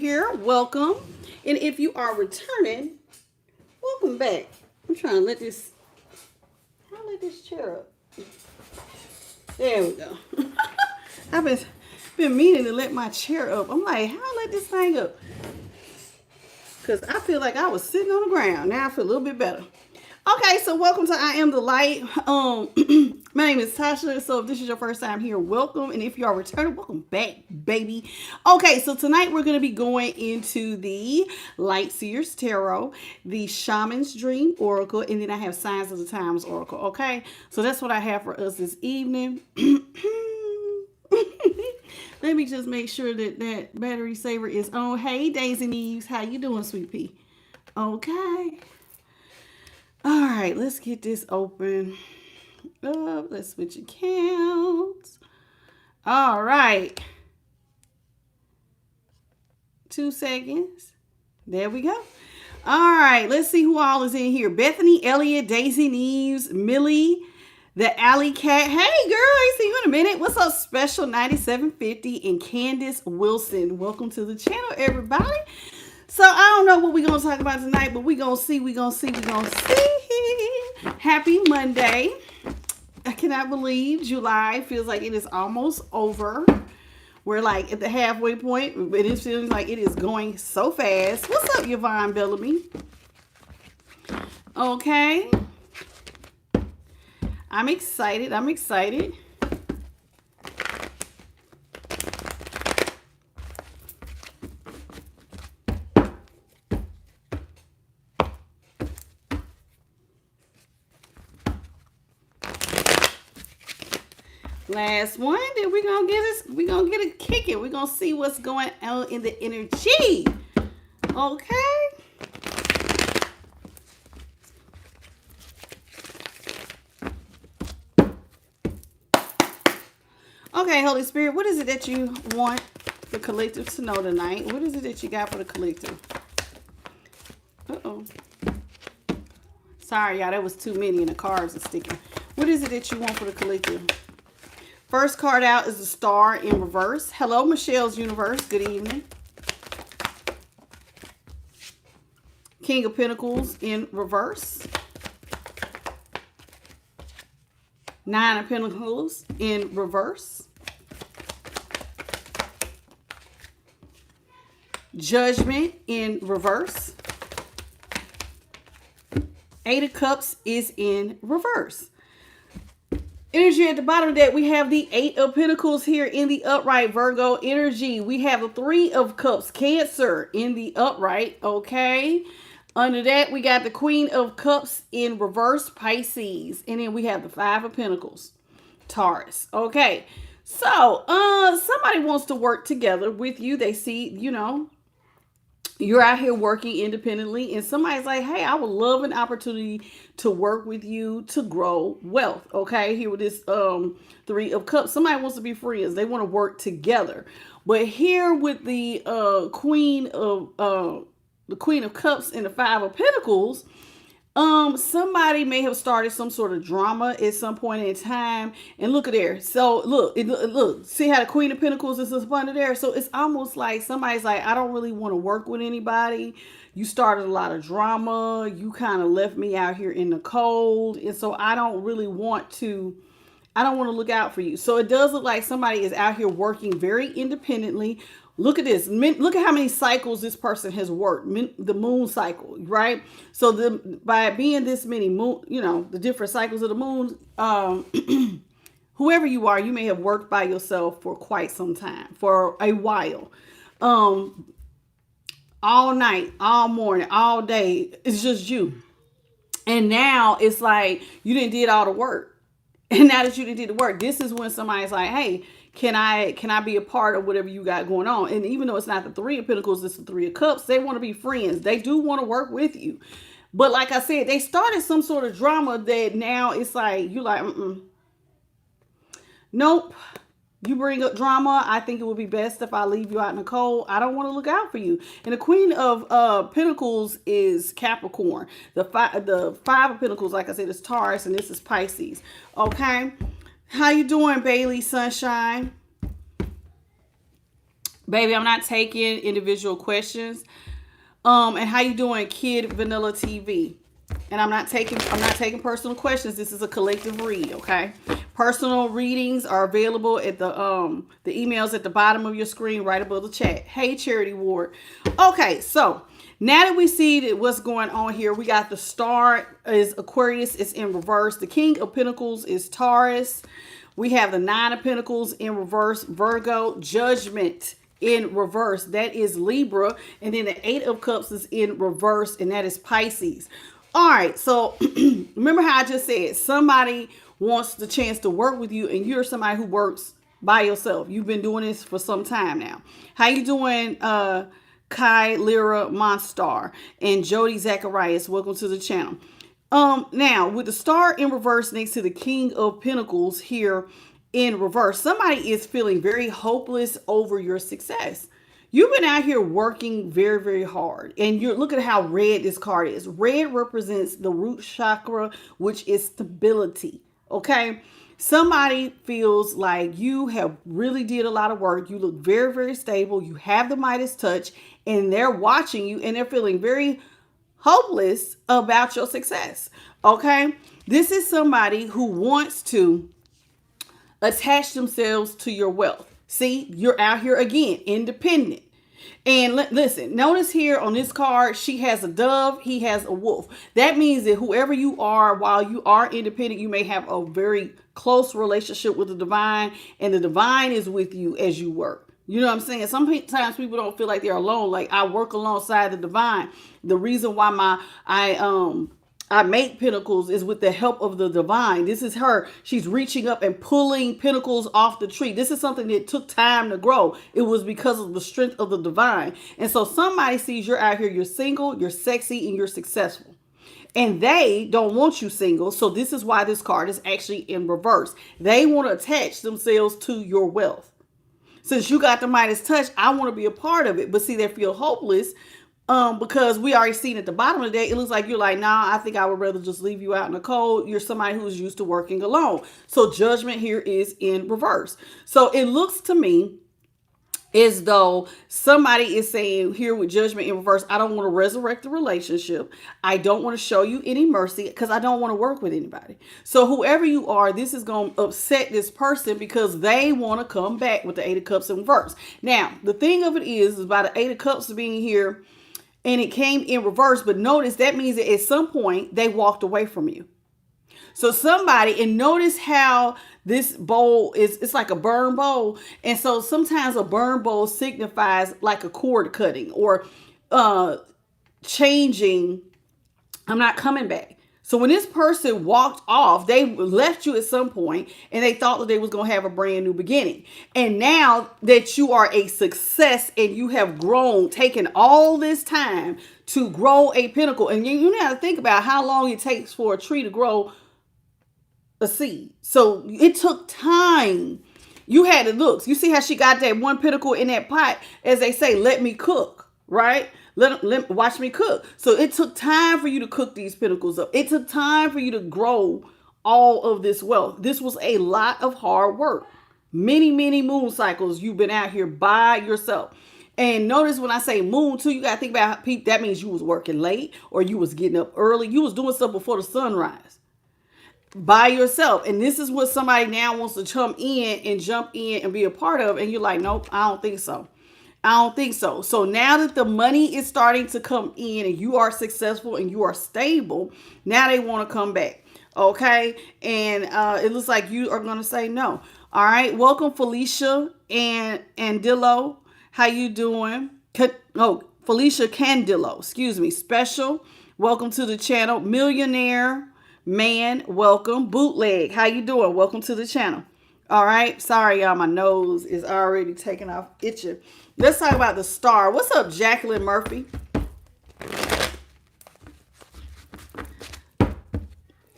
here, welcome. And if you are returning, welcome back. I'm trying to let this chair up. There we go. I've been meaning to let my chair up. I'm like, how I let this thing up? Because I feel like I was sitting on the ground. Now I feel a little bit better. Okay, so welcome to I Am the Light. My name is Tasha. So if this is your first time here, welcome. And if you are returning, welcome back, baby. Okay, so tonight we're going to be going into the Light Seers Tarot, the Shaman's Dream Oracle, and then I have Signs of the Times Oracle. Okay, so that's what I have for us this evening. Let me just make sure that battery saver is on. Hey, Daisy Neves, how you doing, sweet pea? Okay. All right, let's get this open up. Let's switch accounts. All right. 2 seconds. There we go. All right, let's see who all is in here. Bethany, Elliott, Daisy Neves, Millie, the Alley Cat. Hey, girl, I see you in a minute. What's up, Special 9750 and Candace Wilson. Welcome to the channel, everybody. So I don't know what we're going to talk about tonight, but we're going to see. Happy Monday. I cannot believe July feels like it is almost over. We're like at the halfway point, but it feels like it is going so fast. What's up, Yvonne Bellamy? Okay. I'm excited. Last one, then we're gonna get it kicking. We're gonna see what's going on in the energy. Okay. Okay, Holy Spirit, what is it that you want the collective to know tonight? What is it that you got for the collective? Uh-oh. Sorry, y'all, that was too many and the cards are sticking. What is it that you want for the collective? First card out is the Star in reverse. Hello, Michelle's Universe. Good evening. King of Pentacles in reverse. 9 of Pentacles in reverse. Judgment in reverse. 8 of Cups is in reverse. Energy at the bottom of that, we have the 8 of Pentacles here in the upright, Virgo energy. We have the 3 of Cups, Cancer, in the upright, okay? Under that, we got the Queen of Cups in reverse, Pisces. And then we have the 5 of Pentacles, Taurus, okay? So, somebody wants to work together with you. They see, you're out here working independently and somebody's like, hey, I would love an opportunity to work with you to grow wealth. Okay, here with this 3 of Cups, somebody wants to be friends. They want to work together. But here with the Queen of Cups and the 5 of Pentacles, somebody may have started some sort of drama at some point in time. And look at there. So look, see how the Queen of Pentacles is up under there? So it's almost like somebody's like, I don't really want to work with anybody. You started a lot of drama. You kind of left me out here in the cold. And so I don't want to look out for you. So it does look like somebody is out here working very independently. Look at this. Look at how many cycles this person has worked. The moon cycle, right? So by being this many moon, the different cycles of the moon, whoever you are, you may have worked by yourself for quite some time, for a while. All night, all morning, all day. It's just you. And now it's like you did all the work. And now that you did the work, this is when somebody's like, hey, can I be a part of whatever you got going on? And even though it's not the 3 of Pentacles, it's the 3 of Cups, they want to be friends. They do want to work with you. But like I said, they started some sort of drama that now it's like, you're like, nope. You bring up drama. I think it would be best if I leave you out in the cold. I don't want to look out for you. And the Queen of Pentacles is Capricorn. The 5 of Pentacles, like I said, is Taurus, and this is Pisces. Okay. How you doing, Bailey Sunshine? Baby, I'm not taking individual questions. And how you doing, Kid Vanilla TV? And I'm not taking personal questions. This is a collective read, okay? Personal readings are available at the emails at the bottom of your screen right above the chat. Hey, Charity Ward. Okay, so now that we see that what's going on here, we got the star is Aquarius, it's in reverse. The King of Pentacles is Taurus. We have the Nine of Pentacles in reverse, Virgo. Judgment in reverse, that is Libra. And then the Eight of Cups is in reverse, and that is Pisces. All right, so remember how I just said somebody wants the chance to work with you, and you're somebody who works by yourself. You've been doing this for some time now. How you doing, Kai Lyra Monstar and Jody Zacharias? Welcome to the channel. Now with the star in reverse next to the King of Pentacles here in reverse, somebody is feeling very hopeless over your success. You've been out here working very, very hard. And you're look at how red this card is. Red represents the root chakra, which is stability. Okay. Somebody feels like you have really did a lot of work. You look very, very stable. You have the Midas touch, and they're watching you, and they're feeling very hopeless about your success. Okay. This is somebody who wants to attach themselves to your wealth. See, you're out here again, independent. And listen, notice here on this card, she has a dove, he has a wolf. That means that whoever you are, while you are independent, you may have a very close relationship with the divine, and the divine is with you as you work. You know what I'm saying? Sometimes people don't feel like they're alone. Like, I work alongside the divine. The reason why I make pentacles is with the help of the divine. This is her. She's reaching up and pulling pentacles off the tree. This is something that took time to grow. It was because of the strength of the divine. And so somebody sees you're out here, you're single, you're sexy, and you're successful. And they don't want you single. So this is why this card is actually in reverse. They want to attach themselves to your wealth. Since you got the Midas touch, I want to be a part of it. But see, they feel hopeless. Because we already seen at the bottom of the day, it looks like you're like, nah, I think I would rather just leave you out in the cold. You're somebody who's used to working alone. So judgment here is in reverse. So it looks to me as though somebody is saying here with judgment in reverse, I don't want to resurrect the relationship. I don't want to show you any mercy because I don't want to work with anybody. So whoever you are, this is going to upset this person because they want to come back with the Eight of Cups in reverse. Now, the thing of it is by the Eight of Cups being here, and it came in reverse, but notice that means that at some point they walked away from you. So somebody, and notice how this bowl is, it's like a burn bowl. And so sometimes a burn bowl signifies like a cord cutting or changing. I'm not coming back. So when this person walked off, they left you at some point and they thought that they was going to have a brand new beginning. And now that you are a success and you have grown, taken all this time to grow a pinnacle. And you have to think about how long it takes for a tree to grow a seed. So it took time. You had to look. You see how she got that one pinnacle in that pot, as they say, let me cook, right? Watch me cook. So it took time for you to cook these pinnacles up. It took time for you to grow all of this wealth. This was a lot of hard work. Many, many moon cycles you've been out here by yourself. And notice when I say moon too, you got to think about that means you was working late or you was getting up early. You was doing stuff before the sunrise by yourself. And this is what somebody now wants to come in and jump in and be a part of. And you're like, nope, I don't think so. I don't think so. So now that the money is starting to come in and you are successful and you are stable, now they want to come back. Okay. And it looks like you are going to say no. All right. Welcome, Felicia and Dillo. How you doing? Felicia Candillo. Excuse me. Special. Welcome to the channel. Millionaire Man. Welcome. Bootleg. How you doing? Welcome to the channel. All right. Sorry, y'all. My nose is already taking off itching. Let's talk about the star. What's up, Jacqueline Murphy?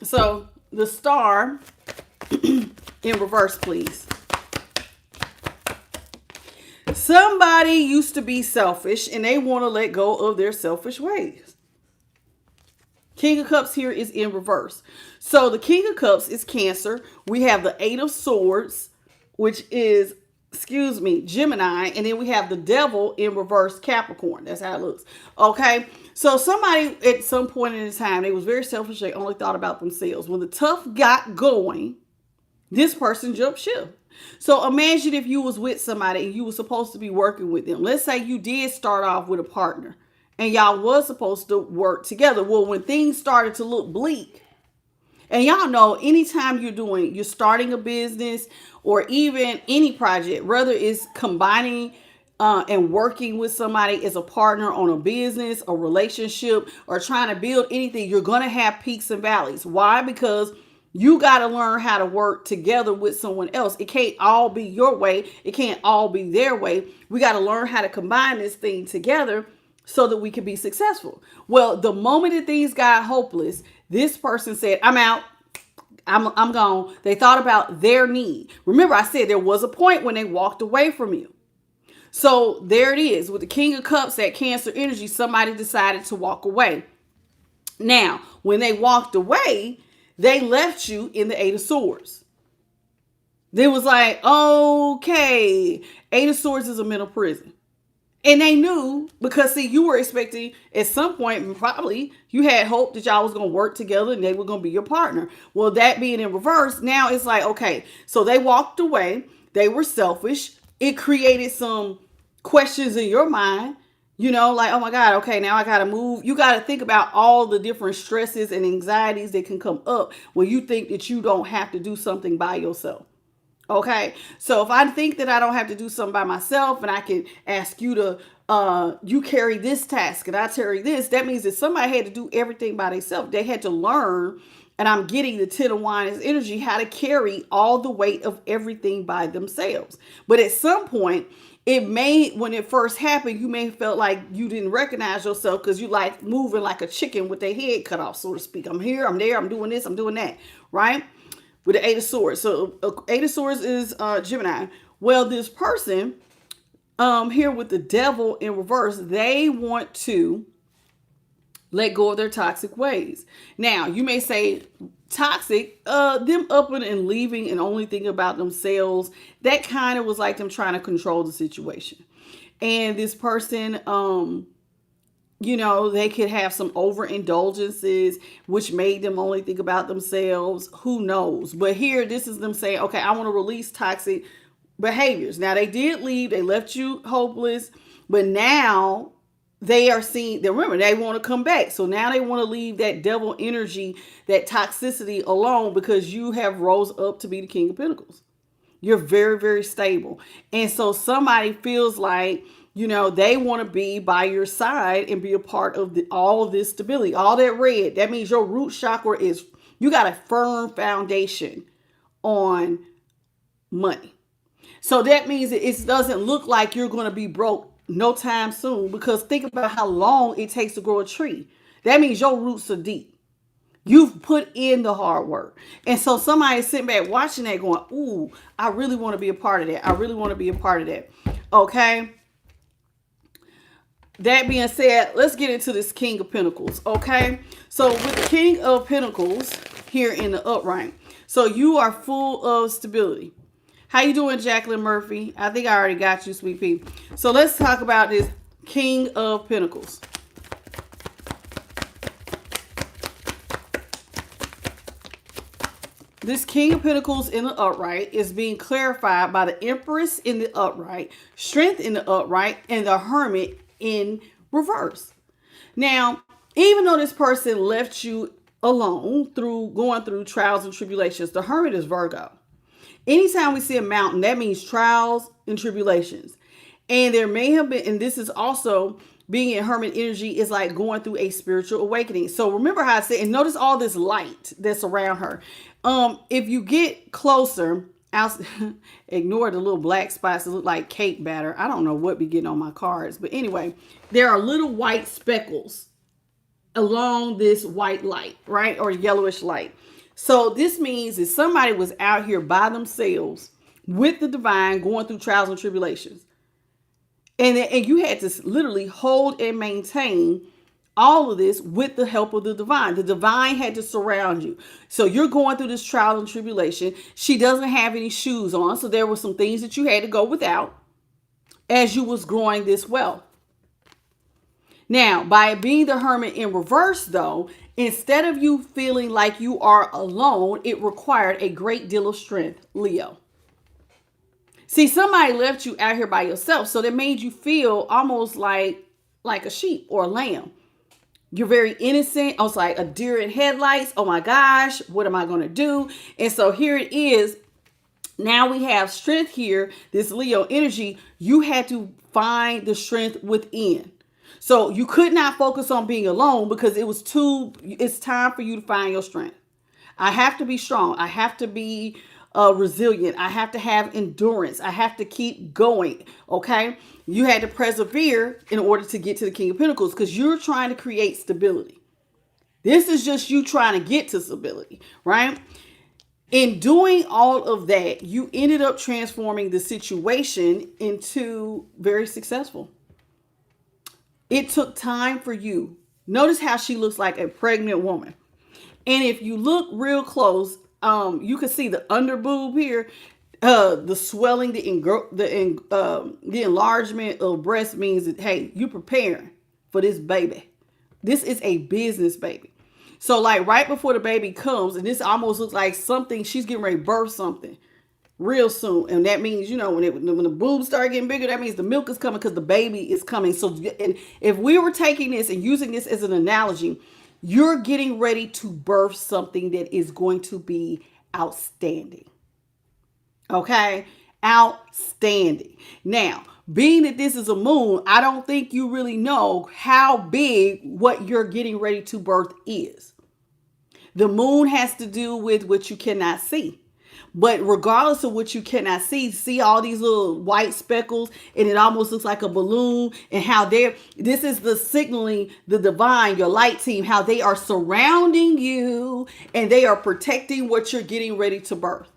So the star in reverse, please. Somebody used to be selfish and they want to let go of their selfish ways. King of Cups here is in reverse. So the King of Cups is Cancer. We have the Eight of Swords, which is excuse me, Gemini, and then we have the devil in reverse Capricorn. That's how it looks. Okay. So somebody at some point in time, they was very selfish. They only thought about themselves. When the tough got going, this person jumped ship. So imagine if you was with somebody and you were supposed to be working with them. Let's say you did start off with a partner and y'all was supposed to work together. Well, when things started to look bleak, and y'all know anytime you're starting a business or even any project, whether it's combining and working with somebody as a partner on a business, a relationship, or trying to build anything, you're going to have peaks and valleys. Why? Because you got to learn how to work together with someone else. It can't all be your way. It can't all be their way. We got to learn how to combine this thing together so that we can be successful. Well, the moment that things got hopeless, this person said, I'm out. I'm gone. They thought about their need. Remember, I said there was a point when they walked away from you. So there it is. With the King of Cups, that Cancer energy, somebody decided to walk away. Now, when they walked away, they left you in the Eight of Swords. They was like, okay, Eight of Swords is a mental prison. And they knew, because see, you were expecting at some point, probably you had hope that y'all was going to work together and they were going to be your partner. Well, that being in reverse, now it's like, okay, so they walked away. They were selfish. It created some questions in your mind, like, oh my God, okay, now I got to move. You got to think about all the different stresses and anxieties that can come up when you think that you don't have to do something by yourself. Okay, so if I think that I don't have to do something by myself and I can ask you to, you carry this task and I carry this, that means that somebody had to do everything by themselves. They had to learn, and I'm getting the Ten of Wands energy, how to carry all the weight of everything by themselves. But at some point, when it first happened, you may have felt like you didn't recognize yourself because you like moving like a chicken with their head cut off, so to speak. I'm here, I'm there, I'm doing this, I'm doing that, right? With the Eight of Swords. So Eight of Swords is Gemini. Well, this person here with the devil in reverse, they want to let go of their toxic ways. Now, you may say toxic, them upping and leaving and only thinking about themselves. That kind of was like them trying to control the situation. And this person, they could have some overindulgences, which made them only think about themselves. Who knows? But here, this is them saying, okay, I want to release toxic behaviors. Now, they did leave. They left you hopeless. But now they are seeing, remember, they want to come back. So now they want to leave that devil energy, that toxicity alone, because you have rose up to be the King of Pentacles. You're very, very stable. And so somebody feels like, they want to be by your side and be a part of all of this stability, all that red. That means your root chakra you got a firm foundation on money. So that means it doesn't look like you're going to be broke no time soon, because think about how long it takes to grow a tree. That means your roots are deep. You've put in the hard work. And so somebody's sitting back watching that going, ooh, I really want to be a part of that. I really want to be a part of that. Okay. That being said, let's get into this King of Pentacles, okay? So with the King of Pentacles here in the upright, so you are full of stability. How you doing, Jacqueline Murphy? I think I already got you, sweet pea. So let's talk about this King of Pentacles. This King of Pentacles in the upright is being clarified by the Empress in the upright, Strength in the upright, and the Hermit in reverse. Now, even though this person left you alone going through trials and tribulations, the Hermit is Virgo. Anytime we see a mountain, that means trials and tribulations. And there may have been, and this is also being in Hermit energy, is like going through a spiritual awakening. So remember how I said, and notice all this light that's around her. If you get closer, I'll ignore the little black spots that look like cake batter. I don't know what be getting on my cards. But anyway, there are little white speckles along this white light, right? Or yellowish light. So this means that somebody was out here by themselves with the divine going through trials and tribulations. And you had to literally hold and maintain all of this with the help of the divine. The divine had to surround you. So you're going through this trial and tribulation. She doesn't have any shoes on. So there were some things that you had to go without as you was growing this wealth. Now, by being the hermit in reverse, though, instead of you feeling like you are alone, it required a great deal of strength, Leo. See, somebody left you out here by yourself, so that made you feel almost like a sheep or a lamb. You're very innocent. I was like a deer in headlights. Oh my gosh, what am I going to do? And so here it is. Now we have strength here, this Leo energy. You had to find the strength within. So you could not focus on being alone because it's time for you to find your strength. I have to be strong. I have to be resilient. I have to have endurance. I have to keep going. Okay. You had to persevere in order to get to the King of Pentacles because you're trying to create stability. This is just you trying to get to stability, right? In doing all of that, you ended up transforming the situation into very successful. It took time for you. Notice how she looks like a pregnant woman. And if you look real close, you can see the under boob here, the swelling, the enlargement of breast means that, hey, you preparing for this baby. This is a business baby. So like right before the baby comes, and this almost looks like something, she's getting ready to birth something real soon. And that means, when the boobs start getting bigger, that means the milk is coming because the baby is coming. So and if we were taking this and using this as an analogy, you're getting ready to birth something that is going to be outstanding. Okay? Outstanding. Now, being that this is a moon, I don't think you really know how big what you're getting ready to birth is. The moon has to do with what you cannot see. But regardless of what you cannot see all these little white speckles, and it almost looks like a balloon, and how this is the signaling, the divine, your light team, how they are surrounding you and they are protecting what you're getting ready to birth.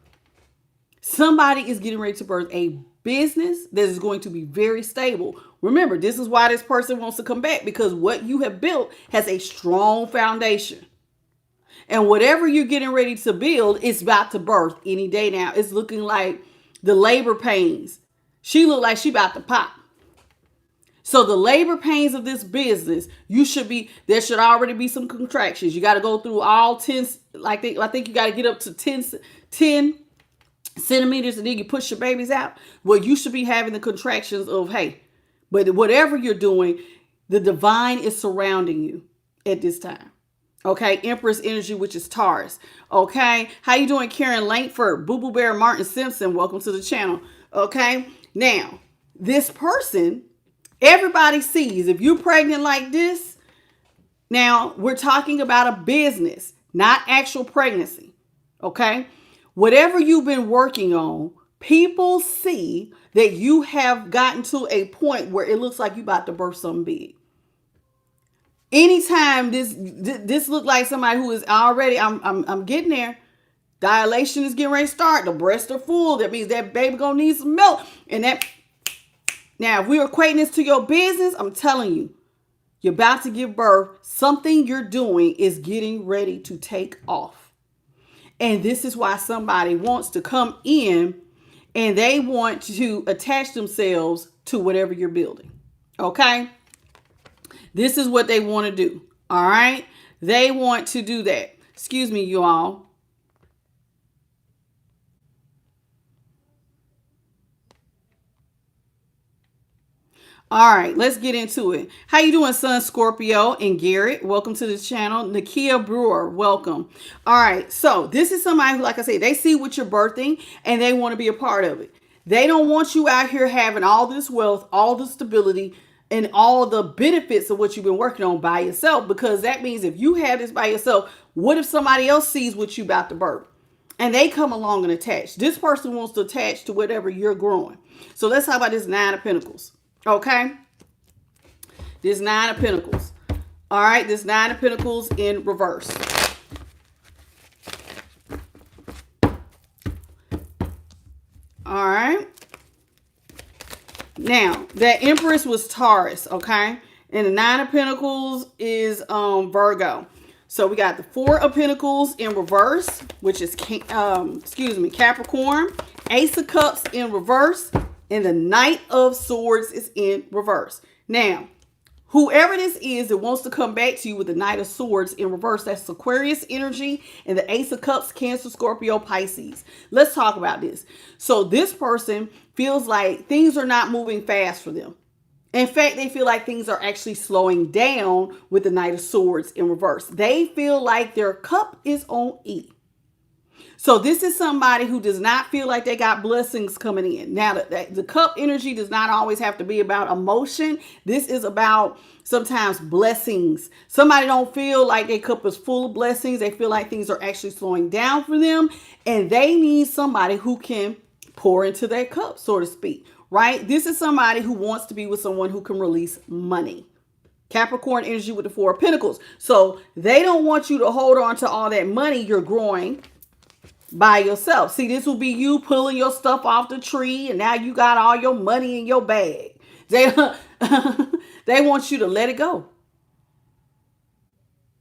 Somebody is getting ready to birth a business that is going to be very stable. Remember, this is why this person wants to come back, because what you have built has a strong foundation. And whatever you're getting ready to build, it's about to birth any day now. It's looking like the labor pains. She looked like she about to pop. So the labor pains of this business, there should already be some contractions. You got to go through all 10, I think you got to get up to 10 centimeters, and then you push your babies out. Well, you should be having the contractions of, hey, but whatever you're doing, the divine is surrounding you at this time. Okay, Empress energy, which is Taurus. Okay, how you doing, Karen Langford, Boo Boo Bear, Martin Simpson? Welcome to the channel. Okay, now this person, everybody sees if you're pregnant like this. Now we're talking about a business, not actual pregnancy. Okay, whatever you've been working on, people see that you have gotten to a point where it looks like you're about to birth something big. Anytime this look like somebody who is already, I'm getting there. Dilation is getting ready to start. The breasts are full. That means that baby gonna need some milk. And now, if we're equating this to your business, I'm telling you, you're about to give birth. Something you're doing is getting ready to take off. And this is why somebody wants to come in and they want to attach themselves to whatever you're building. Okay? This is what they want to do. All right. They want to do that. Excuse me, you all. All right, let's get into it. How you doing, Sun Scorpio and Garrett? Welcome to the channel. Nakia Brewer, welcome. All right, so this is somebody who, like I said, they see what you're birthing and they want to be a part of it. They don't want you out here having all this wealth, all the stability, and all the benefits of what you've been working on by yourself, because that means if you have this by yourself, what if somebody else sees what you about to birth and they come along and attach? This person wants to attach to whatever you're growing. So let's talk about this Nine of Pentacles. Okay. This Nine of Pentacles. All right. This Nine of Pentacles in reverse. All right. Now, that Empress was Taurus, okay? And the Nine of Pentacles is Virgo. So we got the Four of Pentacles in reverse, which is Capricorn. Ace of Cups in reverse, and the Knight of Swords is in reverse. Now, whoever this is that wants to come back to you with the Knight of Swords in reverse, that's Aquarius energy, and the Ace of Cups, Cancer, Scorpio, Pisces. Let's talk about this. So this person feels like things are not moving fast for them. In fact, they feel like things are actually slowing down with the Knight of Swords in reverse. They feel like their cup is on E. So this is somebody who does not feel like they got blessings coming in. Now, the cup energy does not always have to be about emotion. This is about sometimes blessings. Somebody don't feel like their cup is full of blessings. They feel like things are actually slowing down for them. And they need somebody who can pour into their cup, so to speak. Right? This is somebody who wants to be with someone who can release money. Capricorn energy with the Four of Pentacles. So they don't want you to hold on to all that money you're growing by yourself. See, this will be you pulling your stuff off the tree and now you got all your money in your bag. They want you to let it go.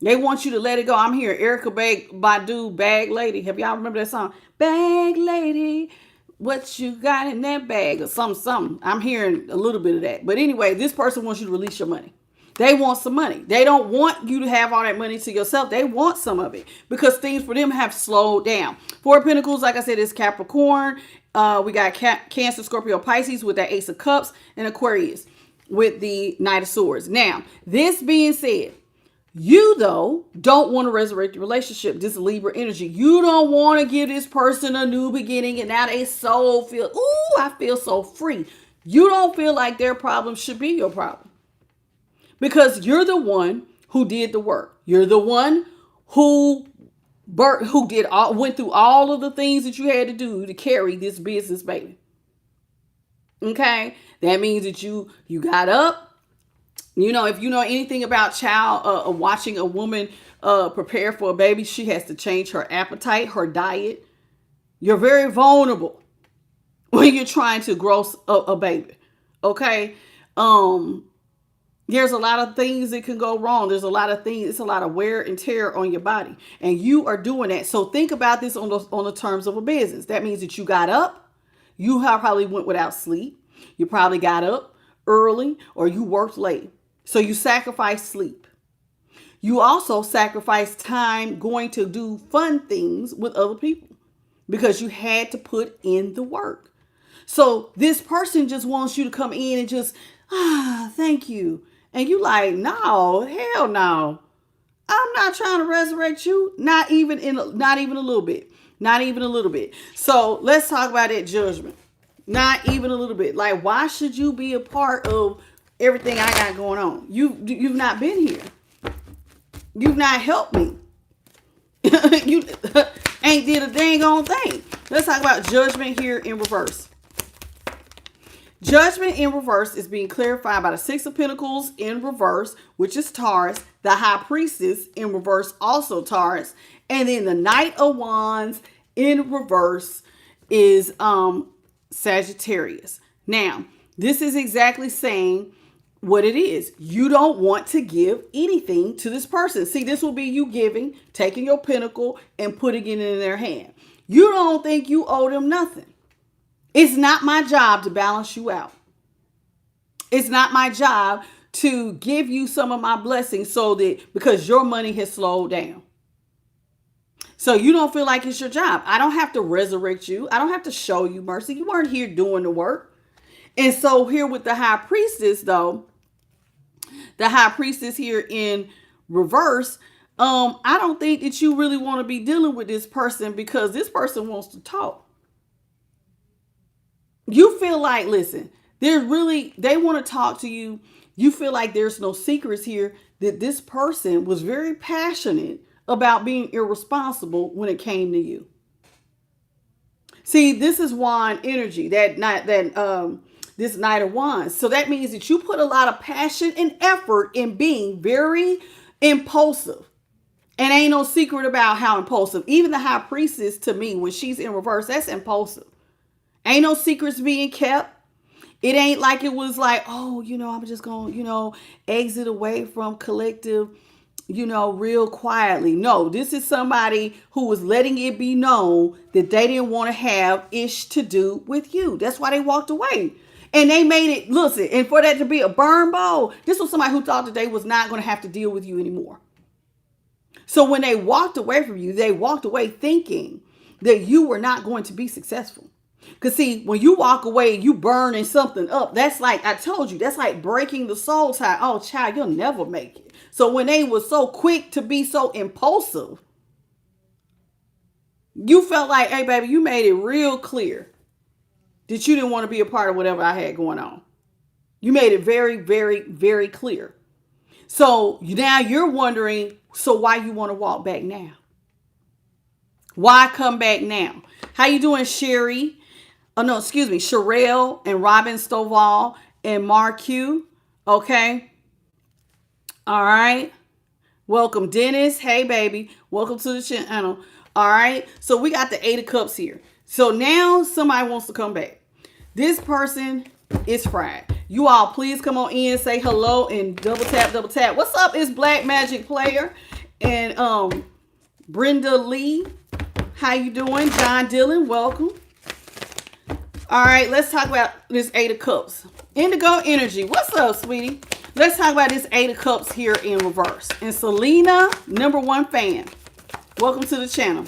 They want you to let it go. I'm hearing Erykah Badu, Bag Lady. Have y'all remember that song? Bag Lady. What you got in that bag or something. I'm hearing a little bit of that. But anyway, this person wants you to release your money. They want some money. They don't want you to have all that money to yourself. They want some of it because things for them have slowed down. Four of Pentacles, like I said, is Capricorn. We got Cancer, Scorpio, Pisces with that Ace of Cups, and Aquarius with the Knight of Swords. Now, this being said, you, though, don't want to resurrect the relationship. This Libra energy. You don't want to give this person a new beginning and now they so feel, ooh, I feel so free. You don't feel like their problem should be your problem. Because you're the one who did the work. You're the one who went through all of the things that you had to do to carry this business, baby. Okay? That means that you got up. You know, if you know anything about watching a woman prepare for a baby, she has to change her appetite, her diet. You're very vulnerable when you're trying to grow a baby. Okay? There's a lot of things that can go wrong. There's a lot of things. It's a lot of wear and tear on your body. And you are doing that. So think about this on the terms of a business. That means that you got up. You probably went without sleep. You probably got up early or you worked late. So you sacrifice sleep. You also sacrifice time going to do fun things with other people because you had to put in the work. So this person just wants you to come in and just, thank you. And you like, no, hell no. I'm not trying to resurrect you. Not even a little bit. Not even a little bit. So let's talk about that judgment. Not even a little bit. Like, why should you be a part of everything I got going on? You've not been here. You've not helped me. You ain't did a dang on thing. Let's talk about judgment here in reverse. Judgment in reverse is being clarified by the Six of Pentacles in reverse, which is Taurus. The High Priestess in reverse, also Taurus. And then the Knight of Wands in reverse is Sagittarius. Now, this is exactly saying what it is. You don't want to give anything to this person. See, this will be you giving, taking your pentacle and putting it in their hand. You don't think you owe them nothing. It's not my job to balance you out. It's not my job to give you some of my blessings so that because your money has slowed down. So you don't feel like it's your job. I don't have to resurrect you. I don't have to show you mercy. You weren't here doing the work. And so here with the High Priestess, though, the High Priestess here in reverse, I don't think that you really want to be dealing with this person because this person wants to talk. You feel like, listen, they want to talk to you. You feel like there's no secrets here, that this person was very passionate about being irresponsible when it came to you. See, this is wand energy, this Knight of Wands. So that means that you put a lot of passion and effort in being very impulsive. And ain't no secret about how impulsive. Even the High Priestess, to me, when she's in reverse, that's impulsive. Ain't no secrets being kept. It ain't like it was like, oh, I'm just going to, exit away from collective, real quietly. No, this is somebody who was letting it be known that they didn't want to have ish to do with you. That's why they walked away. And they made it, listen, and for that to be a burn bowl, this was somebody who thought that they was not going to have to deal with you anymore. So when they walked away from you, they walked away thinking that you were not going to be successful. Because see, when you walk away, you burning something up. That's like, I told you, that's like breaking the soul tie. Oh, child, you'll never make it. So when they were so quick to be so impulsive, you felt like, hey, baby, you made it real clear that you didn't want to be a part of whatever I had going on. You made it very, very, very clear. So now you're wondering, so why you want to walk back now? Why come back now? How you doing, Sherry? Oh, no, excuse me. Sherelle and Robin Stovall and Marque. Okay. All right. Welcome, Dennis. Hey, baby. Welcome to the channel. All right. So we got the 8 of Cups here. So now somebody wants to come back. This person is fried. You all please come on in, say hello, and double tap, double tap. What's up? It's Black Magic Player and Brenda Lee. How you doing? John Dillon, welcome. All right, let's talk about this 8 of Cups. Indigo energy. What's up, sweetie? Let's talk about this 8 of Cups here in reverse. And Selena, #1 fan. Welcome to the channel.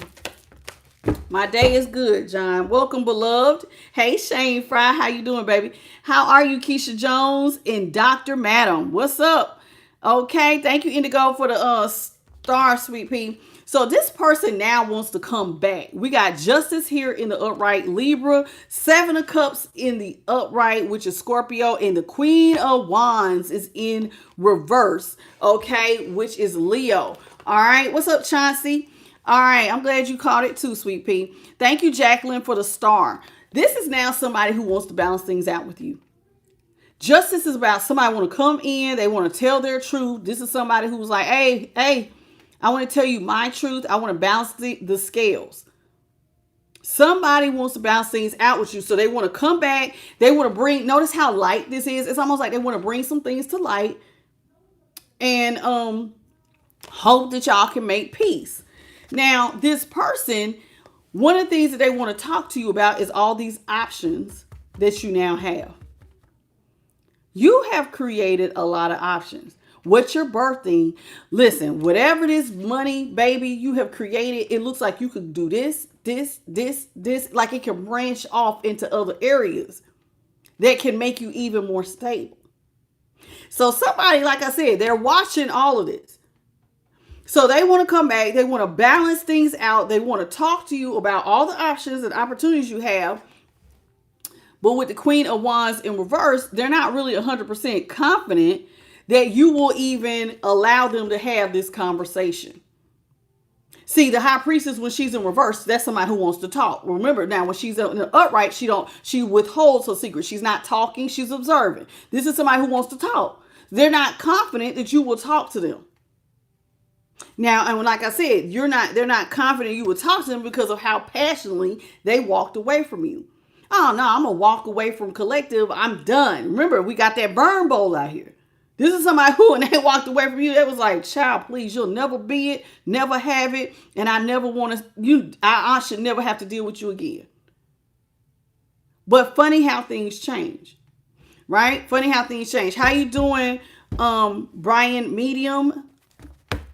My day is good, John. Welcome, beloved. Hey, Shane Fry. How you doing, baby? How are you, Keisha Jones and Dr. Madam? What's up? Okay, thank you, Indigo, for the star, sweet pea. So this person now wants to come back. We got Justice here in the upright, Libra, 7 of Cups in the upright, which is Scorpio, and the Queen of Wands is in reverse, okay, which is Leo. All right, what's up, Chauncey? All right, I'm glad you caught it too, sweet pea. Thank you, Jacqueline, for the star. This is now somebody who wants to balance things out with you. Justice is about somebody want to come in. They want to tell their truth. This is somebody who's like, hey, I want to tell you my truth. I want to balance the scales. Somebody wants to balance things out with you. So they want to come back. They want to bring, notice how light this is. It's almost like they want to bring some things to light and hope that y'all can make peace. Now, this person, one of the things that they want to talk to you about is all these options that you now have. You have created a lot of options. What you're birthing, listen, whatever this money, baby, you have created, it looks like you could do this, like it can branch off into other areas that can make you even more stable. So somebody, like I said, they're watching all of this. So they want to come back. They want to balance things out. They want to talk to you about all the options and opportunities you have. But with the Queen of Wands in reverse, they're not really 100% confident that you will even allow them to have this conversation. See, the High Priestess, when she's in reverse, that's somebody who wants to talk. Remember, now when she's in the upright, she withholds her secret. She's not talking, she's observing. This is somebody who wants to talk. They're not confident that you will talk to them. Now, and like I said, they're not confident you will talk to them because of how passionately they walked away from you. Oh no, I'm gonna walk away from collective. I'm done. Remember, we got that burn bowl out here. This is somebody who, when they walked away from you, they was like, child, please, you'll never be it, never have it, and I never want to, I should never have to deal with you again. But funny how things change, right? Funny how things change. How you doing, Brian Medium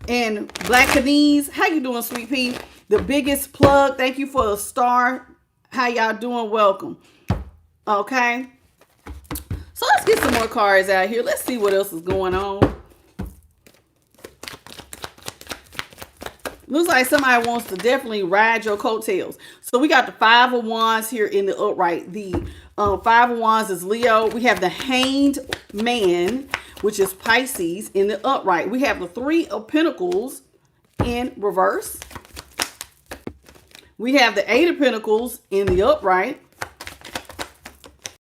and Black Canese? How you doing, sweet pea? The biggest plug. Thank you for the star. How y'all doing? Welcome. Okay. So let's get some more cards out here. Let's see what else is going on. Looks like somebody wants to definitely ride your coattails. So we got the 5 of Wands here in the upright. The 5 of Wands is Leo. We have the Hanged Man, which is Pisces, in the upright. We have the 3 of Pentacles in reverse. We have the 8 of Pentacles in the upright.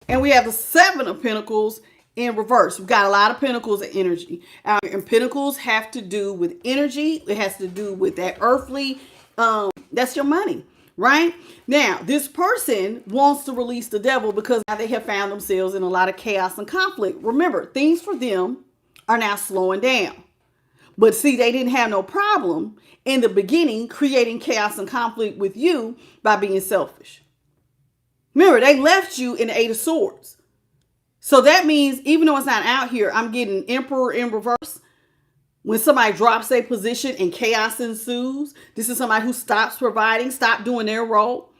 And we have the 7 of Pentacles in reverse. We've got a lot of Pentacles and energy. And Pentacles have to do with energy. It has to do with that earthly, that's your money. right? Now, this person wants to release the devil because now they have found themselves in a lot of chaos and conflict. Remember, things for them are now slowing down. But see, they didn't have no problem in the beginning creating chaos and conflict with you by being selfish. Remember, they left you in the Eight of Swords. So that means even though it's not out here, I'm getting Emperor in reverse. When somebody drops their position and chaos ensues, this is somebody who stops providing, stop doing their role.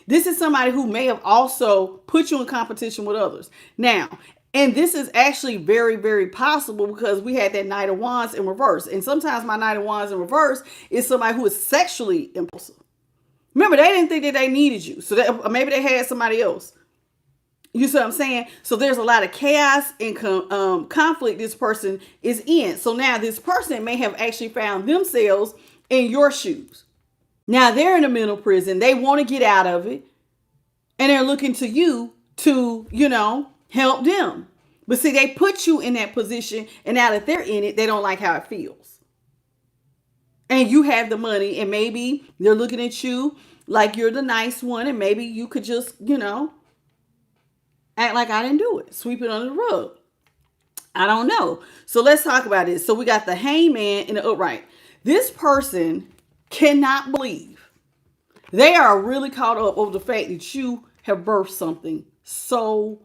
This is somebody who may have also put you in competition with others. Now, and this is actually very, very possible because we had that Knight of Wands in reverse. And sometimes my Knight of Wands in reverse is somebody who is sexually impulsive. Remember, they didn't think that they needed you. So that, maybe they had somebody else. You see what I'm saying? So there's a lot of chaos and conflict this person is in. So now this person may have actually found themselves in your shoes. Now they're in a mental prison. They want to get out of it. And they're looking to you to, help them. But see, they put you in that position. And now that they're in it, they don't like how it feels. And you have the money. And maybe they're looking at you like you're the nice one. And maybe you could just, act like I didn't do it. Sweep it under the rug. I don't know. So let's talk about this. So we got the Hangman in the upright. This person cannot believe. They are really caught up over the fact that you have birthed something so,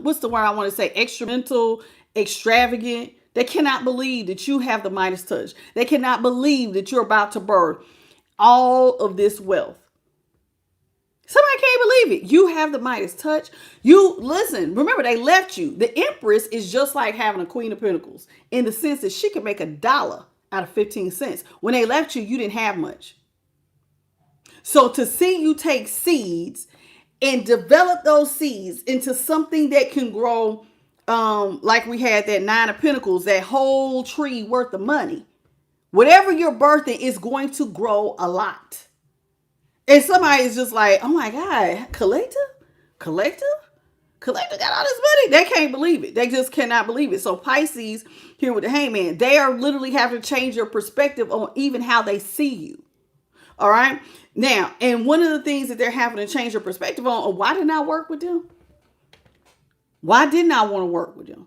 what's the word I want to say? Extramental, extravagant. They cannot believe that you have the Midas touch. They cannot believe that you're about to birth all of this wealth. Somebody can't believe it. You have the Midas touch. You listen, remember they left you. The Empress is just like having a Queen of Pentacles in the sense that she could make $1 out of 15 cents. When they left you, you didn't have much. So to see you take seeds and develop those seeds into something that can grow, like we had that 9 of Pentacles, that whole tree worth of money. Whatever you're birthing is going to grow a lot. And somebody is just like, oh my God, collector got all this money. They can't believe it. They just cannot believe it. So Pisces here with the Hangman, they are literally having to change your perspective on even how they see you. All right. Now, and one of the things that they're having to change your perspective on, why didn't I work with them? Why didn't I want to work with them?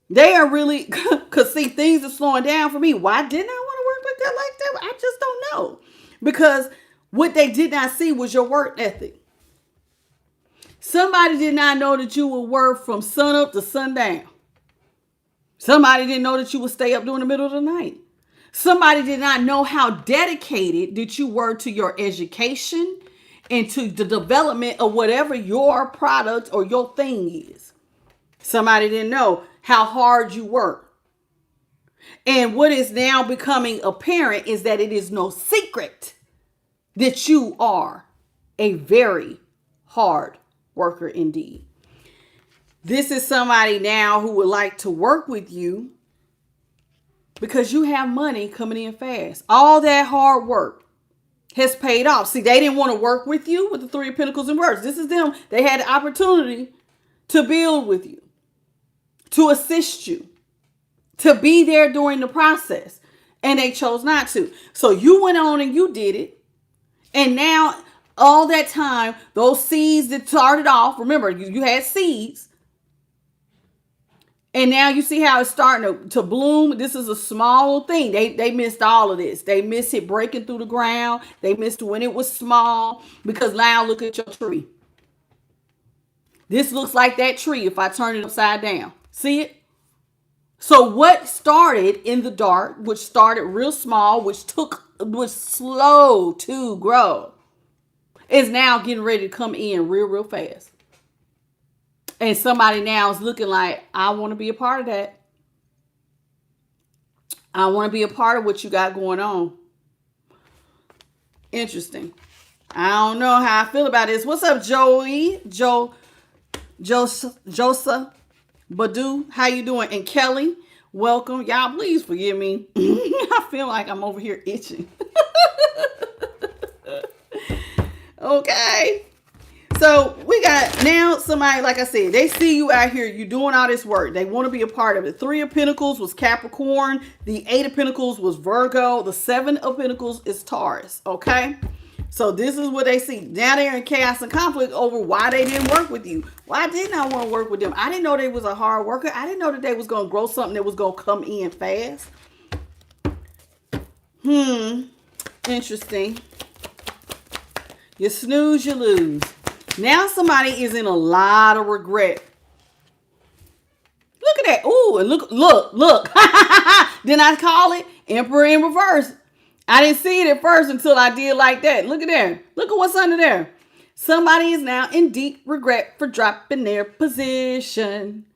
They are really, because see, things are slowing down for me. Why didn't I want to work with them like that? I just don't know. Because what they did not see was your work ethic. Somebody did not know that you would work from sun up to sundown. Somebody didn't know that you would stay up during the middle of the night. Somebody did not know how dedicated that you were to your education and to the development of whatever your product or your thing is. Somebody didn't know how hard you work. And what is now becoming apparent is that it is no secret that you are a very hard worker indeed. This is somebody now who would like to work with you because you have money coming in fast. All that hard work has paid off. See, they didn't want to work with you with the 3 of Pentacles in reverse. This is them. They had the opportunity to build with you, to assist you, to be there during the process. And they chose not to. So you went on and you did it. And now all that time, those seeds that started off, remember, you had seeds. And now you see how it's starting to bloom. This is a small thing. They missed all of this. They missed it breaking through the ground. They missed when it was small. Because now look at your tree. This looks like that tree if I turn it upside down. See it? So what started in the dark, which started real small, which was slow to grow, is now getting ready to come in real fast. And somebody now is looking like, I want to be a part of that. I want to be a part of what you got going on. Interesting. I don't know how I feel about this. What's up, Joey? Joseph Badu, how you doing? And Kelly, welcome. Y'all, please forgive me. I feel like I'm over here itching. Okay. So we got now somebody, like I said, they see you out here, you doing all this work. They want to be a part of it. 3 of Pentacles was Capricorn. The 8 of Pentacles was Virgo. The 7 of Pentacles is Taurus. Okay. So this is what they see. Now they're in chaos and conflict over why they didn't work with you. Why didn't I want to work with them? I didn't know they was a hard worker. I didn't know that they was going to grow something that was going to come in fast. Interesting. You snooze, you lose. Now somebody is in a lot of regret. Look at that. Ooh, and look. Didn't I call it Emperor in reverse? I didn't see it at first until I did like that. Look at there. Look at what's under there. Somebody is now in deep regret for dropping their position.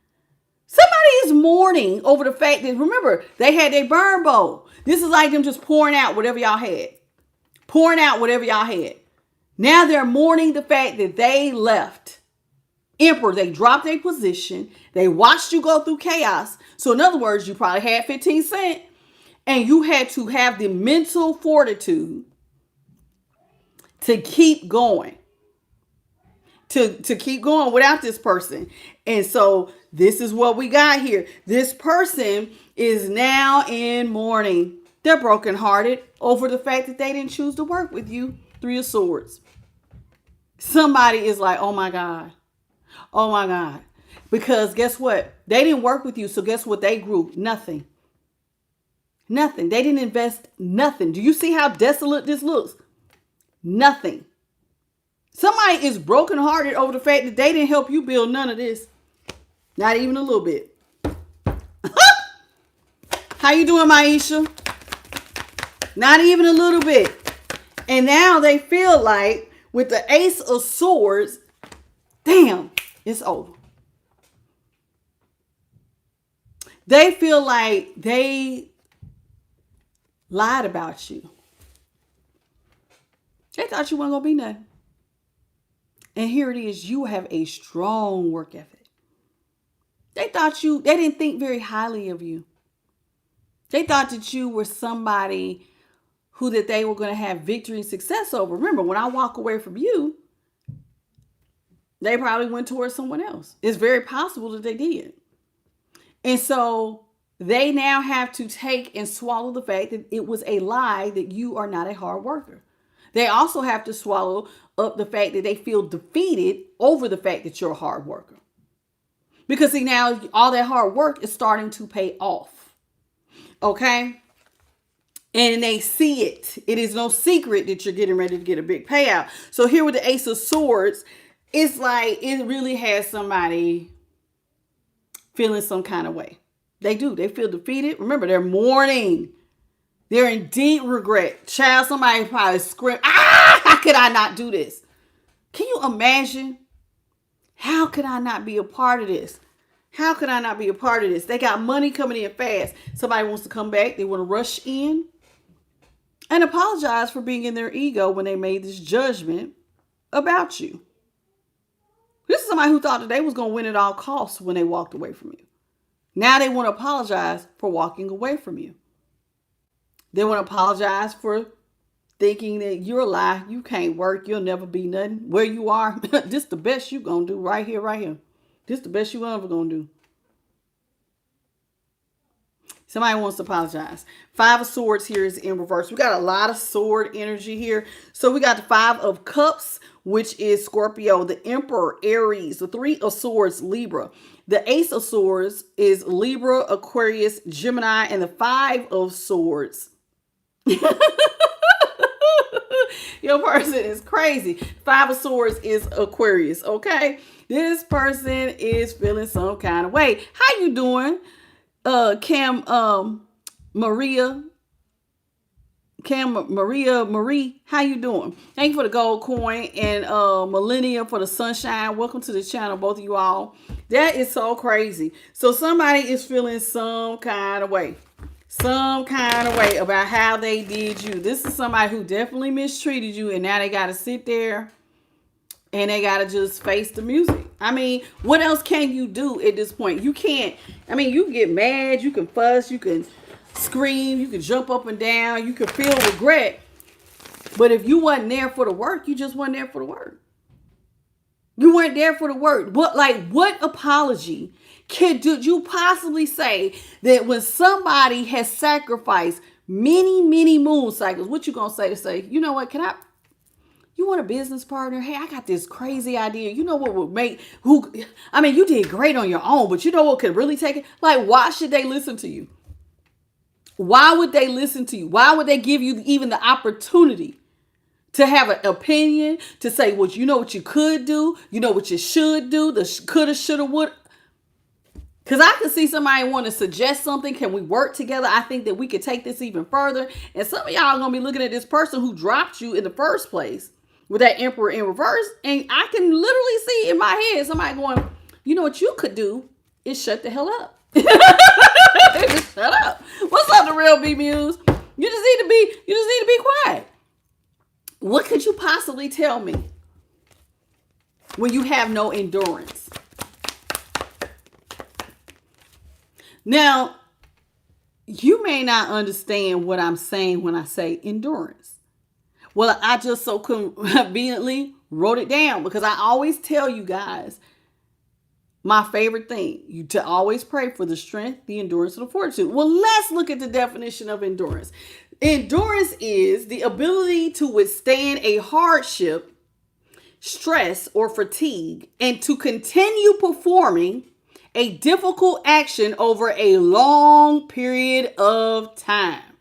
Somebody is mourning over the fact that, remember, they had their burn bowl. This is like them just pouring out whatever y'all had. Pouring out whatever y'all had. Now they're mourning the fact that they left. Emperor, they dropped their position. They watched you go through chaos. So in other words, you probably had 15 cents. And you had to have the mental fortitude to keep going. To keep going without this person. And so this is what we got here. This person is now in mourning. They're brokenhearted over the fact that they didn't choose to work with you. 3 of Swords. Somebody is like, oh my God. Oh my God. Because guess what? They didn't work with you. So guess what they grew? Nothing. Nothing. They didn't invest nothing. Do you see how desolate this looks? Nothing. Somebody is brokenhearted over the fact that they didn't help you build none of this. Not even a little bit. How you doing, Maisha? Not even a little bit. And now they feel like with the Ace of Swords, damn, it's over. They feel like they lied about you. They thought you weren't going to be nothing. And here it is. You have a strong work ethic. They didn't think very highly of you. They thought that you were somebody who that they were going to have victory and success over. Remember, when I walk away from you, they probably went towards someone else. It's very possible that they did. And so they now have to take and swallow the fact that it was a lie that you are not a hard worker. They also have to swallow up the fact that they feel defeated over the fact that you're a hard worker. Because see, now all that hard work is starting to pay off. Okay? And they see it. It is no secret that you're getting ready to get a big payout. So here with the Ace of Swords, it's like it really has somebody feeling some kind of way. They do. They feel defeated. Remember, they're mourning. They're in deep regret. Child, somebody probably scream, how could I not do this? Can you imagine? How could I not be a part of this? How could I not be a part of this? They got money coming in fast. Somebody wants to come back. They want to rush in and apologize for being in their ego when they made this judgment about you. This is somebody who thought that they was going to win at all costs when they walked away from you. Now they want to apologize for walking away from you. They want to apologize for thinking that you're a lie. You can't work. You'll never be nothing. Where you are, this the best you going to do right here, right here. This the best you ever going to do. Somebody wants to apologize. 5 of Swords here is in reverse. We got a lot of sword energy here. So we got the 5 of Cups, which is Scorpio, the Emperor, Aries, the 3 of Swords, Libra. The Ace of Swords is Libra, Aquarius, Gemini, and the 5 of Swords. Your person is crazy. 5 of Swords is Aquarius, okay? This person is feeling some kind of way. How you doing? Marie, how you doing? Thank you for the gold coin, and Millennium for the sunshine. Welcome to the channel, both of you all. That is so crazy. So somebody is feeling some kind of way. Some kind of way about how they did you. This is somebody who definitely mistreated you, and now they got to sit there and they got to just face the music. I mean, what else can you do at this point? You can't. I mean, you can get mad, you can fuss, you can scream, you can jump up and down, you can feel regret. But if you wasn't there for the work, you just wasn't there for the work. You weren't there for the work. What apology did you possibly say that when somebody has sacrificed many, many moon cycles, what you gonna say to say, you know what, you want a business partner? Hey, I got this crazy idea. You know what would you did great on your own, but you know what could really take it? Like, why should they listen to you? Why would they listen to you? Why would they give you even the opportunity to have an opinion, to say, well, you know what you could do, you know what you should do, the coulda, shoulda, woulda. Because I could see somebody want to suggest something. Can we work together? I think that we could take this even further. And some of y'all are going to be looking at this person who dropped you in the first place with that Emperor in reverse. And I can literally see in my head somebody going, you know what you could do is shut the hell up. Shut up. What's up, the real B Muse? You just need to be quiet. What could you possibly tell me when you have no endurance? Now, you may not understand what I'm saying when I say endurance. Well, I just so conveniently wrote it down because I always tell you guys my favorite thing, to always pray for the strength, the endurance, and the fortitude. Well, let's look at the definition of endurance. Endurance is the ability to withstand a hardship, stress, or fatigue, and to continue performing a difficult action over a long period of time.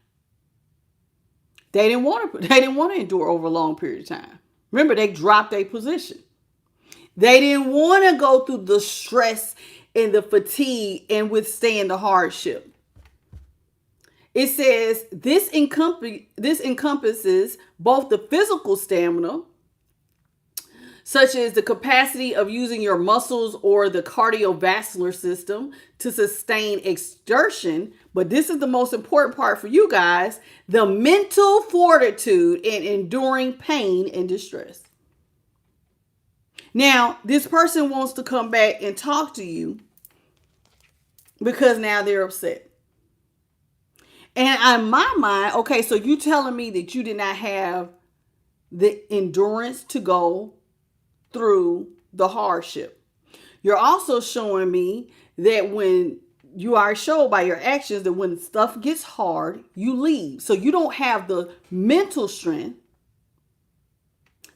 They didn't want to endure over a long period of time. Remember, they dropped their position. They didn't want to go through the stress and the fatigue and withstand the hardship. It says this encompasses both the physical stamina, such as the capacity of using your muscles or the cardiovascular system to sustain exertion. But this is the most important part for you guys, the mental fortitude in enduring pain and distress. Now, this person wants to come back and talk to you because now they're upset. And in my mind, okay, so you telling me that you did not have the endurance to go through the hardship. You're also showing me that when you are showed by your actions that when stuff gets hard, you leave. So you don't have the mental strength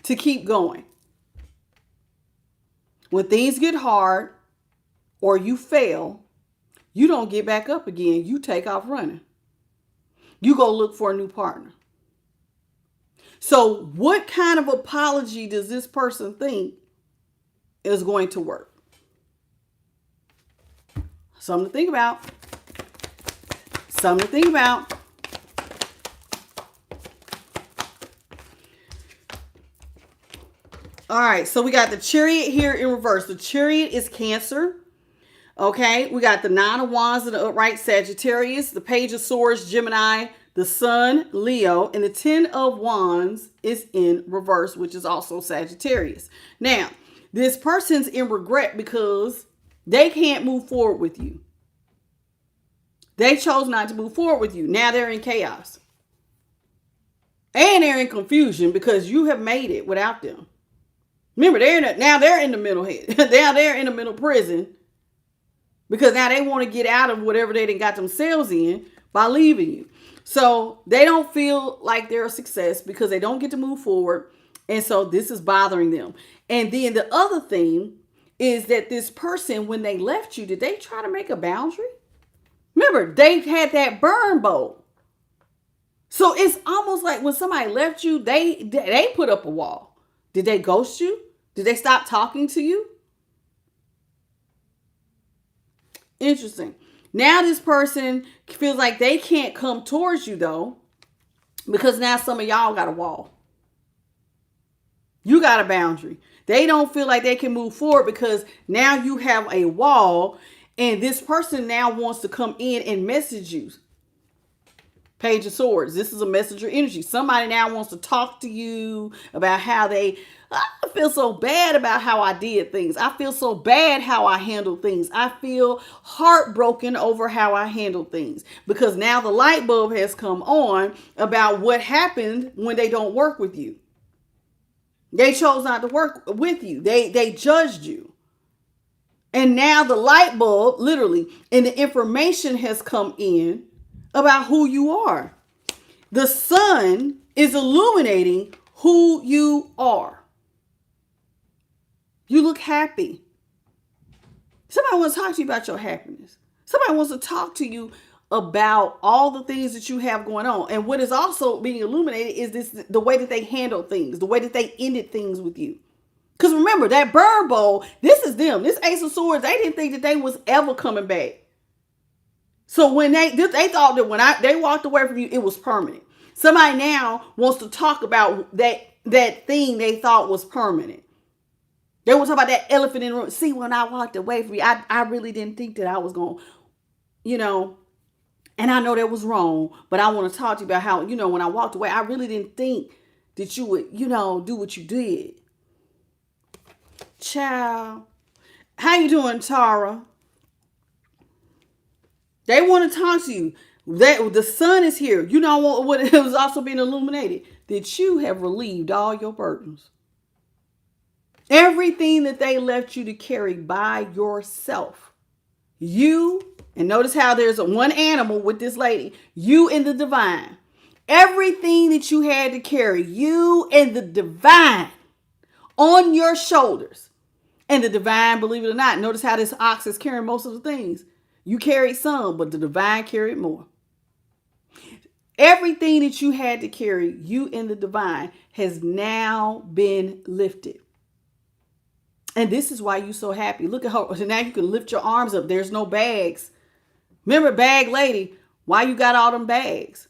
to keep going. When things get hard or you fail, you don't get back up again. You take off running. You go look for a new partner. So what kind of apology does this person think is going to work? Something to think about. Something to think about. All right, so we got the Chariot here in reverse. The Chariot is Cancer. Okay, we got the Nine of Wands in the upright, Sagittarius, the Page of Swords, Gemini, the Sun, Leo, and the Ten of Wands is in reverse, which is also Sagittarius. Now, this person's in regret because they can't move forward with you. They chose not to move forward with you. Now they're in chaos. And they're in confusion because you have made it without them. Remember, now they're in the middle head. Now they're in the middle prison. Because now they want to get out of whatever they done got themselves in by leaving you. So they don't feel like they're a success because they don't get to move forward. And so this is bothering them. And then the other thing is that this person, when they left you, did they try to make a boundary? Remember, they had that burn bowl. So it's almost like when somebody left you, they put up a wall. Did they ghost you? Did they stop talking to you? Interesting. Now this person feels like they can't come towards you though, because now some of y'all got a wall. You got a boundary. They don't feel like they can move forward because now you have a wall and this person now wants to come in and message you. Page of Swords. This is a messenger energy. Somebody now wants to talk to you about how I feel so bad about how I did things. I feel so bad how I handled things. I feel heartbroken over how I handled things because now the light bulb has come on about what happened when they don't work with you. They chose not to work with you. They judged you. And now the light bulb, literally, and the information has come in about who you are. The sun is illuminating who you are. You look happy. Somebody wants to talk to you about your happiness. Somebody wants to talk to you about all the things that you have going on. And what is also being illuminated is the way that they handle things, the way that they ended things with you. Because remember, that bird bowl, this is them. This Ace of Swords, they didn't think that they was ever coming back. So when they thought that when they walked away from you, it was permanent. Somebody now wants to talk about that thing they thought was permanent. They want to talk about that elephant in the room. See, when I walked away from you, I really didn't think that I was going to, and I know that was wrong, but I want to talk to you about how, when I walked away, I really didn't think that you would, do what you did. Child. How you doing, Tara? They want to talk to you. The sun is here. You know what it was also being illuminated? That you have relieved all your burdens. Everything that they left you to carry by yourself. You, and notice how there's one animal with this lady. You and the divine. Everything that you had to carry, you and the divine on your shoulders. And the divine, believe it or not, notice how this ox is carrying most of the things. You carried some, but the divine carried more. Everything that you had to carry, you and the divine, has now been lifted. And this is why you're so happy. Look at her. So now you can lift your arms up. There's no bags. Remember, bag lady, why you got all them bags?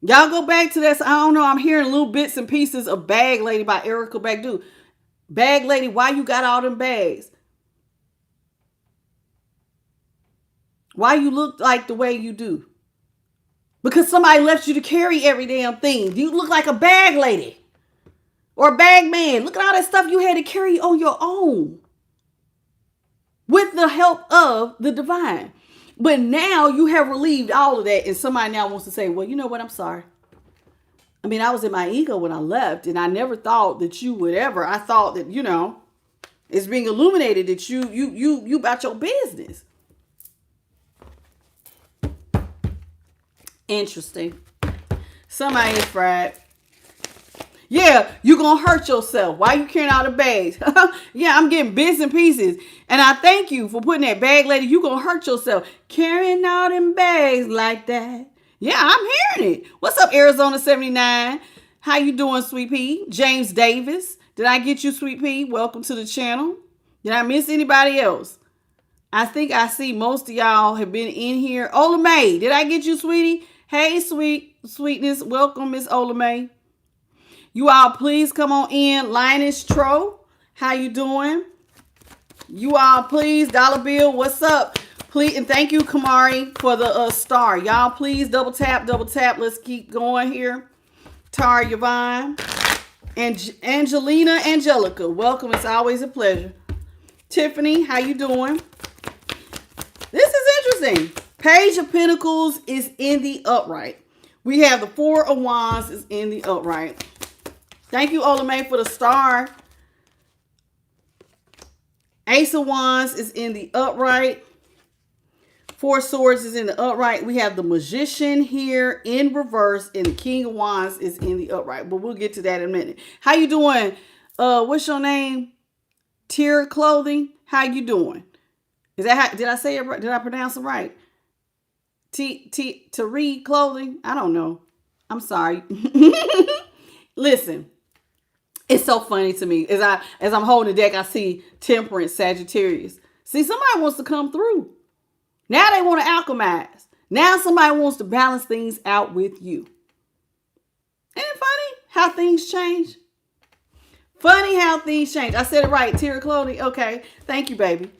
Y'all go back to this. I don't know. I'm hearing little bits and pieces of Bag Lady by Erica Badu. Bag lady, why you got all them bags? Why you look like the way you do? Because somebody left you to carry every damn thing. You look like a bag lady or a bag man. Look at all that stuff you had to carry on your own with the help of the divine. But now you have relieved all of that, and somebody now wants to say, well, you know what? I'm sorry. I mean, I was in my ego when I left, and I never thought that you would ever. I thought that, it's being illuminated that you about your business. Interesting. Somebody is fried. Yeah, you're going to hurt yourself. Why you carrying all the bags? Yeah, I'm getting bits and pieces. And I thank you for putting that bag lady. You're going to hurt yourself. Carrying all them bags like that. Yeah, I'm hearing it. What's up, Arizona 79? How you doing, Sweet Pea? James Davis. Did I get you, Sweet Pea? Welcome to the channel. Did I miss anybody else? I think I see most of y'all have been in here. Ola May, did I get you, sweetie? Hey, sweetness. Welcome, Miss Ola May. You all, please come on in. Linus Tro, how you doing? You all, please. Dollar Bill, what's up? Please, and thank you, Kamari, for the star. Y'all, please double tap. Let's keep going here. Tara Yvonne and Angelina Angelica, welcome. It's always a pleasure. Tiffany, how you doing? This is interesting. Page of Pentacles is in the upright. We have the Four of Wands is in the upright. Thank you, Ola May, for the star. Ace of Wands is in the upright. Four Swords is in the upright. We have the Magician here in reverse, and the King of Wands is in the upright. But we'll get to that in a minute. How you doing? What's your name? Tier Clothing. How you doing? Is that how, did I say it right? Did I pronounce it right? Tari Clothing. I don't know. I'm sorry. Listen, it's so funny to me as I'm holding the deck. I see Temperance, Sagittarius. See, somebody wants to come through. Now they want to alchemize. Now somebody wants to balance things out with you. Ain't it funny how things change? Funny how things change. I said it right. Tier Clothing. Okay. Thank you, baby.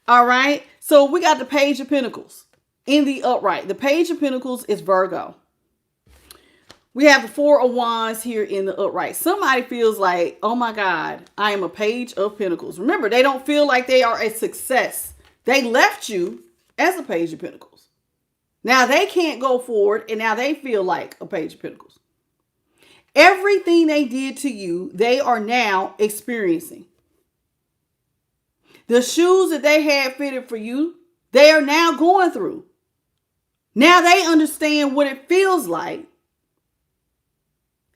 All right. So we got the Page of Pentacles in the upright. The Page of Pentacles is Virgo. We have the Four of Wands here in the upright. Somebody feels like, oh my God, I am a Page of Pentacles. Remember, they don't feel like they are a success. They left you as a Page of Pentacles. Now they can't go forward, and now they feel like a Page of Pentacles. Everything they did to you, they are now experiencing. The shoes that they had fitted for you, they are now going through. Now they understand what it feels like.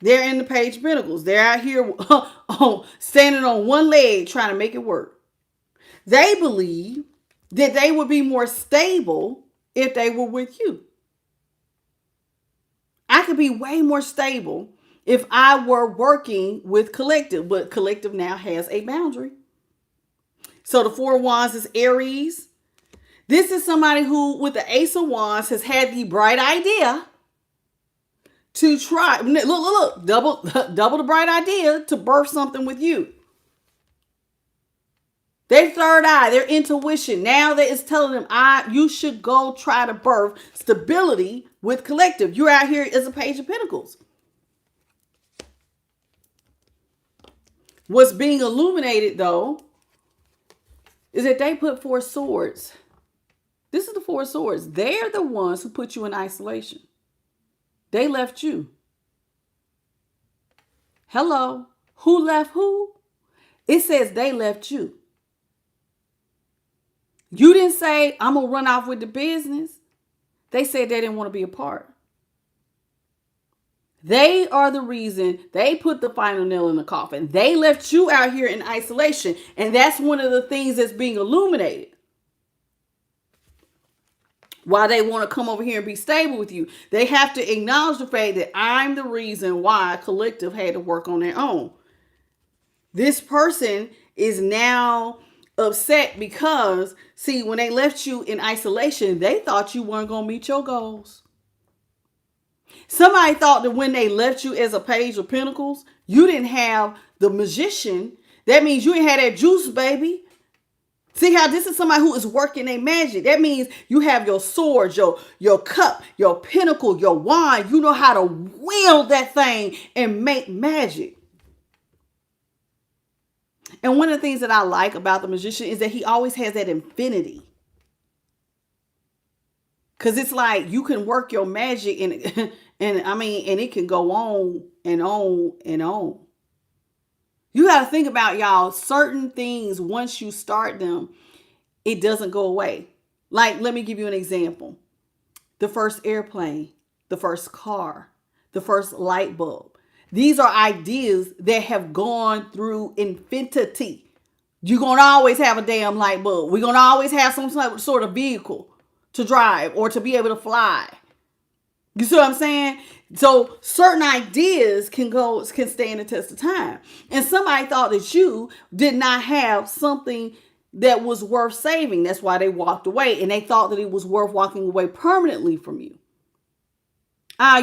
They're in the Page of Pentacles. They're out here standing on one leg trying to make it work. They believe that they would be more stable if they were with you. I could be way more stable if I were working with Collective, but Collective now has a boundary. So the Four of Wands is Aries. This is somebody who, with the Ace of Wands, has had the bright idea to try, look, double the bright idea to birth something with you. Their third eye, their intuition, now that it's telling them, you should go try to birth stability with Collective. You're out here as a Page of Pentacles. What's being illuminated, though, is that they put Four Swords. This is the Four Swords. They're the ones who put you in isolation. They left you. Hello. Who left who? It says they left you. You didn't say, I'm going to run off with the business. They said they didn't want to be a part. They are the reason they put the final nail in the coffin. They left you out here in isolation. And that's one of the things that's being illuminated. Why they want to come over here and be stable with you. They have to acknowledge the fact that I'm the reason why Collective had to work on their own. This person is now upset because, see, when they left you in isolation, they thought you weren't going to meet your goals. Somebody thought that when they left you as a Page of Pentacles, you didn't have the Magician. That means you ain't had that juice, baby. See how this is somebody who is working their magic. That means you have your swords, your cup, your pentacle, your wand. You know how to wield that thing and make magic. And one of the things that I like about the Magician is that he always has that infinity. Because it's like you can work your magic and it can go on and on and on. You got to think about, y'all, certain things, once you start them, it doesn't go away. Like, let me give you an example. The first airplane, the first car, the first light bulb. These are ideas that have gone through infinity. You're going to always have a damn light bulb. We're going to always have some sort of vehicle to drive or to be able to fly. You see what I'm saying? So certain ideas can stand the test of time. And somebody thought that you did not have something that was worth saving. That's why they walked away. And they thought that it was worth walking away permanently from you.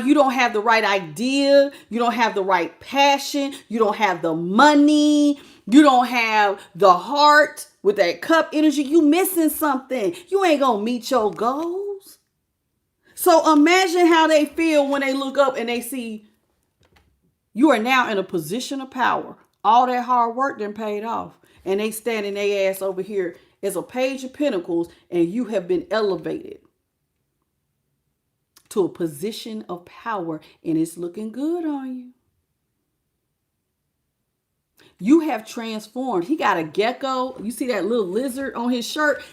You don't have the right idea. You don't have the right passion. You don't have the money. You don't have the heart with that cup energy. You missing something. You ain't going to meet your goals. So imagine how they feel when they look up and they see you are now in a position of power. All that hard work done paid off. And they standing their ass over here as a Page of Pentacles, and you have been elevated to a position of power, and it's looking good on you. You have transformed. He got a gecko. You see that little lizard on his shirt?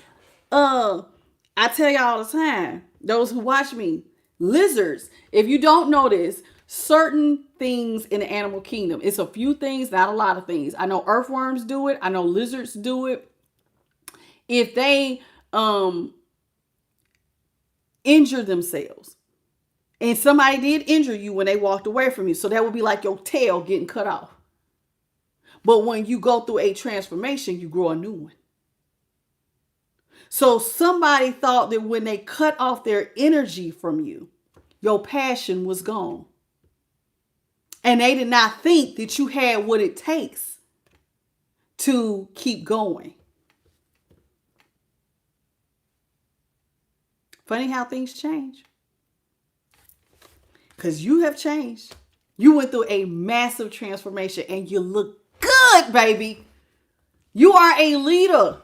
I tell you all the time, those who watch me, lizards, if you don't know this, certain things in the animal kingdom, it's a few things, not a lot of things. I know earthworms do it. I know lizards do it. If they injure themselves, and somebody did injure you when they walked away from you, so that would be like your tail getting cut off. But when you go through a transformation, you grow a new one. So somebody thought that when they cut off their energy from you, your passion was gone. And they did not think that you had what it takes to keep going. Funny how things change. Because you have changed. You went through a massive transformation and you look good, baby. You are a leader.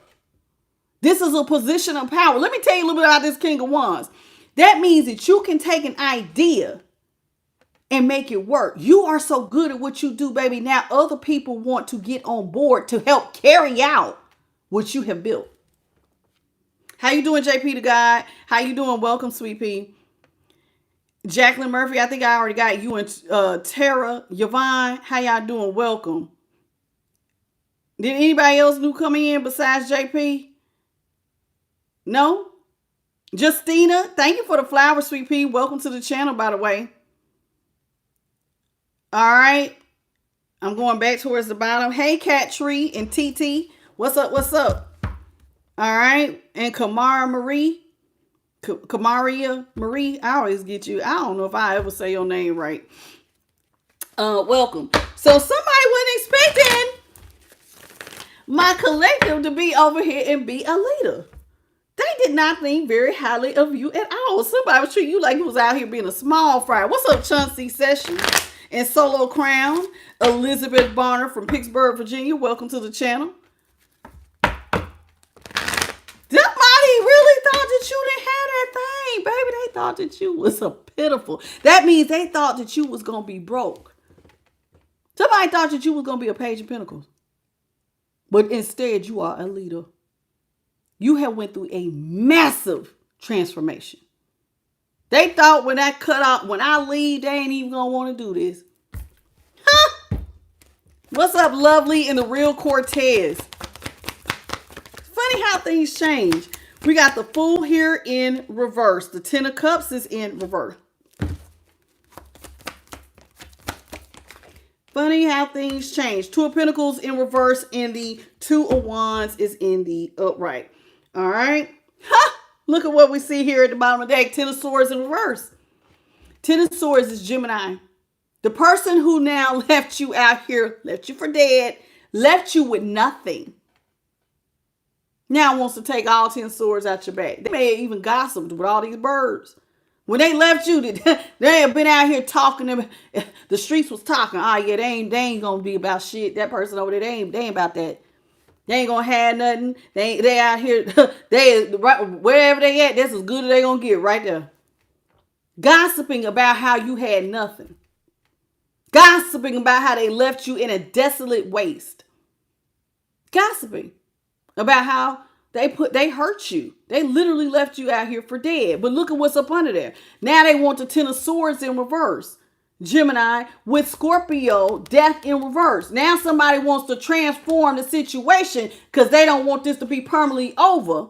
This is a position of power. Let me tell you a little bit about this King of Wands. That means that you can take an idea and make it work. You are so good at what you do, baby. Now other people want to get on board to help carry out what you have built. How you doing, JP the guy? How you doing? Welcome, Sweet Pea. Jacqueline Murphy, I think I already got you and Tara, Yvonne. How y'all doing? Welcome. Did anybody else new come in besides JP? No? Justina, thank you for the flower, Sweet Pea. Welcome to the channel, by the way. All right. I'm going back towards the bottom. Hey, Cat Tree and TT. What's up? What's up? All right. And Kamaria Marie. I always get you. I don't know if I ever say your name right. Welcome. So somebody wasn't expecting my collective to be over here and be a leader. They did not think very highly of you at all. Somebody was treating you like you was out here being a small fry. What's up, Chauncey Sessions and Solo Crown? Elizabeth Barner from Pittsburgh, Virginia. Welcome to the channel. Somebody really thought that you didn't have that thing, baby. They thought that you was a pitiful. That means they thought that you was going to be broke. Somebody thought that you was going to be a Page of Pentacles. But instead, you are a leader. You have went through a massive transformation. They thought when I cut out, when I leave, they ain't even going to want to do this. Huh? What's up, Lovely and the Real Cortez? Funny how things change. We got the Fool here in reverse. The Ten of Cups is in reverse. Funny how things change. Two of Pentacles in reverse and the Two of Wands is in the upright. All right. Ha! Look at what we see here at the bottom of the deck. Ten of Swords in reverse. Ten of Swords is Gemini. The person who now left you out here, left you for dead, left you with nothing, now wants to take all 10 swords out your back. They may have even gossiped with all these birds. When they left you, they have been out here talking. The streets was talking. Oh, yeah, they ain't going to be about shit. That person over there, they ain't about that. They ain't going to have nothing. They out here, wherever they at, that's as good as they going to get right there. Gossiping about how you had nothing. Gossiping about how they left you in a desolate waste. Gossiping about how they hurt you. They literally left you out here for dead. But look at what's up under there. Now they want the Ten of Swords in reverse. Gemini with Scorpio, death in reverse. Now somebody wants to transform the situation because they don't want this to be permanently over.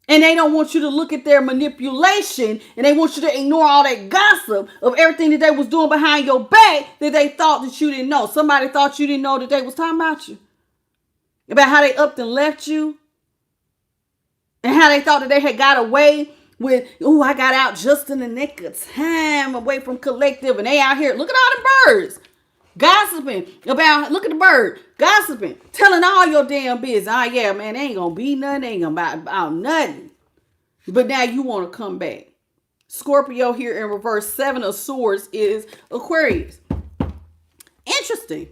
And they don't want you to look at their manipulation, and they want you to ignore all that gossip of everything that they was doing behind your back that they thought that you didn't know. Somebody thought you didn't know that they was talking about you. About how they upped and left you. And how they thought that they had got away with, oh, I got out just in the nick of time away from collective. And they out here, look at all the birds. Gossiping about, look at the bird. Gossiping. Telling all your damn business. Oh, yeah, man, they ain't going to be nothing. They ain't going to about nothing. But now you want to come back. Scorpio here in reverse. Seven of Swords is Aquarius. Interesting.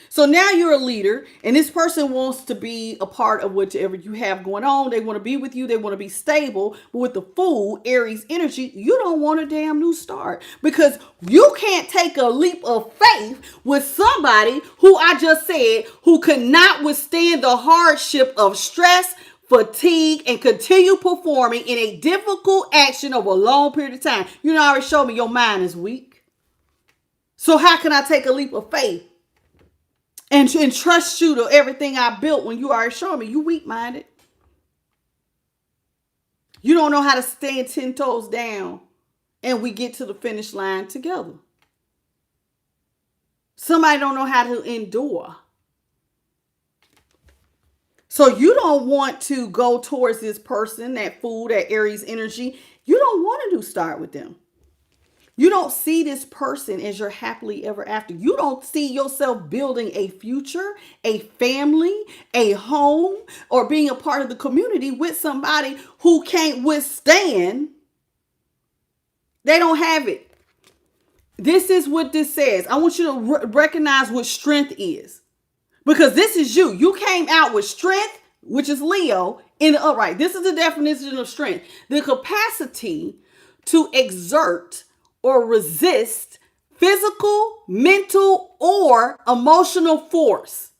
So now you're a leader, and this person wants to be a part of whatever you have going on. They want to be with you. They want to be stable. But with the Fool, Aries energy, you don't want a damn new start because you can't take a leap of faith with somebody who I just said who could not withstand the hardship of stress, fatigue, and continue performing in a difficult action over a long period of time. You know, already showed me your mind is weak. So how can I take a leap of faith? And trust you to everything I built when you already showed me you weak-minded. You don't know how to stand 10 toes down and we get to the finish line together. Somebody don't know how to endure. So you don't want to go towards this person, that Fool, that Aries energy. You don't want to start with them. You don't see this person as your happily ever after. You don't see yourself building a future, a family, a home, or being a part of the community with somebody who can't withstand. They don't have it. This is what this says. I want you to recognize what strength is. Because this is you. You came out with strength, which is Leo, in the upright. This is the definition of strength. The capacity to exert or resist physical, mental, or emotional force.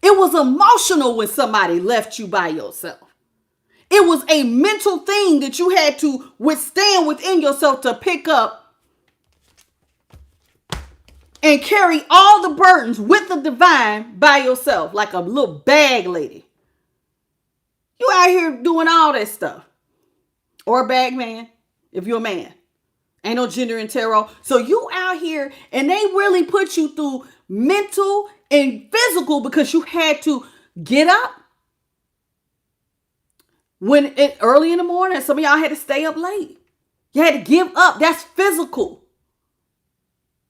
It was emotional when somebody left you by yourself. It was a mental thing that you had to withstand within yourself to pick up and carry all the burdens with the divine by yourself, like a little bag lady. You out here doing all that stuff. Or a bag man, if you're a man. Ain't no gender in tarot. So you out here and they really put you through mental and physical because you had to get up early in the morning. Some of y'all had to stay up late. You had to give up. That's physical.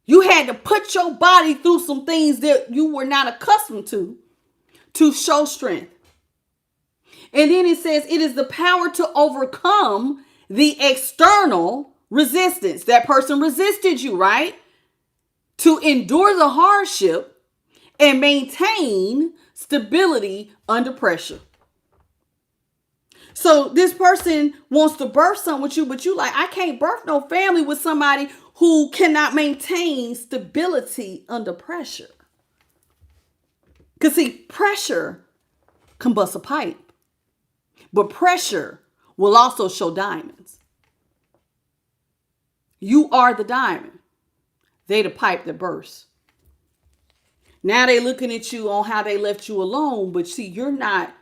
You had to put your body through some things that you were not accustomed to show strength. And then it says it is the power to overcome the external resistance. That person resisted you, right? To endure the hardship and maintain stability under pressure. So this person wants to birth something with you, but you like, I can't birth no family with somebody who cannot maintain stability under pressure. Because see, pressure can bust a pipe, but pressure will also show diamonds. You are the diamond. They the pipe that bursts. Now they looking at you on how they left you alone, but see, you're not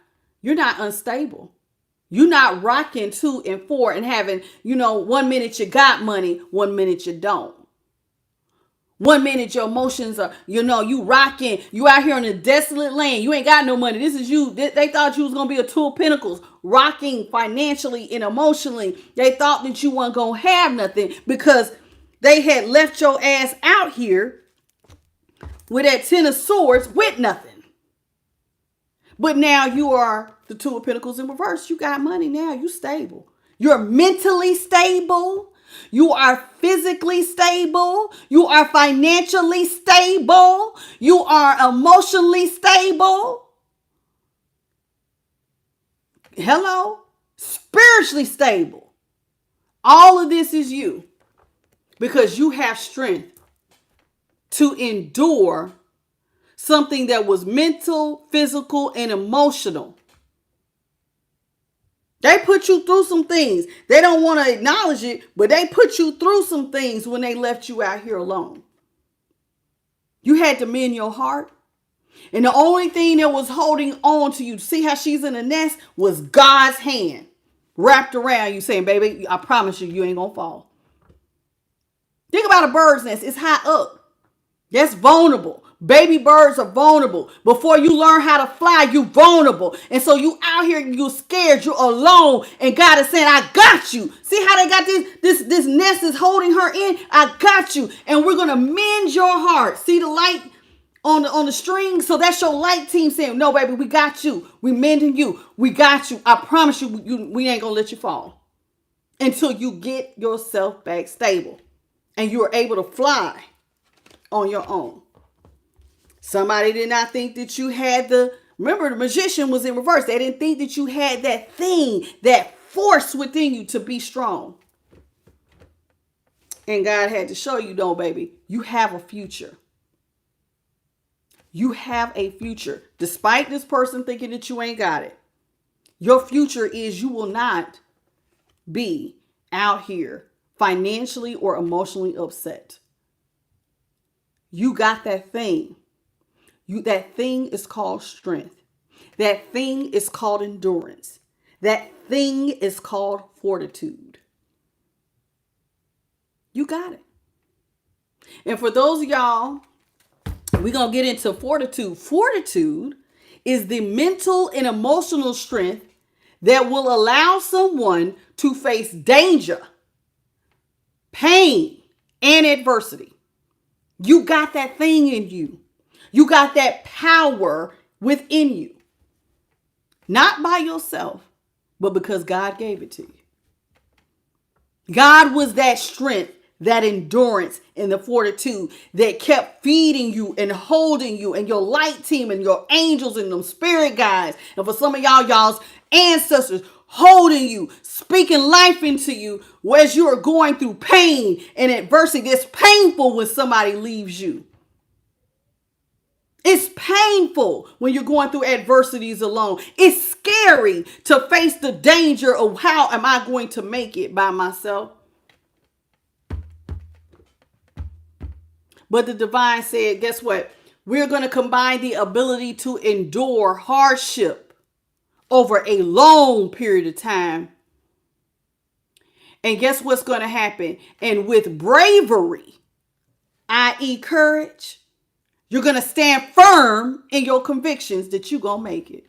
unstable. You're not rocking 2 and 4 and having, 1 minute you got money, 1 minute you don't. 1 minute your emotions are, you rocking, you out here in a desolate land. You ain't got no money. This is you. They thought you was going to be a 2 of Pentacles, rocking financially and emotionally. They thought that you weren't going to have nothing because they had left your ass out here with that 10 of Swords with nothing. But now you are the 2 of Pentacles in reverse. You got money now. You stable. You're mentally stable. You are physically stable. You are financially stable. You are emotionally stable. Hello? Spiritually stable. All of this is you because you have strength to endure something that was mental, physical, and emotional. They put you through some things. They don't want to acknowledge it, but they put you through some things when they left you out here alone. You had to mend your heart. And the only thing that was holding on to you, see how she's in a nest, was God's hand wrapped around you saying, baby, I promise you, you ain't going to fall. Think about a bird's nest. It's high up. That's vulnerable. Baby birds are vulnerable. Before you learn how to fly, you vulnerable. And so you out here, you're scared, you're alone. And God is saying, I got you. See how they got this nest is holding her in? I got you. And we're going to mend your heart. See the light on the string? So that's your light team saying, no, baby, we got you. We mending you. We got you. I promise you, we ain't going to let you fall until you get yourself back stable and you are able to fly on your own. Somebody did not think that you had remember the Magician was in reverse. They didn't think that you had that thing, that force within you to be strong. And God had to show you, no, baby, you have a future. You have a future. Despite this person thinking that you ain't got it. Your future is you will not be out here financially or emotionally upset. You got that thing. That thing is called strength. That thing is called endurance. That thing is called fortitude. You got it. And for those of y'all, we're going to get into fortitude. Fortitude is the mental and emotional strength that will allow someone to face danger, pain, and adversity. You got that thing in you. You got that power within you. Not by yourself, but because God gave it to you. God was that strength, that endurance, and the fortitude that kept feeding you and holding you and your light team and your angels and them spirit guides. And for some of y'all's ancestors holding you, speaking life into you, whereas you are going through pain and adversity. It's painful when somebody leaves you. It's painful when you're going through adversities alone. It's scary to face the danger of how am I going to make it by myself. But the divine said, guess what? We're going to combine the ability to endure hardship over a long period of time. And guess what's going to happen? And with bravery, i.e. courage, you're going to stand firm in your convictions that you're going to make it.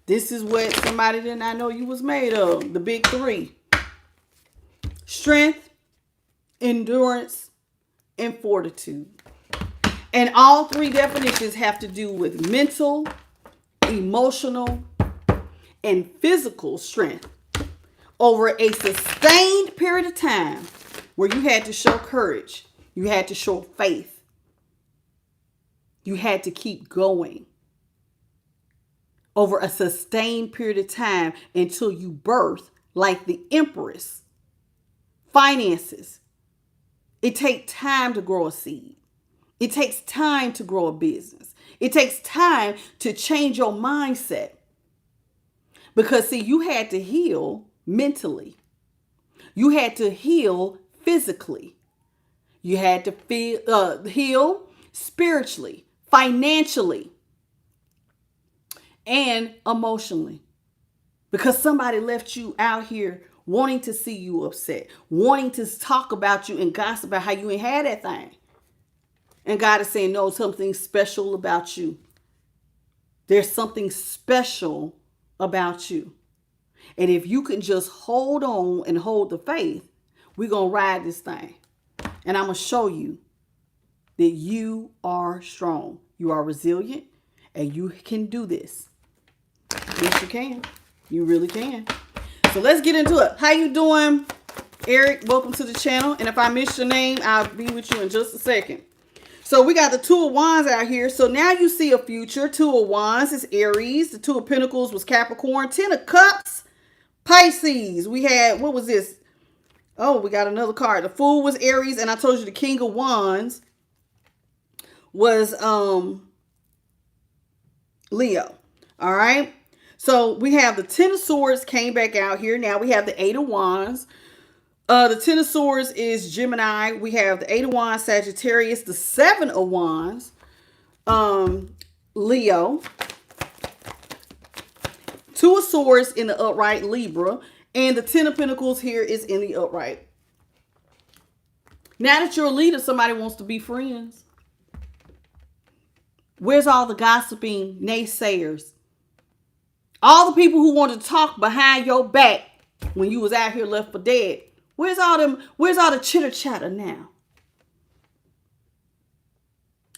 This is what somebody did not know you was made of. The big three. Strength, endurance, and fortitude. And all three definitions have to do with mental, emotional, and physical strength over a sustained period of time where you had to show courage. You had to show faith. You had to keep going over a sustained period of time until you birth like the empress. Finances. It takes time to grow a seed. It takes time to grow a business. It takes time to change your mindset. Because see, you had to heal mentally. You had to heal physically. You had to heal spiritually, financially, and emotionally. Because somebody left you out here wanting to see you upset, wanting to talk about you and gossip about how you ain't had that thing. And God is saying, no, something special about you. There's something special about you. And if you can just hold on and hold the faith, we're going to ride this thing. And I'm going to show you that you are strong. You are resilient and you can do this. Yes, you can. You really can. So let's get into it. How you doing, Eric? Welcome to the channel. And if I miss your name, I'll be with you in just a second. So we got the Two of Wands out here. So now you see a future. Two of Wands is Aries. The Two of Pentacles was Capricorn. Ten of Cups, Pisces. We had, what was this? Oh, we got another card. The Fool was Aries. And I told you the King of Wands was Leo. All right. So we have the Ten of Swords came back out here. Now we have the Eight of Wands. The Ten of Swords is Gemini. We have the Eight of Wands, Sagittarius. The Seven of Wands, Leo. Two of Swords in the upright, Libra. And the Ten of Pentacles here is in the upright. Now that you're a leader, somebody wants to be friends. Where's all the gossiping naysayers? All the people who wanted to talk behind your back when you was out here left for dead. Where's all the chitter chatter now?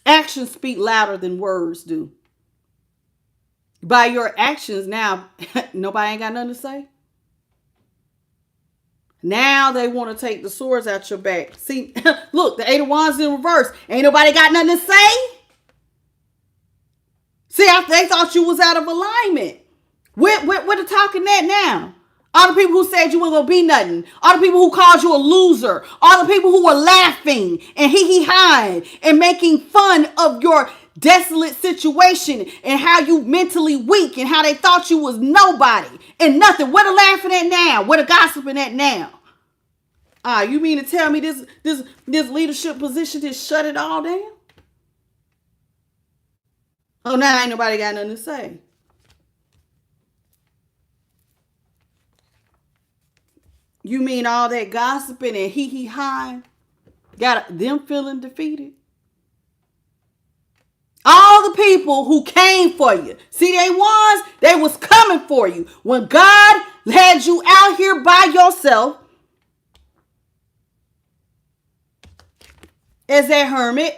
Actions speak louder than words do. By your actions now, nobody ain't got nothing to say. Now they want to take the swords out your back. See, look, the Eight of Wands in reverse. Ain't nobody got nothing to say. See, they thought you was out of alignment. Where the talking at now? All the people who said you weren't going to be nothing. All the people who called you a loser. All the people who were laughing and hee-hee-hawing and making fun of your desolate situation and how you mentally weak and how they thought you was nobody and nothing. What are laughing at now? What are gossiping at now? You mean to tell me this leadership position just shut it all down? Oh, now ain't nobody got nothing to say. You mean all that gossiping and hee-hee-hawing got them feeling defeated? All the people who came for you. See, they was coming for you. When God had you out here by yourself as that hermit,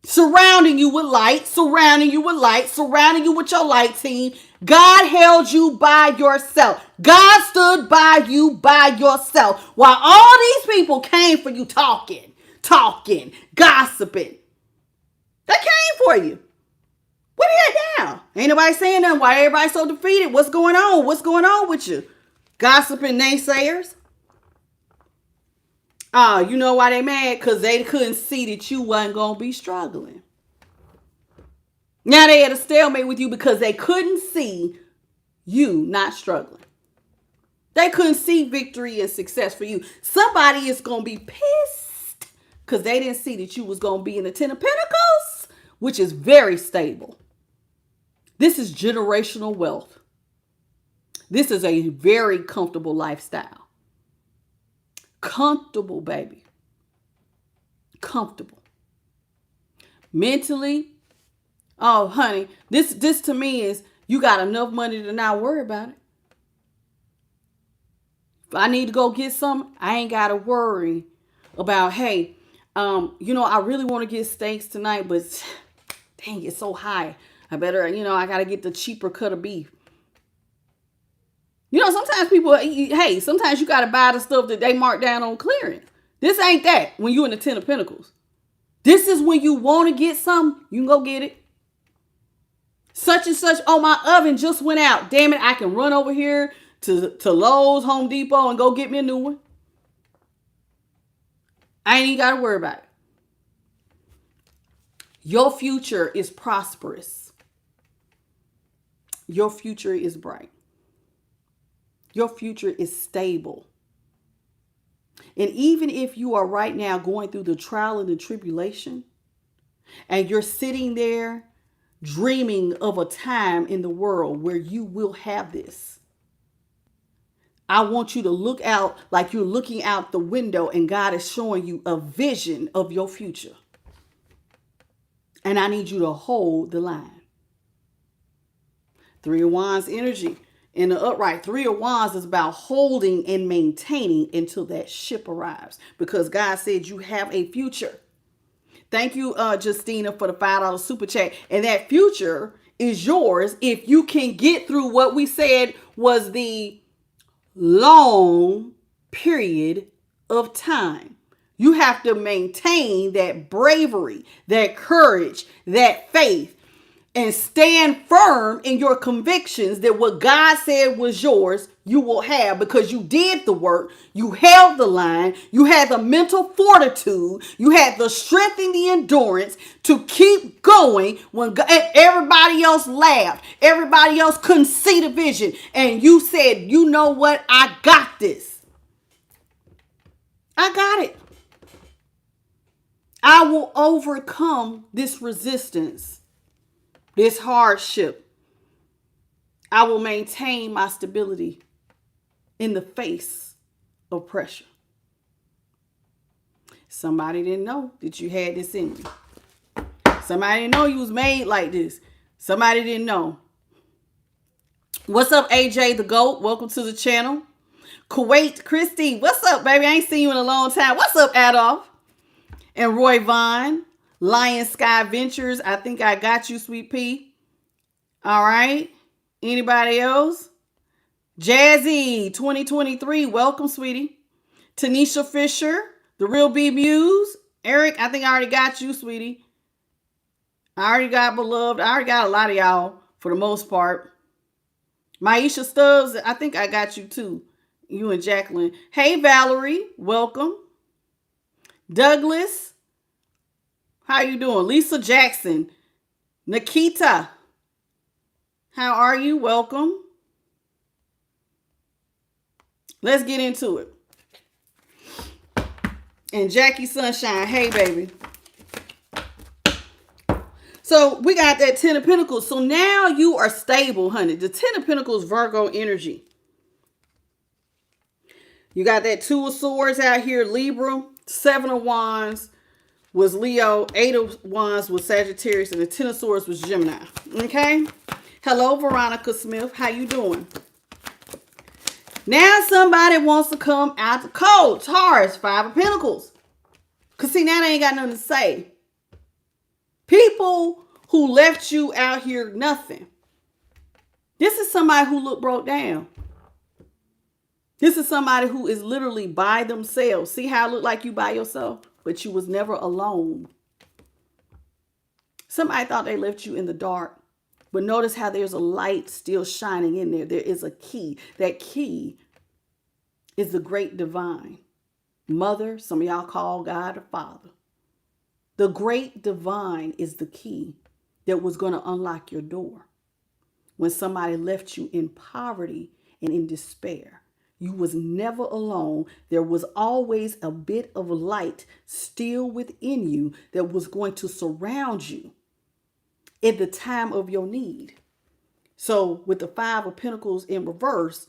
surrounding you with light, surrounding you with your light team. God held you by yourself. God stood by you by yourself. While all these people came for you talking, gossiping. They came for you. What are you at now? Ain't nobody saying nothing. Why everybody so defeated? What's going on? What's going on with you? Gossiping naysayers. Oh, you know why they mad? Because they couldn't see that you wasn't going to be struggling. Now they at a stalemate with you because they couldn't see you not struggling. They couldn't see victory and success for you. Somebody is going to be pissed because they didn't see that you was going to be in the Ten of Pentacles, which is very stable. This is generational wealth. This is a very comfortable lifestyle. Comfortable, baby. Comfortable. Mentally, oh, honey, this to me is you got enough money to not worry about it. If I need to go get some, I ain't got to worry about, hey, I really want to get steaks tonight, but dang, it's so high. I better, I got to get the cheaper cut of beef. Sometimes people, sometimes you got to buy the stuff that they mark down on clearance. This ain't that when you in the Ten of Pentacles. This is when you want to get something, you can go get it. Such and such, oh, my oven just went out. Damn it, I can run over here to Lowe's, Home Depot, and go get me a new one. I ain't even got to worry about it. Your future is prosperous. Your future is bright. Your future is stable. And even if you are right now going through the trial and the tribulation, and you're sitting there dreaming of a time in the world where you will have this, I want you to look out like you're looking out the window and God is showing you a vision of your future. And I need you to hold the line. Three of Wands energy. In the upright, Three of Wands is about holding and maintaining until that ship arrives. Because God said you have a future. Thank you, Justina, for the $5 super chat. And that future is yours if you can get through what we said was the long period of time. You have to maintain that bravery, that courage, that faith, and stand firm in your convictions that what God said was yours, you will have, because you did the work, you held the line, you had the mental fortitude, you had the strength and the endurance to keep going when everybody else laughed, everybody else couldn't see the vision, and you said, you know what, I got this. I got it. I will overcome this resistance, this hardship. I will maintain my stability in the face of pressure. Somebody didn't know that you had this in you. Somebody didn't know you was made like this. Somebody didn't know. What's up, AJ the GOAT? Welcome to the channel. Kuwait Christy, what's up, baby? I ain't seen you in a long time. What's up, Adolph? And Roy Vaughn, Lion Sky Ventures. I think I got you, Sweet Pea. All right. Anybody else? Jazzy 2023. Welcome, sweetie. Tanisha Fisher, The Real B Muse. Eric, I think I already got you, sweetie. I already got Beloved. I already got a lot of y'all for the most part. Maisha Stubbs, I think I got you too. You and Jacqueline. Hey, Valerie. Welcome. Douglas. How you doing? Lisa Jackson. Nikita. How are you? Welcome. Let's get into it. And Jackie Sunshine. Hey, baby. So we got that Ten of Pentacles. So now you are stable, honey. The Ten of Pentacles, Virgo energy. You got that Two of Swords out here, Libra. Seven of Wands was Leo. Eight of Wands was Sagittarius. And the Ten of Swords was Gemini. Okay? Hello, Veronica Smith. How you doing? Now somebody wants to come out the cold. Taurus, Five of Pentacles. Because see, now they ain't got nothing to say. People who left you out here nothing. This is somebody who looked broke down. This is somebody who is literally by themselves. See how it looked like you by yourself? But you was never alone. Somebody thought they left you in the dark. But notice how there's a light still shining in there. There is a key. That key is the great divine. Mother, some of y'all call God a father. The great divine is the key that was going to unlock your door. When somebody left you in poverty and in despair, you was never alone. There was always a bit of light still within you that was going to surround you in the time of your need. So with the 5 of Pentacles in reverse,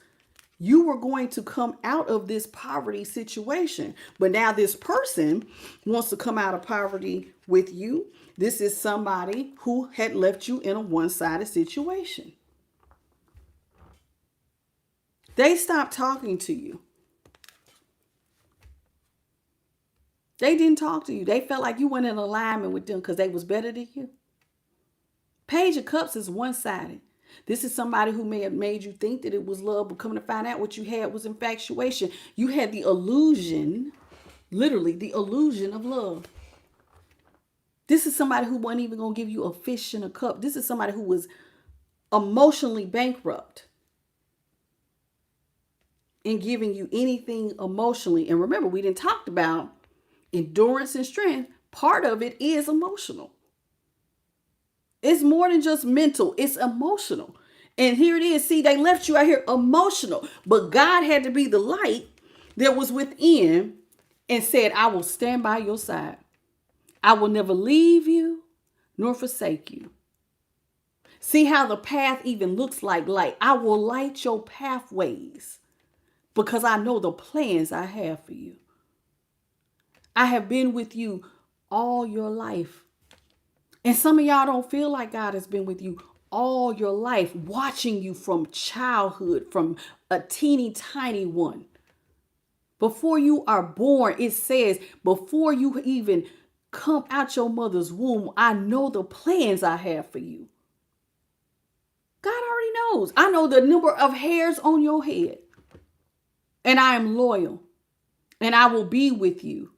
you were going to come out of this poverty situation. But now this person wants to come out of poverty with you. This is somebody who had left you in a one-sided situation. They stopped talking to you. They didn't talk to you. They felt like you weren't in alignment with them because they was better than you. Page of Cups is one-sided. This is somebody who may have made you think that it was love, but coming to find out what you had was infatuation. You had the illusion, literally the illusion of love. This is somebody who wasn't even going to give you a fish in a cup. This is somebody who was emotionally bankrupt in giving you anything emotionally. And remember, we didn't talk about endurance and strength. Part of it is emotional. It's more than just mental. It's emotional. And here it is. See, they left you out here emotional. But God had to be the light that was within and said, I will stand by your side. I will never leave you nor forsake you. See how the path even looks like light. I will light your pathways because I know the plans I have for you. I have been with you all your life. And some of y'all don't feel like God has been with you all your life, watching you from childhood, from a teeny tiny one. Before you are born, it says, before you even come out your mother's womb, I know the plans I have for you. God already knows. I know the number of hairs on your head. And I am loyal. And I will be with you.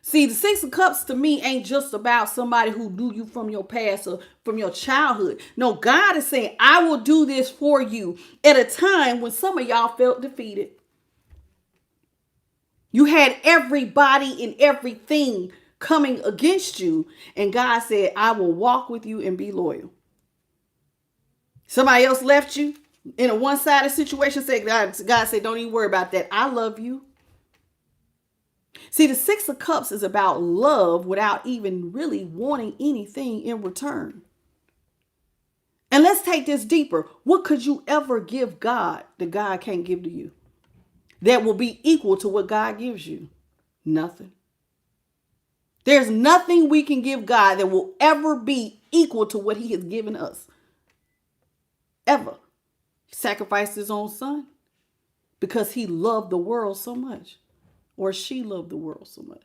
See, the 6 of Cups to me ain't just about somebody who knew you from your past or from your childhood. No, God is saying, I will do this for you at a time when some of y'all felt defeated. You had everybody and everything coming against you. And God said, I will walk with you and be loyal. Somebody else left you in a one-sided situation. God said, don't even worry about that. I love you. See, the 6 of Cups is about love without even really wanting anything in return. And let's take this deeper. What could you ever give God that God can't give to you? That will be equal to what God gives you? Nothing. There's nothing we can give God that will ever be equal to what he has given us. Ever. He sacrificed his own son because he loved the world so much. Or she loved the world so much.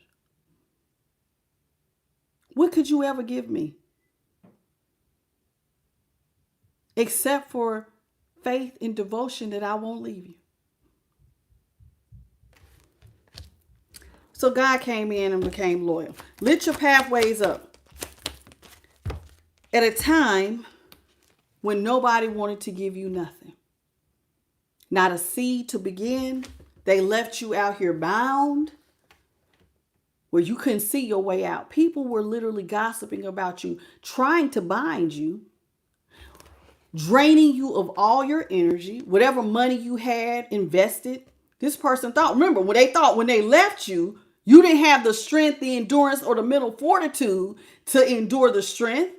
What could you ever give me? Except for faith and devotion that I won't leave you. So God came in and became loyal. Lit your pathways up. At a time when nobody wanted to give you nothing. Not a seed to begin. They left you out here bound where you couldn't see your way out. People were literally gossiping about you, trying to bind you, draining you of all your energy, whatever money you had invested. This person thought, remember, when they left you, you didn't have the strength, the endurance, or the mental fortitude to endure the strength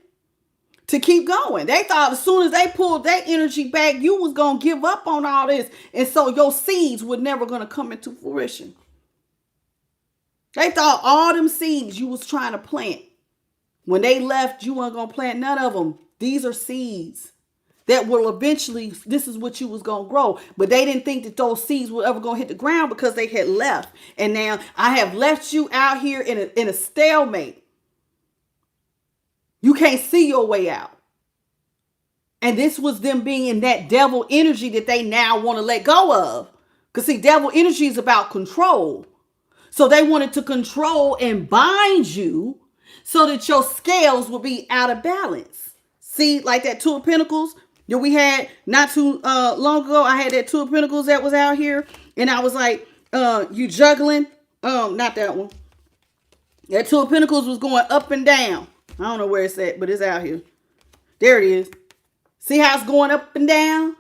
to keep going. They thought as soon as they pulled their energy back, you was going to give up on all this. And so your seeds were never going to come into fruition. They thought all them seeds you was trying to plant, when they left, you weren't going to plant none of them. These are seeds that will eventually, this is what you was going to grow. But they didn't think that those seeds were ever going to hit the ground because they had left. And now I have left you out here in a stalemate. You can't see your way out. And this was them being in that devil energy that they now want to let go of. Because see, devil energy is about control. So they wanted to control and bind you so that your scales will be out of balance. See, like that Two of Pentacles that we had not too long ago. I had that Two of Pentacles that was out here. And I was like, you juggling. Not that one. That Two of Pentacles was going up and down. I don't know where it's at, but it's out here. There it is. See how it's going up and down?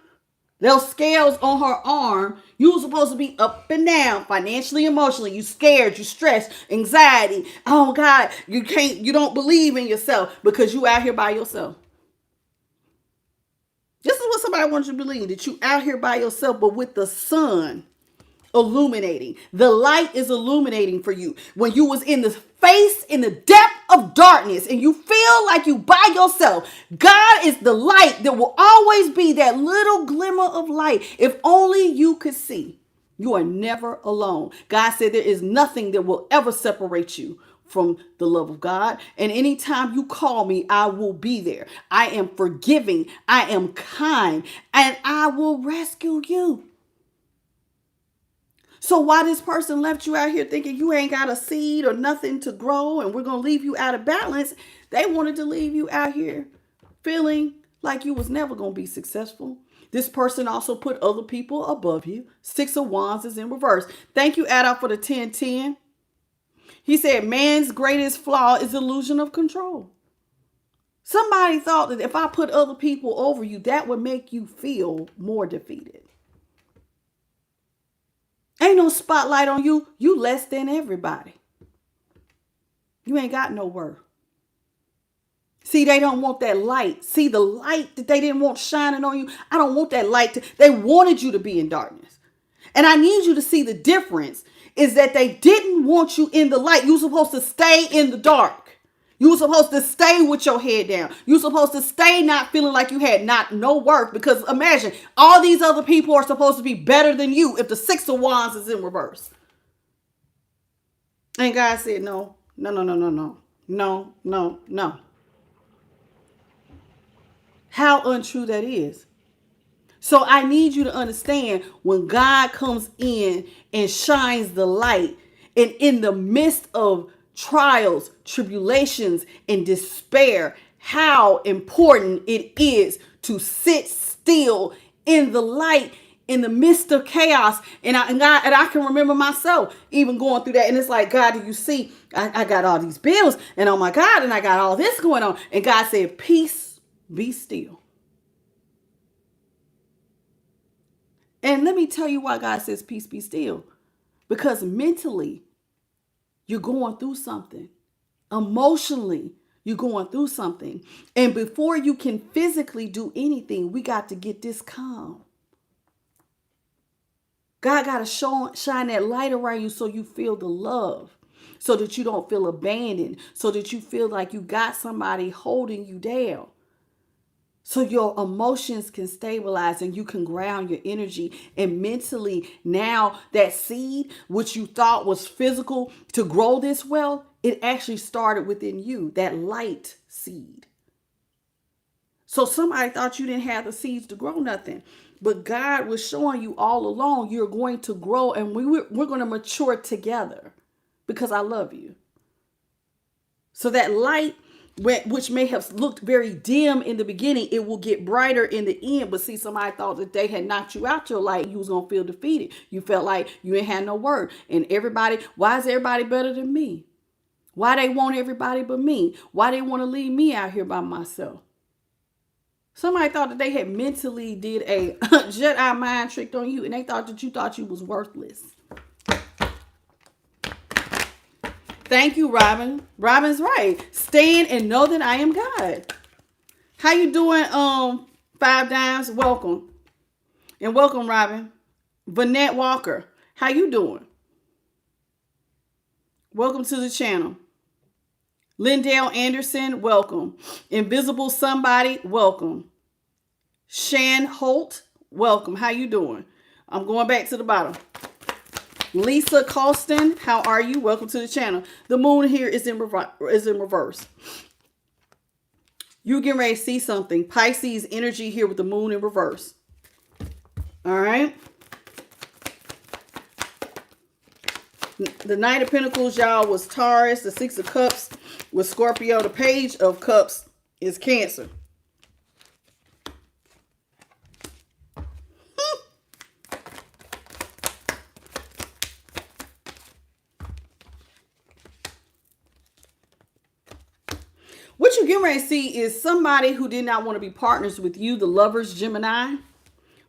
Those scales on her arm, you were supposed to be up and down, financially, emotionally. You scared, you stressed, anxiety. Oh God, you don't believe in yourself because you out here by yourself. This is what somebody wants you to believe, that you out here by yourself, but with the sun illuminating. The light is illuminating for you. When you was in the face, in the depth of darkness, and you feel like you by yourself, God is the light. There will always be that little glimmer of light. If only you could see. You are never alone. God said there is nothing that will ever separate you from the love of God. And anytime you call me, I will be there. I am forgiving. I am kind. And I will rescue you. So why this person left you out here thinking you ain't got a seed or nothing to grow and we're going to leave you out of balance, they wanted to leave you out here feeling like you was never going to be successful. This person also put other people above you. Six of Wands is in reverse. Thank you, Adolf, for the 1010. He said, man's greatest flaw is illusion of control. Somebody thought that if I put other people over you, that would make you feel more defeated. Ain't no spotlight on you. You less than everybody. You ain't got no worth. See, they don't want that light. See, the light that they didn't want shining on you. I don't want that light. They wanted you to be in darkness. And I need you to see the difference is that they didn't want you in the light. You were supposed to stay in the dark. You were supposed to stay with your head down. You were supposed to stay not feeling like you had no worth. Because imagine, all these other people are supposed to be better than you if the Six of Wands is in reverse. And God said, no. How untrue that is. So I need you to understand when God comes in and shines the light, and in the midst of trials, tribulations, and despair, how important it is to sit still in the light in the midst of chaos. And I can remember myself even going through that. And it's like, God, do you see? I got all these bills, and oh my God, and I got all this going on. And God said, peace, be still. And let me tell you why God says peace, be still. Because mentally, you're going through something. Emotionally, you're going through something. And before you can physically do anything, we got to get this calm. God got to shine that light around you so you feel the love, so that you don't feel abandoned, so that you feel like you got somebody holding you down. So your emotions can stabilize and you can ground your energy. And mentally, now that seed, which you thought was physical to grow this well, it actually started within you, that light seed. So somebody thought you didn't have the seeds to grow nothing. But God was showing you all along, you're going to grow, and we're going to mature together because I love you. So that light, which may have looked very dim in the beginning, it will get brighter in the end. But see, somebody thought that they had knocked you out your light. You was going to feel defeated. You felt like you ain't had no word. And everybody, why is everybody better than me? Why they want everybody but me? Why they want to leave me out here by myself? Somebody thought that they had mentally did a Jedi mind trick on you, and they thought that you was worthless. Thank you, Robin. Robin's right. Stand and know that I am God. How you doing, Five Dimes? Welcome. And welcome, Robin. Vanette Walker. How you doing? Welcome to the channel. Lindell Anderson, welcome. Invisible Somebody, welcome. Shan Holt, welcome. How you doing? I'm going back to the bottom. Lisa Colston, how are you? Welcome to the channel. The moon here is in reverse. You're getting ready to see something. Pisces energy here with the moon in reverse. All right. The Knight of Pentacles, y'all, was Taurus. The Six of Cups was Scorpio. The Page of Cups is Cancer. What you get ready to see is somebody who did not want to be partners with you, the lovers, Gemini.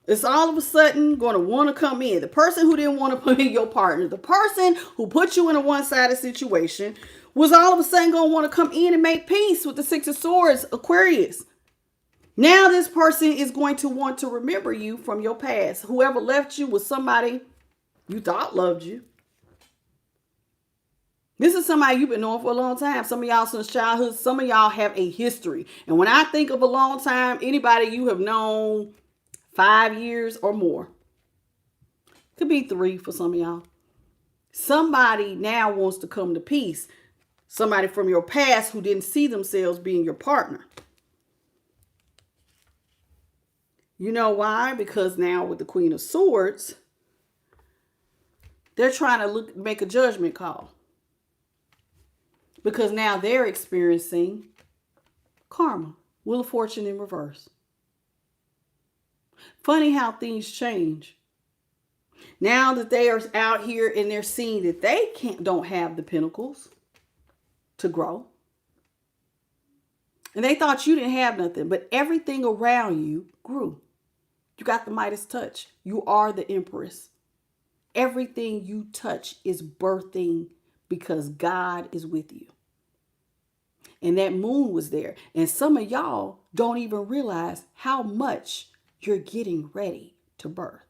It's all of a sudden going to want to come in. The person who didn't want to put in your partner, the person who put you in a one-sided situation, was all of a sudden going to want to come in and make peace with the Six of Swords, Aquarius. Now this person is going to want to remember you from your past. Whoever left you was somebody you thought loved you. This is somebody you've been knowing for a long time. Some of y'all since childhood. Some of y'all have a history. And when I think of a long time, anybody you have known 5 years or more. Could be 3 for some of y'all. Somebody now wants to come to peace. Somebody from your past who didn't see themselves being your partner. You know why? Because now with the Queen of Swords, they're trying to make a judgment call. Because now they're experiencing karma. Wheel of Fortune in reverse. Funny how things change. Now that they are out here and they're seeing that they don't have the pinnacles to grow. And they thought you didn't have nothing, but everything around you grew. You got the Midas touch. You are the Empress. Everything you touch is birthing because God is with you. And that moon was there. And some of y'all don't even realize how much you're getting ready to birth.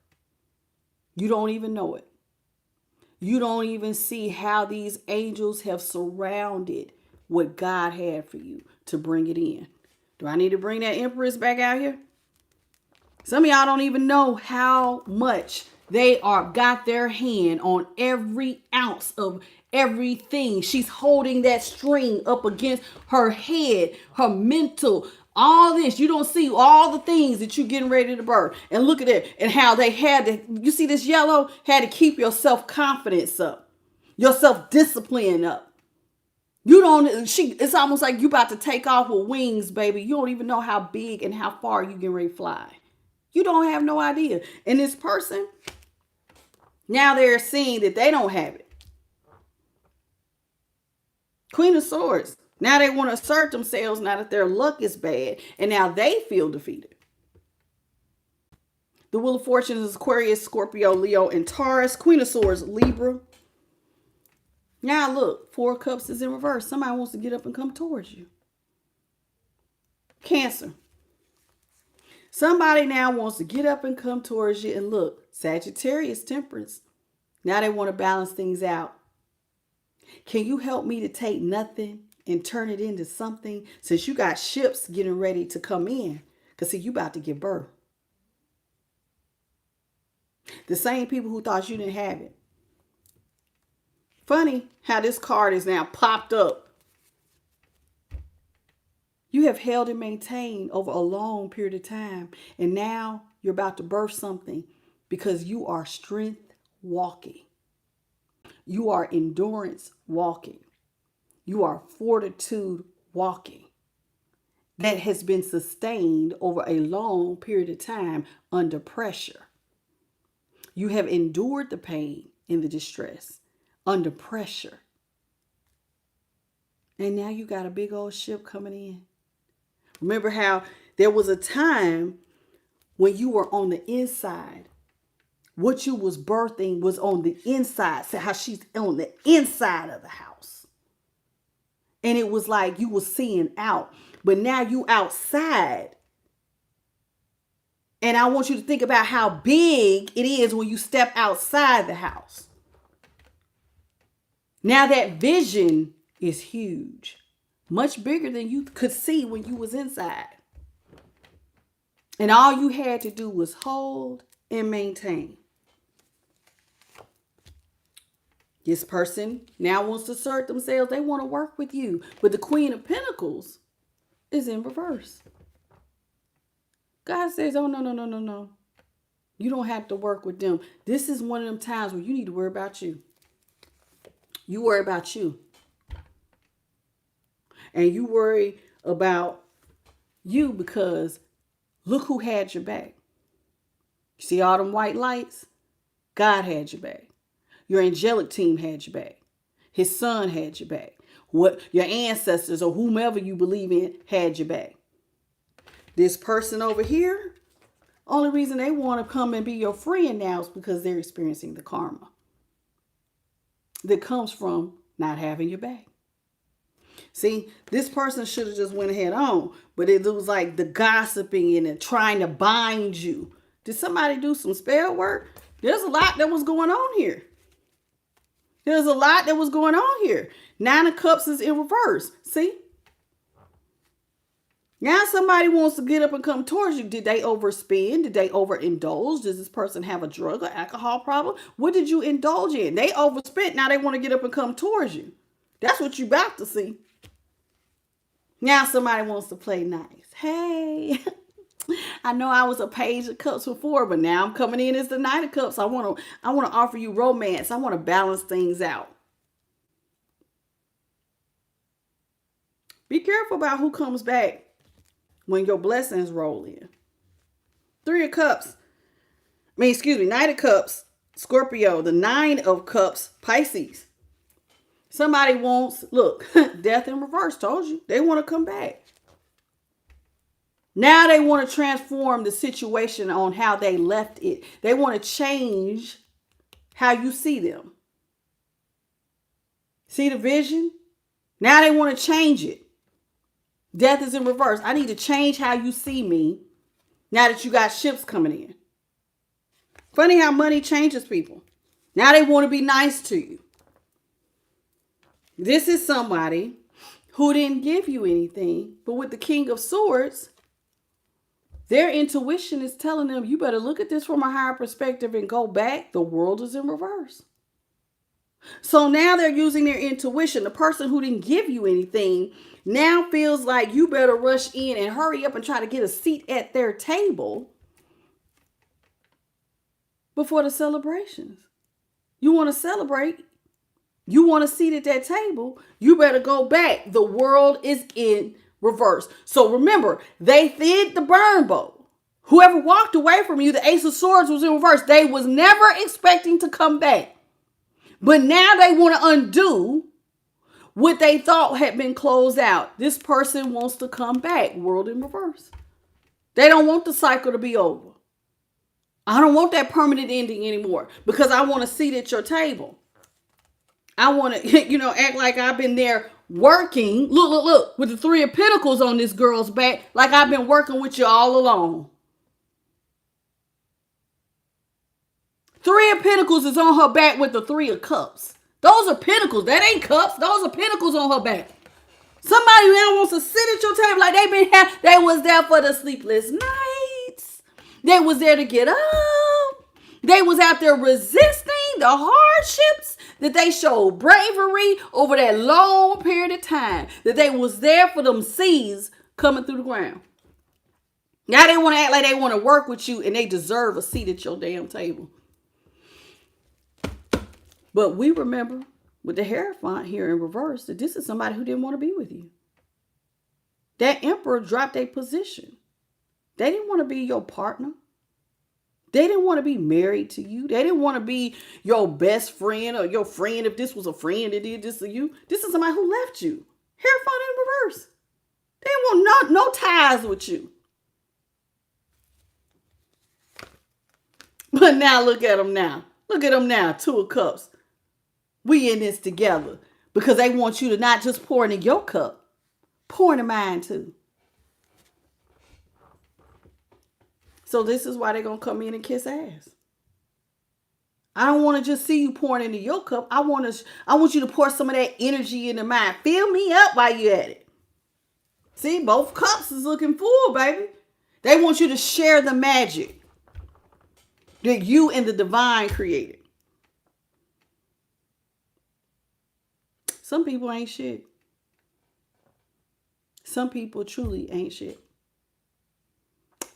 You don't even know it. You don't even see how these angels have surrounded what God had for you to bring it in. Do I need to bring that Empress back out here? Some of y'all don't even know how much they got their hand on every ounce of everything. She's holding that string up against her head, her mental, all this. You don't see all the things that you're getting ready to birth. And look at it and how they had to, you see this yellow, had to keep your self-confidence up, your self-discipline up. It's almost like you about to take off with wings, baby. You don't even know how big and how far you getting ready to fly. You don't have no idea. And this person, now they're seeing that they don't have it. Queen of Swords. Now they want to assert themselves now that their luck is bad. And now they feel defeated. The Wheel of Fortune is Aquarius, Scorpio, Leo, and Taurus. Queen of Swords, Libra. Now look, 4 of Cups is in reverse. Somebody wants to get up and come towards you. Cancer. Somebody now wants to get up and come towards you. And look, Sagittarius, Temperance. Now they want to balance things out. Can you help me to take nothing and turn it into something? Since you got ships getting ready to come in. Because see, you about to give birth. The same people who thought you didn't have it. Funny how this card is now popped up. You have held and maintained over a long period of time. And now you're about to birth something because you are strength walking. You are endurance walking. You are fortitude walking. That has been sustained over a long period of time under pressure. You have endured the pain and the distress under pressure. And now you got a big old ship coming in. Remember how there was a time when you were on the inside. What you was birthing was on the inside. So how she's on the inside of the house. And it was like you were seeing out. But now you outside. And I want you to think about how big it is when you step outside the house. Now that vision is huge. Much bigger than you could see when you was inside. And all you had to do was hold and maintain. This person now wants to assert themselves. They want to work with you. But the Queen of Pentacles is in reverse. God says, oh, no. You don't have to work with them. This is one of them times where you need to worry about you. You worry about you. And you worry about you because look who had your back. You see all them white lights? God had your back. Your angelic team had your back. His son had your back. What your ancestors or whomever you believe in had your back. This person over here, only reason they want to come and be your friend now is because they're experiencing the karma that comes from not having your back. See, this person should have just went ahead on, but it was like the gossiping and trying to bind you. Did somebody do some spell work? There's a lot that was going on here. There's a lot that was going on here. 9 of Cups is in reverse. See? Now somebody wants to get up and come towards you. Did they overspend? Did they overindulge? Does this person have a drug or alcohol problem? What did you indulge in? They overspent. Now they want to get up and come towards you. That's what you about to see. Now somebody wants to play nice. Hey, I know I was a Page of Cups before, but now I'm coming in as the Knight of Cups. I want to offer you romance. I want to balance things out. Be careful about who comes back when your blessings roll in. 3 of Cups. Knight of Cups, Scorpio. The 9 of Cups, Pisces. Somebody wants, look, death in reverse, told you. They want to come back. Now they want to transform the situation on how they left it. They want to change how you see them. See the vision? Now they want to change it. Death is in reverse. I need to change how you see me now that you got ships coming in. Funny how money changes people. Now they want to be nice to you. This is somebody who didn't give you anything, but with the King of Swords, their intuition is telling them, you better look at this from a higher perspective and go back. The world is in reverse. So now they're using their intuition. The person who didn't give you anything now feels like you better rush in and hurry up and try to get a seat at their table before the celebrations. You want to celebrate. You want a seat at that table. You better go back. The world is in reverse. So remember, they did the burn bowl. Whoever walked away from you, the Ace of Swords was in reverse. They was never expecting to come back. But now they want to undo what they thought had been closed out. This person wants to come back. World in reverse. They don't want the cycle to be over. I don't want that permanent ending anymore because I want a seat at your table. I want to, act like I've been there working. Look, with the 3 of Pentacles on this girl's back, like I've been working with you all along. 3 of Pentacles is on her back with the 3 of Cups. Those are Pentacles. That ain't Cups. Those are Pentacles on her back. Somebody now wants to sit at your table like they was there for the sleepless nights. They was there to get up. They was out there resisting the hardships, that they showed bravery over that long period of time, that they was there for them seeds coming through the ground. Now they want to act like they want to work with you and they deserve a seat at your damn table. But we remember with the Hierophant here in reverse that this is somebody who didn't want to be with you. That Emperor dropped a position. They didn't want to be your partner. They didn't want to be married to you. They didn't want to be your best friend or your friend if this was a friend that did this to you. This is somebody who left you. Hierophant in reverse. They didn't want no ties with you. But now look at them now. Look at them now. 2 of Cups. We in this together because they want you to not just pour into your cup, pour into mine too. So this is why they're going to come in and kiss ass. I don't want to just see you pouring into your cup. I want you to pour some of that energy into mine. Fill me up while you at it. See, both cups is looking full, baby. They want you to share the magic that you and the divine created. Some people ain't shit. Some people truly ain't shit.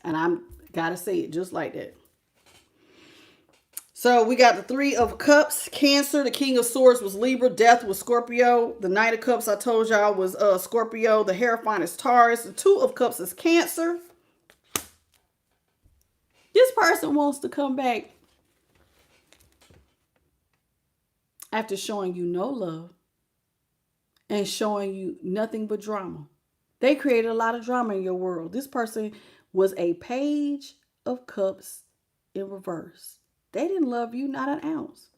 And I'm gotta say it just like that. So we got the 3 of Cups, Cancer. The King of Swords was Libra. Death was Scorpio. The Knight of Cups, I told y'all, was Scorpio. The Hierophant is Taurus. The 2 of Cups is Cancer. This person wants to come back after showing you no love and showing you nothing but drama. They created a lot of drama in your world. This person was a page of cups in reverse. They didn't love you, not an ounce.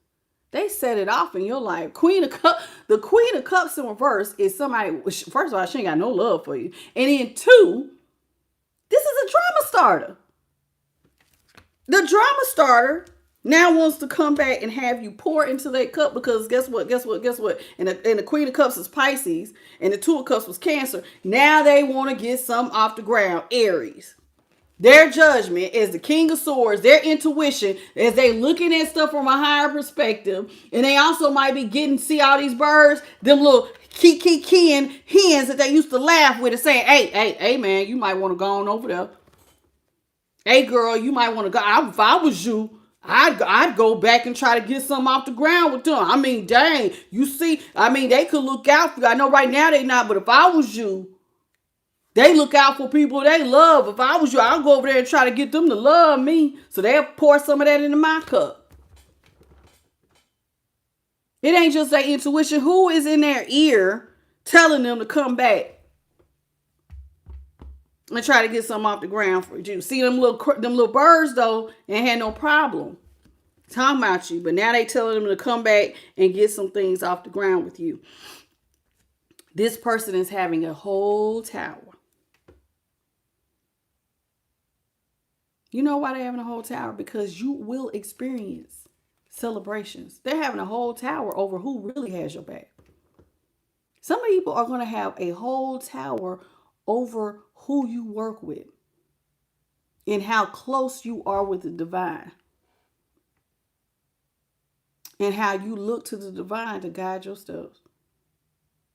They set it off in your life. The Queen of Cups in reverse is somebody, first of all, she ain't got no love for you. And then two, this is a drama starter. The drama starter now wants to come back and have you pour into that cup because guess what? And the Queen of Cups is Pisces and the Two of Cups was Cancer. Now they want to get something off the ground, Aries. Their judgment is the King of Swords, their intuition as they looking at stuff from a higher perspective. And they also might be see all these birds, them little keying hens that they used to laugh with and saying, hey, man, you might want to go on over there. Hey, girl, you might want to go. If I was you, I'd go back and try to get something off the ground with them. I mean, dang, you see, they could look out for you. I know right now they not, but if I was you, they look out for people they love. If I was you, I'll go over there and try to get them to love me. So they'll pour some of that into my cup. It ain't just their intuition. Who is in their ear telling them to come back and try to get something off the ground for you? See, them little birds, though, ain't had no problem talking about you. But now they telling them to come back and get some things off the ground with you. This person is having a whole tower. You know why they're having a whole tower? Because you will experience celebrations. They're having a whole tower over who really has your back. Some people are going to have a whole tower over who you work with and how close you are with the divine and how you look to the divine to guide your steps.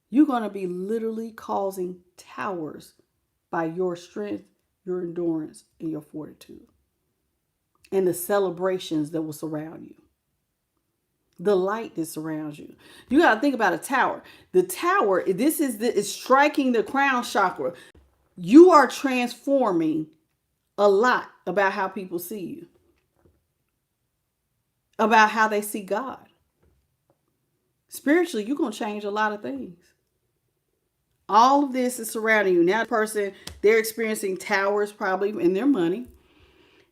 You're going to be literally causing towers by your strength, your endurance, and your fortitude, and the celebrations that will surround you, the light that surrounds you. You got to think about a tower. The tower, is striking the crown chakra. You are transforming a lot about how people see you, about how they see God. Spiritually, you're going to change a lot of things. All of this is surrounding you. Now, the person, they're experiencing towers probably in their money.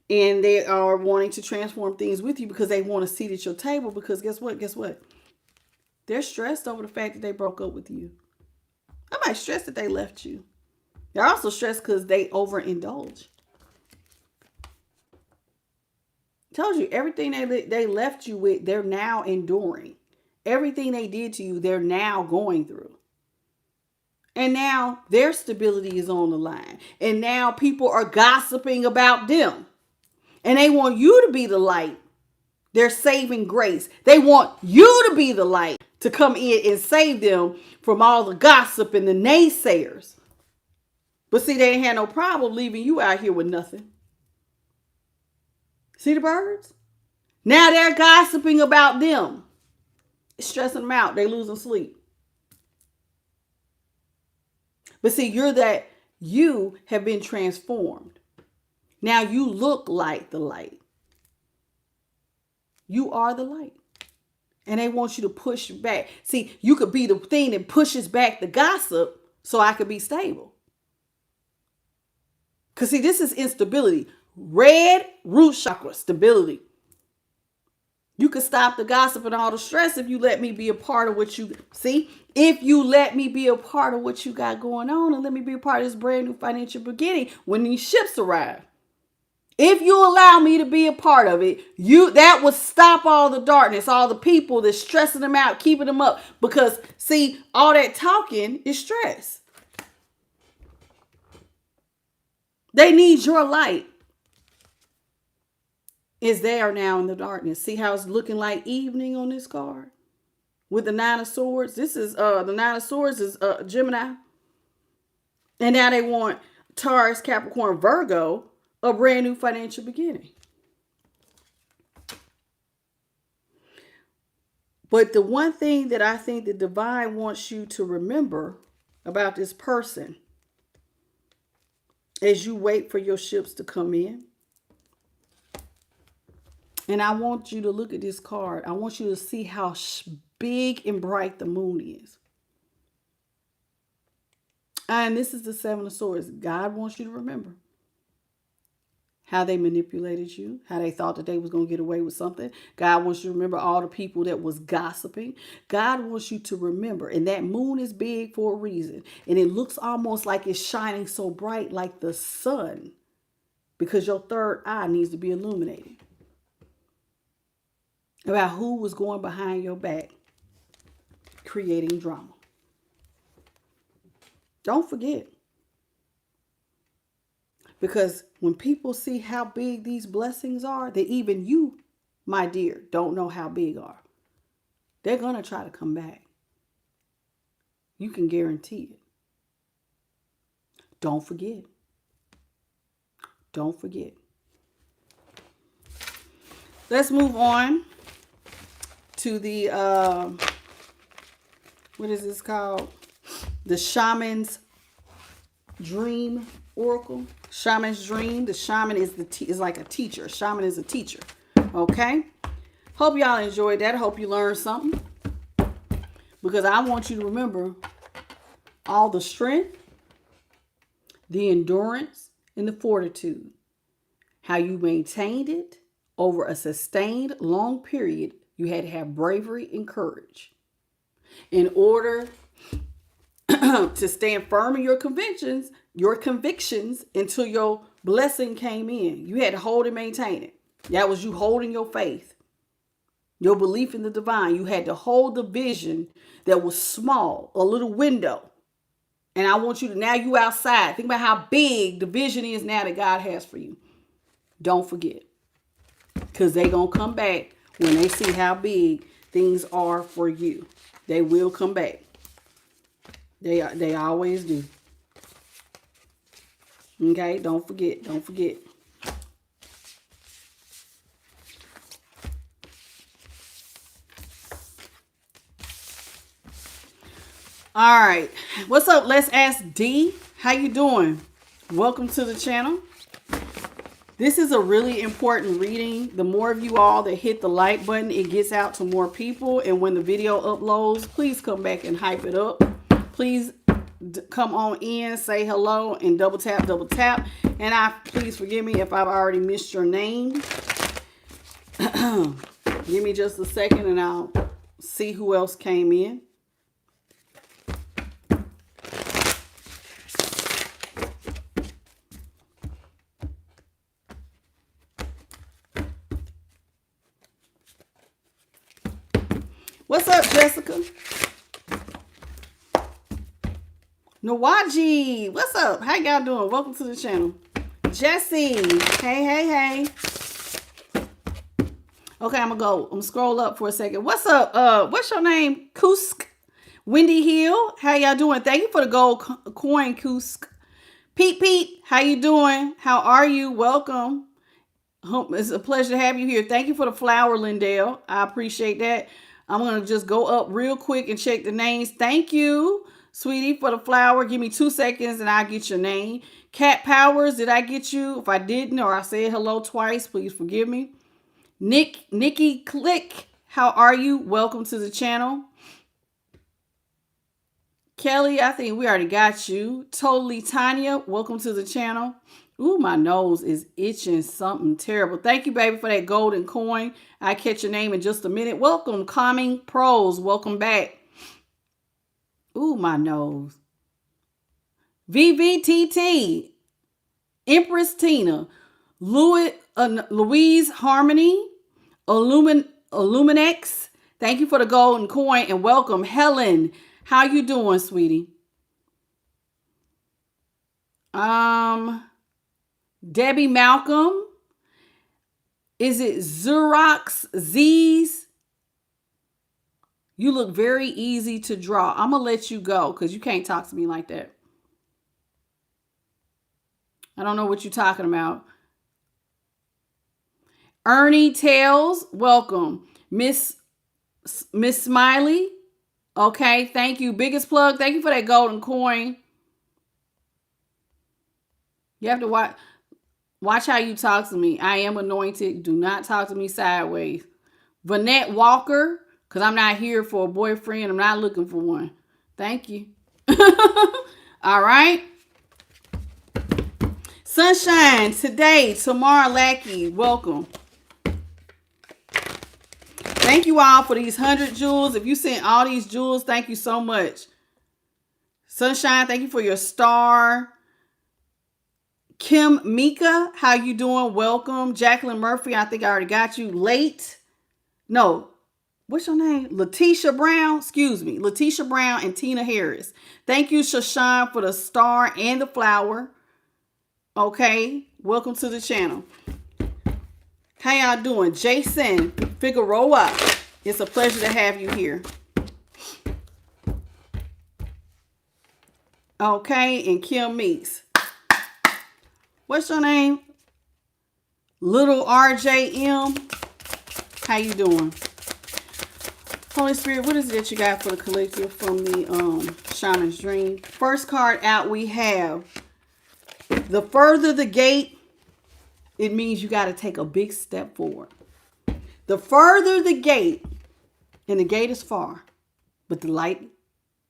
And they are wanting to transform things with you because they want a seat at your table. Because guess what? They're stressed over the fact that they broke up with you. I might stress that they left you. They're also stressed because they overindulge. Told you, everything they left you with, they're now enduring. Everything they did to you, they're now going through. And now their stability is on the line. And now people are gossiping about them. And they want you to be the light. Their saving grace. They want you to be the light to come in and save them from all the gossip and the naysayers. But see, they ain't had no problem leaving you out here with nothing. See the birds? Now they're gossiping about them. It's stressing them out. They losing sleep. But see, you have been transformed. Now you look like the light. You are the light. And they want you to push back. See, you could be the thing that pushes back the gossip so I could be stable. Because see, this is instability. Red root chakra, stability. You can stop the gossip and all the stress if you let me be a part of what you see. If you let me be a part of what you got going on and let me be a part of this brand new financial beginning when these ships arrive. If you allow me to be a part of it, that will stop all the darkness, all the people that's stressing them out, keeping them up. Because see, all that talking is stress. They need your light. Is there now in the darkness. See how it's looking like evening on this card? With the Nine of Swords. This is the Nine of Swords is Gemini. And now they want Taurus, Capricorn, Virgo, a brand new financial beginning. But the one thing that I think the divine wants you to remember about this person as you wait for your ships to come in. And I want you to look at this card. I want you to see how big and bright the moon is. And this is the Seven of Swords. God wants you to remember how they manipulated you, how they thought that they was going to get away with something. God wants you to remember all the people that was gossiping. God wants you to remember. And that moon is big for a reason. And it looks almost like it's shining so bright like the sun, because your third eye needs to be illuminated about who was going behind your back creating drama. Don't forget. Because when people see how big these blessings are, that even you, my dear, don't know how big are, they're going to try to come back. You can guarantee it. Don't forget. Don't forget. Let's move on to the, what is this called? The Shaman's Dream Oracle. Shaman's Dream. The shaman is like a teacher. Shaman is a teacher. Okay? Hope y'all enjoyed that. I hope you learned something. Because I want you to remember all the strength, the endurance, and the fortitude. How you maintained it over a sustained long period. You had to have bravery and courage in order to stand firm in your convictions until your blessing came in. You had to hold and maintain it. That was you holding your faith, your belief in the divine. You had to hold the vision that was small, a little window. And I want you to, now you outside. Think about how big the vision is now that God has for you. Don't forget. Because they're going to come back when they see how big things are for you. They will come back. They always do. Okay, don't forget. Don't forget. All right. What's up? Let's ask D. How you doing? Welcome to the channel. This is a really important reading. The more of you all that hit the like button, it gets out to more people. And when the video uploads, please come back and hype it up. Please come on in, say hello, and double tap, double tap. And please forgive me if I've already missed your name. Give me just a second and I'll see who else came in. What's up, Jessica? Nawaji, what's up? How y'all doing? Welcome to the channel. Jesse, hey. Okay, I'm gonna scroll up for a second. What's up? What's your name? Kusk. Wendy Hill, how y'all doing? Thank you for the gold coin, Kusk. Pete, how you doing? How are you? Welcome. It's a pleasure to have you here. Thank you for the flower, Lindell. I appreciate that. I'm going to just go up real quick and check the names. Thank you, sweetie, for the flower. Give me 2 seconds and I'll get your name. Cat Powers, did I get you? If I didn't or I said hello twice, please forgive me. Nikki Click, how are you? Welcome to the channel. Kelly, I think we already got you. Totally Tanya, welcome to the channel. Ooh, my nose is itching something terrible. Thank you, baby, for that golden coin. I'll catch your name in just a minute. Welcome, Calming Pros. Welcome back. Ooh, my nose. VVTT. Empress Tina. Louise Harmony. Illuminex. Thank you for the golden coin. And welcome, Helen. How you doing, sweetie? Debbie Malcolm. Is it Xerox Z's? You look very easy to draw. I'm going to let you go because you can't talk to me like that. I don't know what you're talking about. Ernie Tales, welcome. Miss Smiley. Okay, thank you. Biggest plug. Thank you for that golden coin. You have to watch how you talk to me. I am anointed. Do not talk to me sideways. Vanette Walker, because I'm not here for a boyfriend. I'm not looking for one. Thank you. All right. Sunshine, today, tomorrow, Lackey, welcome. Thank you all for these 100 jewels. If you sent all these jewels, thank you so much. Sunshine, thank you for your star. Kim Mika, how you doing? Welcome. Jacqueline Murphy, I think I already got you. Late. No. What's your name? Letitia Brown. Excuse me. Letitia Brown and Tina Harris. Thank you, Shashan, for the star and the flower. Okay. Welcome to the channel. How y'all doing? Jason Figueroa. It's a pleasure to have you here. Okay. And Kim Meeks. What's your name? Little RJM. How you doing? Holy Spirit, what is it that you got for the collective from the Shaman's Dream? First card out, we have the further the gate, it means you got to take a big step forward. The further the gate, and the gate is far, but the light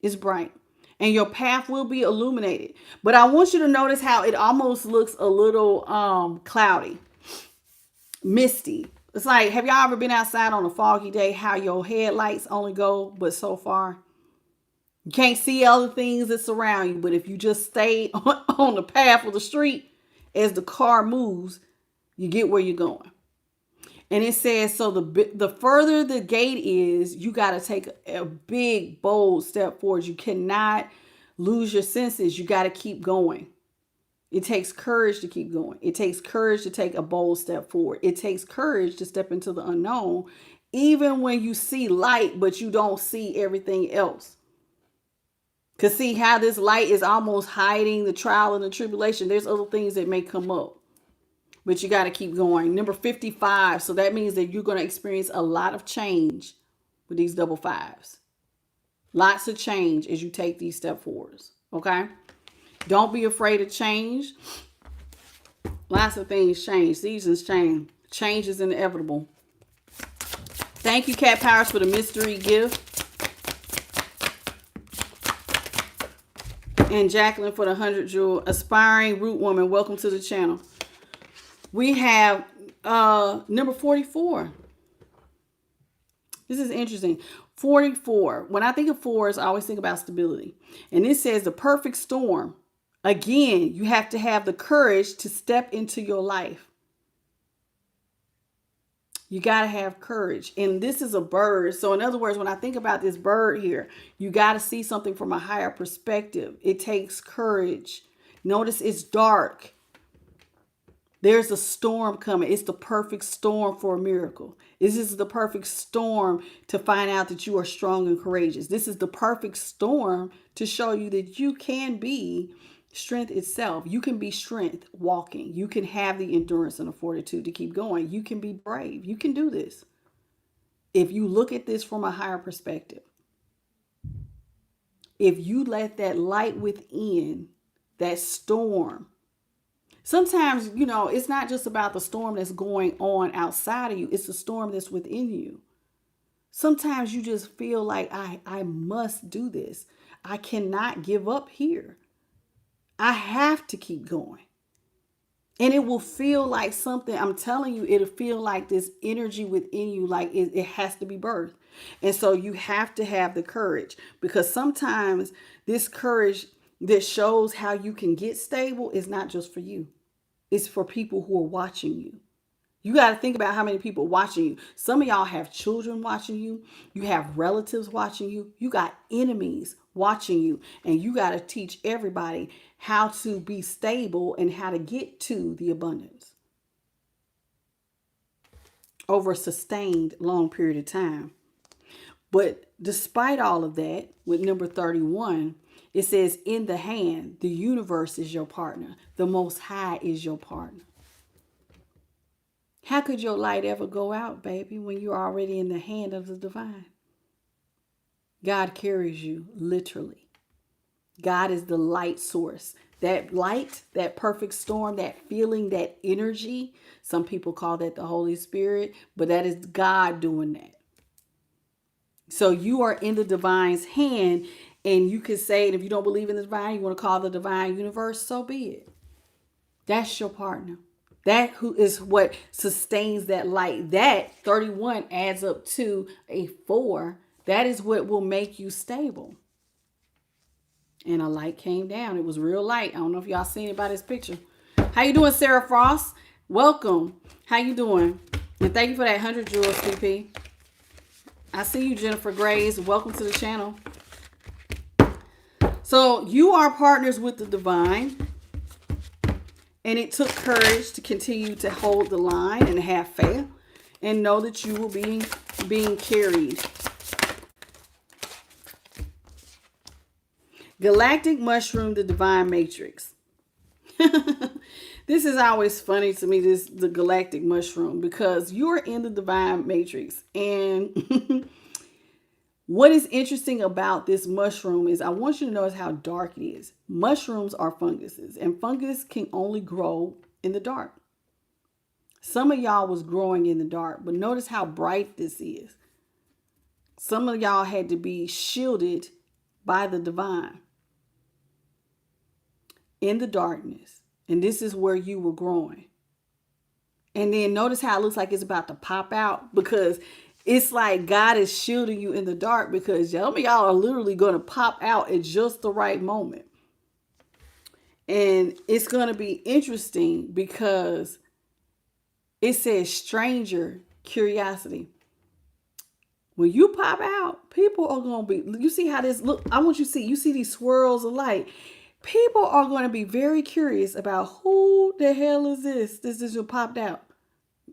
is bright, and your path will be illuminated. But I want you to notice how it almost looks a little cloudy, misty. It's like, have y'all ever been outside on a foggy day, how your headlights only go but so far? You can't see other things that surround you, but if you just stay on the path of the street as the car moves, you get where you're going. And it says, so the further the gate is, you got to take a big, bold step forward. You cannot lose your senses. You got to keep going. It takes courage to keep going. It takes courage to take a bold step forward. It takes courage to step into the unknown, even when you see light, but you don't see everything else. Because see how this light is almost hiding the trial and the tribulation. There's other things that may come up, but you got to keep going. Number 55. So that means that you're going to experience a lot of change with these double fives. Lots of change as you take these step forwards. Okay. Don't be afraid of change. Lots of things change. Seasons change. Change is inevitable. Thank you, Cat Powers, for the mystery gift. And Jacqueline for the 100 jewel. Aspiring Root Woman, welcome to the channel. We have number 44. This is interesting. 44. When I think of fours, I always think about stability. And it says the perfect storm. Again, you have to have the courage to step into your life. You got to have courage. And this is a bird. So in other words, when I think about this bird here, you got to see something from a higher perspective. It takes courage. Notice it's dark. There's a storm coming. It's the perfect storm for a miracle. This is the perfect storm to find out that you are strong and courageous. This is the perfect storm to show you that you can be strength itself. You can be strength walking. You can have the endurance and the fortitude to keep going. You can be brave. You can do this. If you look at this from a higher perspective, if you let that light within, that storm, sometimes, you know, it's not just about the storm that's going on outside of you. It's the storm that's within you. Sometimes you just feel like I must do this. I cannot give up here. I have to keep going. And it will feel like something, I'm telling you, it'll feel like this energy within you, like it has to be birthed. And so you have to have the courage, because sometimes this courage that shows how you can get stable is not just for you. It's for people who are watching you. You got to think about how many people are watching you. Some of y'all have children watching you. You have relatives watching you. You got enemies watching you. And you got to teach everybody how to be stable and how to get to the abundance over a sustained long period of time. But despite all of that, with number 31, it says, in the hand, the universe is your partner. The Most High is your partner. How could your light ever go out, baby, when you're already in the hand of the divine? God carries you, literally. God is the light source. That light, that perfect storm, that feeling, that energy, some people call that the Holy Spirit, but that is God doing that. So you are in the divine's hand, And you can say, and if you don't believe in the divine, you want to call the divine universe, so be it. That's your partner. That who is what sustains that light. That 31 adds up to a 4. That is what will make you stable. And a light came down. It was real light. I don't know if y'all seen it by this picture. How you doing, Sarah Frost? Welcome. How you doing? And thank you for that 100 jewels, CP. I see you, Jennifer Grays. Welcome to the channel. So you are partners with the divine. And it took courage to continue to hold the line and have faith and know that you will be being carried. Galactic mushroom, the divine matrix. This is always funny to me, the galactic mushroom, because you're in the divine matrix. And what is interesting about this mushroom is I want you to notice how dark it is. Mushrooms are funguses, and fungus can only grow in the dark. Some of y'all was growing in the dark, but notice how bright this is. Some of y'all had to be shielded by the divine in the darkness. And this is where you were growing. And then notice how it looks like it's about to pop out, because it's like God is shielding you in the dark, because some of y'all are literally going to pop out at just the right moment. And it's going to be interesting because it says stranger curiosity. When you pop out, people are going to be, you see how this look? I want you to see, you see these swirls of light. People are going to be very curious about who the hell is this? This just popped out.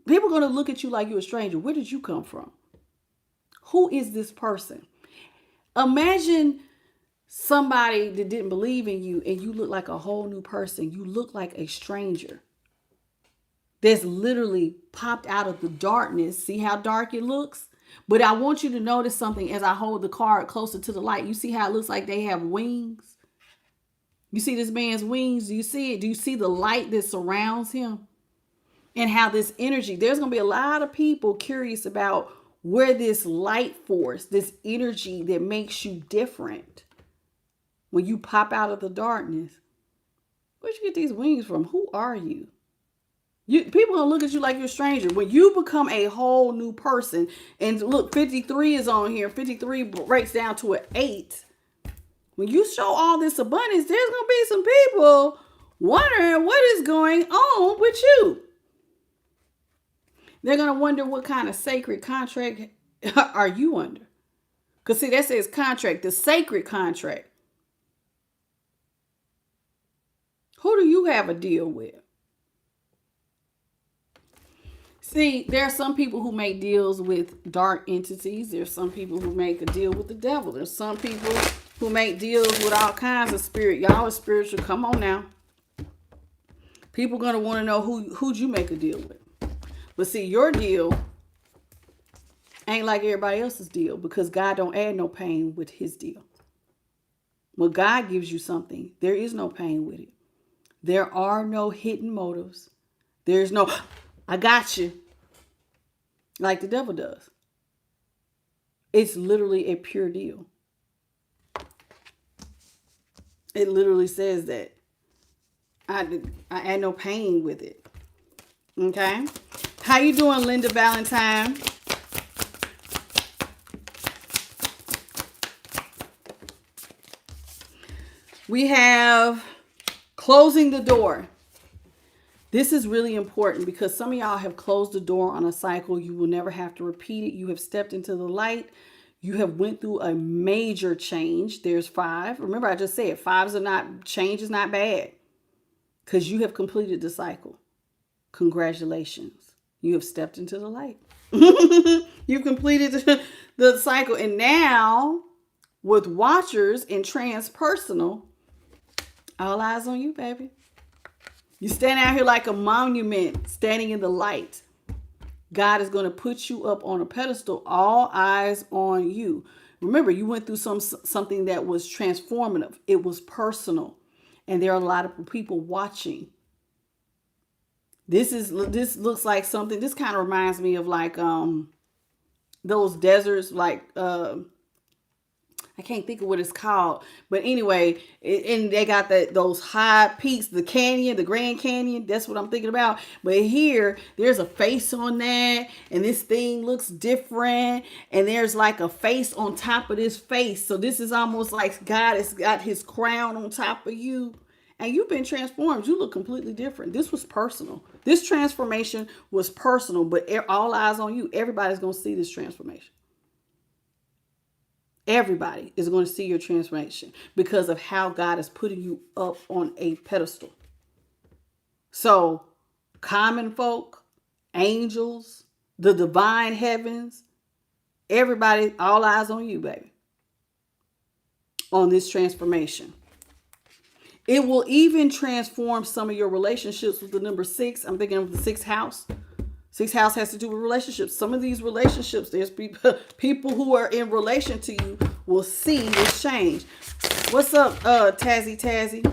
People are going to look at you like you're a stranger. Where did you come from? Who is this person? Imagine somebody that didn't believe in you and you look like a whole new person. You look like a stranger that's literally popped out of the darkness. See how dark it looks? But I want you to notice something as I hold the card closer to the light. You see how it looks like they have wings? You see this man's wings? Do you see it? Do you see the light that surrounds him? And how this energy, there's going to be a lot of people curious about where this light force, this energy that makes you different, when you pop out of the darkness. Where'd you get these wings from? Who are you? People are going to look at you like you're a stranger. When you become a whole new person, and look, 53 is on here. 53 breaks down to an 8. When you show all this abundance, there's going to be some people wondering what is going on with you. They're going to wonder what kind of sacred contract are you under? Because see, that says contract, the sacred contract. Who do you have a deal with? See, there are some people who make deals with dark entities. There's some people who make a deal with the devil. There's some people who make deals with all kinds of spirit. Y'all are spiritual. Come on now. People going to want to know who'd you make a deal with. But see, your deal ain't like everybody else's deal, because God don't add no pain with his deal. When God gives you something, there is no pain with it. There are no hidden motives. There's no, I got you, like the devil does. It's literally a pure deal. It literally says that. I add no pain with it. Okay? How you doing, Linda Valentine? We have closing the door. This is really important because some of y'all have closed the door on a cycle. You will never have to repeat it. You have stepped into the light. You have went through a major change. There's 5. Remember, I just said change is not bad, because you have completed the cycle. Congratulations. You have stepped into the light. You've completed the cycle. And now, with watchers and transpersonal, all eyes on you, baby. You stand out here like a monument, standing in the light. God is going to put you up on a pedestal. All eyes on you. Remember, you went through something that was transformative. It was personal. And there are a lot of people watching. This looks like something. This kind of reminds me of like those deserts, like I I can't think of what it's called, but anyway, and they got those high peaks, the canyon, the Grand Canyon. That's what I'm thinking about. But here, there's a face on that, and this thing looks different, and there's like a face on top of this face. So this is almost like God has got His crown on top of you, and you've been transformed. You look completely different. This was personal. This transformation was personal, but all eyes on you. Everybody's gonna see this transformation. Everybody is going to see your transformation because of how God is putting you up on a pedestal. So, common folk, angels, the divine heavens, everybody, all eyes on you, baby, on this transformation. It will even transform some of your relationships with the number 6. I'm thinking of the 6th house. 6th house has to do with relationships. Some of these relationships, there's people who are in relation to you will see this change. What's up, Tazzy?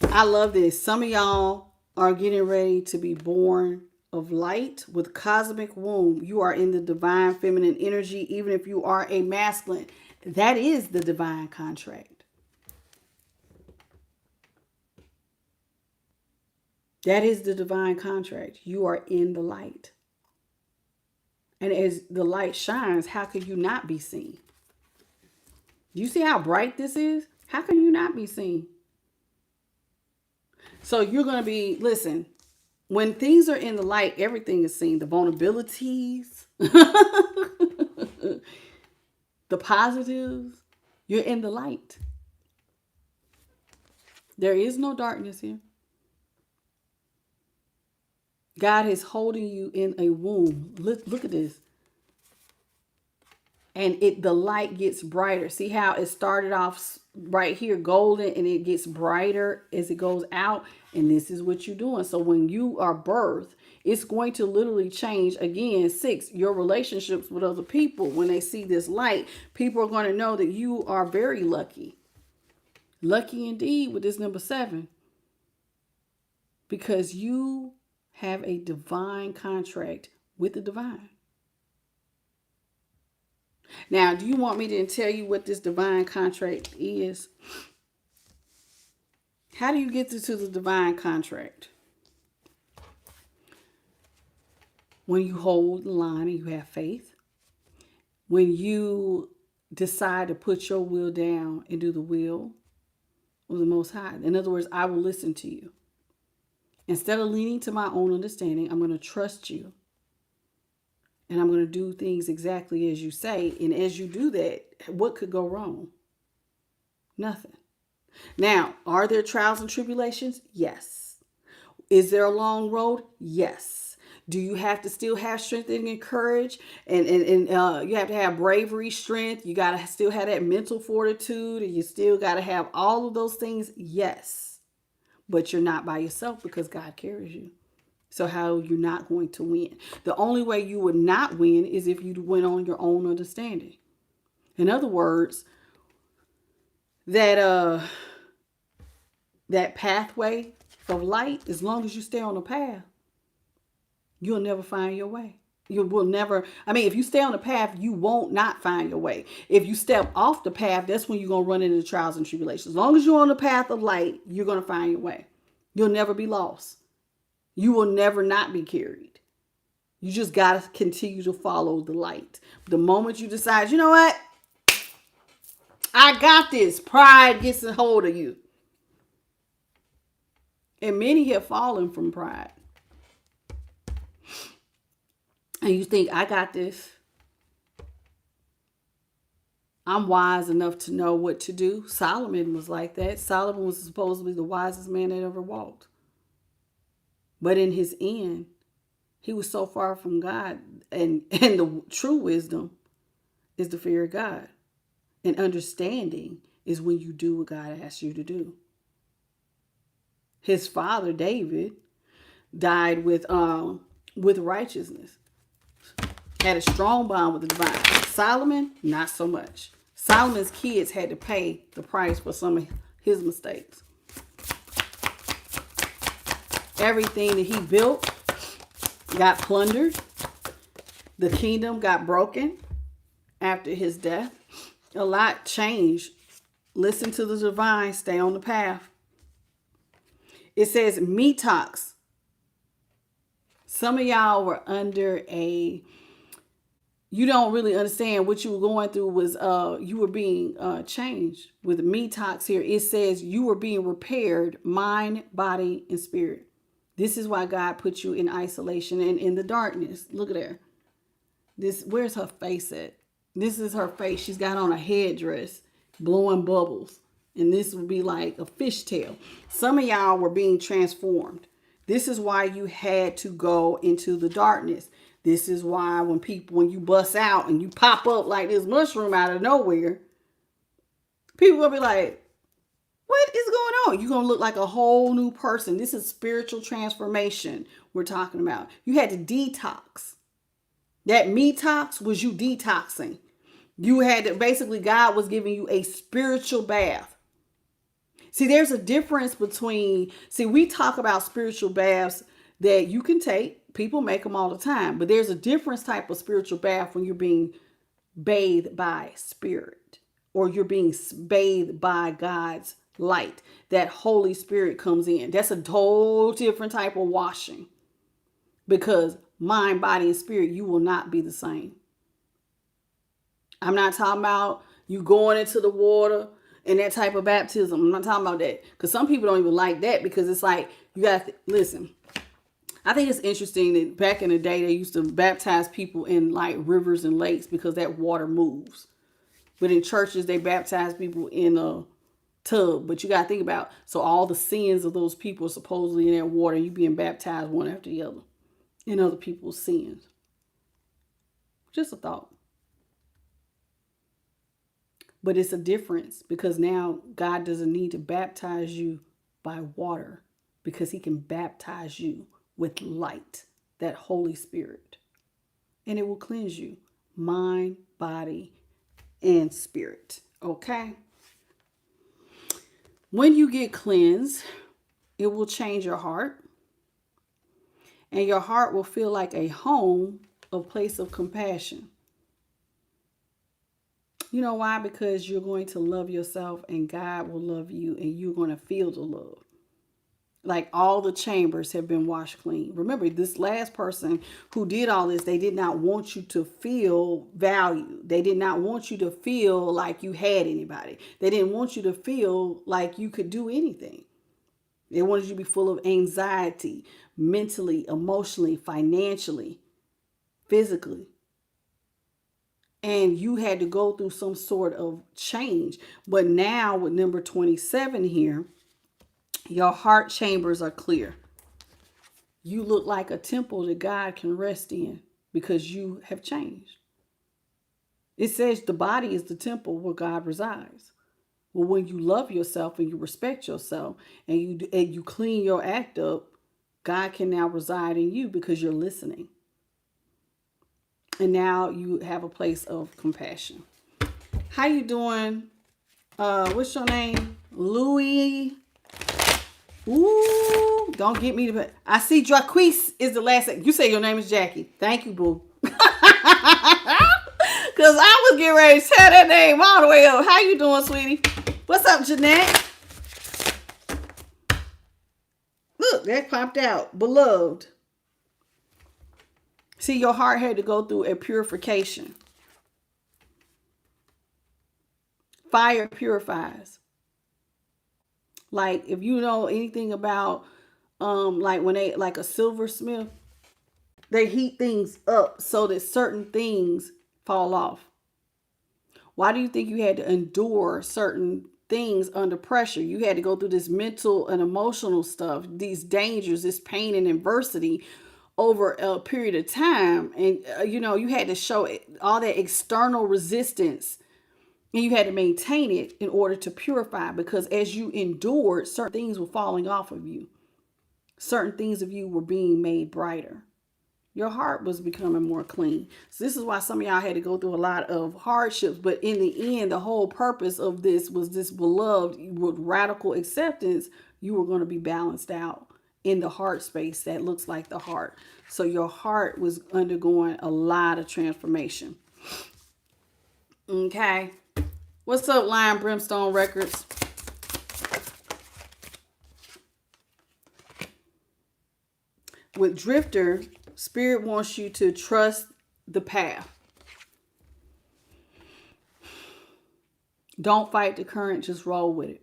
I love this. Some of y'all are getting ready to be born of light with cosmic womb. You are in the divine feminine energy, even if you are a masculine. That is the divine contract. That is the divine contract. You are in the light. And as the light shines, how could you not be seen? You see how bright this is? How can you not be seen? So you're going to be, listen, when things are in the light, everything is seen. The vulnerabilities, the positives, you're in the light. There is no darkness here. God is holding you in a womb. Look at this. And the light gets brighter. See how it started off right here, golden, and it gets brighter as it goes out. And this is what you're doing. So when you are birthed, it's going to literally change. Again, 6, your relationships with other people. When they see this light, people are going to know that you are very lucky. Lucky indeed with this number 7. Because you have a divine contract with the divine. Now, do you want me to tell you what this divine contract is? How do you get to the divine contract? When you hold the line and you have faith. When you decide to put your will down and do the will of the Most High. In other words, I will listen to you. Instead of leaning to my own understanding, I'm going to trust you. And I'm going to do things exactly as you say. And as you do that, what could go wrong? Nothing. Now, are there trials and tribulations? Yes. Is there a long road? Yes. Do you have to still have strength and courage? And you have to have bravery, strength. You got to still have that mental fortitude. And you still got to have all of those things? Yes. But you're not by yourself because God carries you. So how are you not going to win? The only way you would not win is if you went on your own understanding. In other words, that pathway of light, as long as you stay on the path, you'll never find your way. You will never, if you stay on the path, you won't not find your way. If you step off the path, that's when you're going to run into trials and tribulations. As long as you're on the path of light, you're going to find your way. You'll never be lost. You will never not be carried. You just got to continue to follow the light. The moment you decide, you know what? I got this. Pride gets a hold of you. And many have fallen from pride. And you think, I got this. I'm wise enough to know what to do. Solomon was like that. Solomon was supposedly the wisest man that ever walked. But in his end, he was so far from God. And the true wisdom is the fear of God. And understanding is when you do what God asks you to do. His father, David, died with righteousness. Had a strong bond with the divine. Solomon, not so much. Solomon's kids had to pay the price for some of his mistakes. Everything that he built got plundered. The kingdom got broken after his death. A lot changed. Listen to the divine. Stay on the path. It says metox. Some of y'all were under a, you don't really understand what you were going through was you were being changed. With metox here, it says you were being repaired, mind, body, and spirit. This is why God put you in isolation and in the darkness. Look at her. This, where's her face at? This is her face. She's got on a headdress, blowing bubbles. And this would be like a fishtail. Some of y'all were being transformed. This is why you had to go into the darkness. This is why when you bust out and you pop up like this mushroom out of nowhere, people will be like, what is going on? You're going to look like a whole new person. This is spiritual transformation we're talking about. You had to detox. That metox was you detoxing. You had to, basically, God was giving you a spiritual bath. See, there's a difference between, we talk about spiritual baths that you can take. People make them all the time. But there's a different type of spiritual bath when you're being bathed by spirit, or you're being bathed by God's light. That Holy Spirit comes in. That's a whole different type of washing. Because mind, body, and spirit, you will not be the same. I'm not talking about you going into the water and that type of baptism. I'm not talking about that. Because some people don't even like that, because it's like, you got to listen. I think it's interesting that back in the day, they used to baptize people in like rivers and lakes because that water moves. But in churches, they baptize people in a tub. But you got to think about, so all the sins of those people are supposedly in that water. You being baptized one after the other in other people's sins. Just a thought. But it's a difference, because now God doesn't need to baptize you by water, because he can baptize you with light, that Holy Spirit. And it will cleanse you, mind, body, and spirit. Okay? When you get cleansed, it will change your heart. And your heart will feel like a home, a place of compassion. You know why? Because you're going to love yourself, and God will love you, and you're going to feel the love. Like all the chambers have been washed clean. Remember, this last person who did all this, they did not want you to feel valued. They did not want you to feel like you had anybody. They didn't want you to feel like you could do anything. They wanted you to be full of anxiety, mentally, emotionally, financially, physically. And you had to go through some sort of change. But now with number 27 here, your heart chambers are clear. You look like a temple that God can rest in, because you have changed. It says the body is the temple where God resides. Well, when you love yourself and you respect yourself and you clean your act up, God can now reside in you because you're listening. And now you have a place of compassion. How you doing? What's your name? Louis. Ooh, don't get me to. I see Jaquise is the last name. You say your name is Jackie. Thank you, boo. Because I was getting ready to tell that name all the way up. How you doing, sweetie? What's up, Jeanette? Look, that popped out. Beloved. See, your heart had to go through a purification. Fire purifies. Like, if you know anything about, like when they, like a silversmith, they heat things up so that certain things fall off. Why do you think you had to endure certain things under pressure? You had to go through this mental and emotional stuff, these dangers, this pain and adversity over a period of time. And, you had to show all that external resistance, and you had to maintain it in order to purify, because as you endured, certain things were falling off of you. Certain things of you were being made brighter. Your heart was becoming more clean. So this is why some of y'all had to go through a lot of hardships. But in the end, the whole purpose of this was this beloved, with radical acceptance, you were going to be balanced out in the heart space that looks like the heart. So your heart was undergoing a lot of transformation. Okay. What's up, Lion Brimstone Records? With Drifter, Spirit wants you to trust the path. Don't fight the current, just roll with it.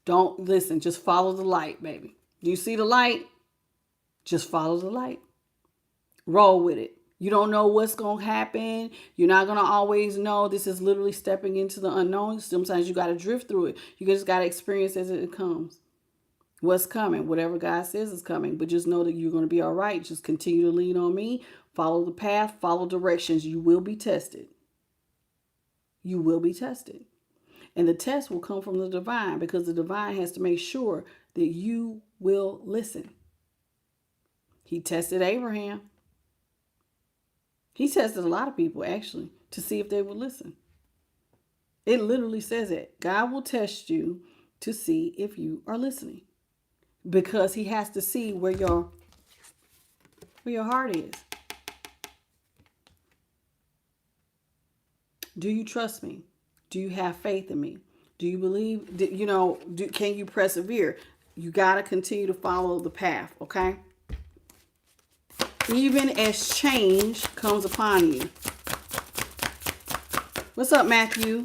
Don't listen, just follow the light, baby. Do you see the light? Just follow the light. Roll with it. You don't know what's going to happen. You're not going to always know. This is literally stepping into the unknown. Sometimes you got to drift through it. You just got to experience as it comes. What's coming, whatever God says is coming. But just know that you're going to be all right. Just continue to lean on me. Follow the path. Follow directions. You will be tested. You will be tested. And the test will come from the divine, because the divine has to make sure that you will listen. He tested Abraham. He tested a lot of people, actually, to see if they would listen. It literally says it. God will test you to see if you are listening, because he has to see where your heart is. Do you trust me? Do you have faith in me? Do you believe, can you persevere? You got to continue to follow the path, okay? Even as change comes upon you. What's up, Matthew?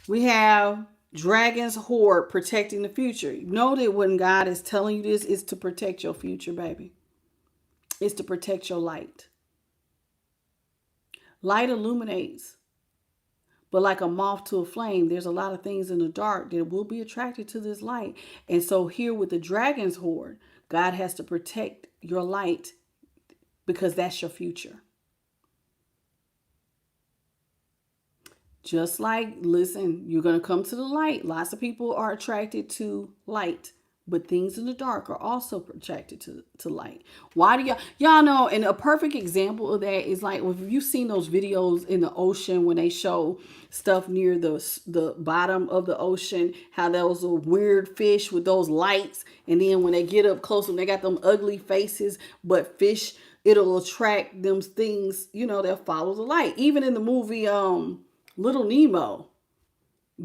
We have Dragon's Horde protecting the future. Know that when God is telling you this, it's to protect your future, baby. It's to protect your light. Light illuminates. But like a moth to a flame, there's a lot of things in the dark that will be attracted to this light. And so here with the Dragon's Horde, God has to protect your light, because that's your future. Just like, listen, you're going to come to the light. Lots of people are attracted to light, but things in the dark are also attracted to light. Why do y'all know? And a perfect example of that is like, if you've seen those videos in the ocean when they show stuff near the bottom of the ocean, how those are weird fish with those lights, and then when they get up close, they got them ugly faces, but fish, it'll attract them things, they'll follow the light. Even in the movie Little Nemo,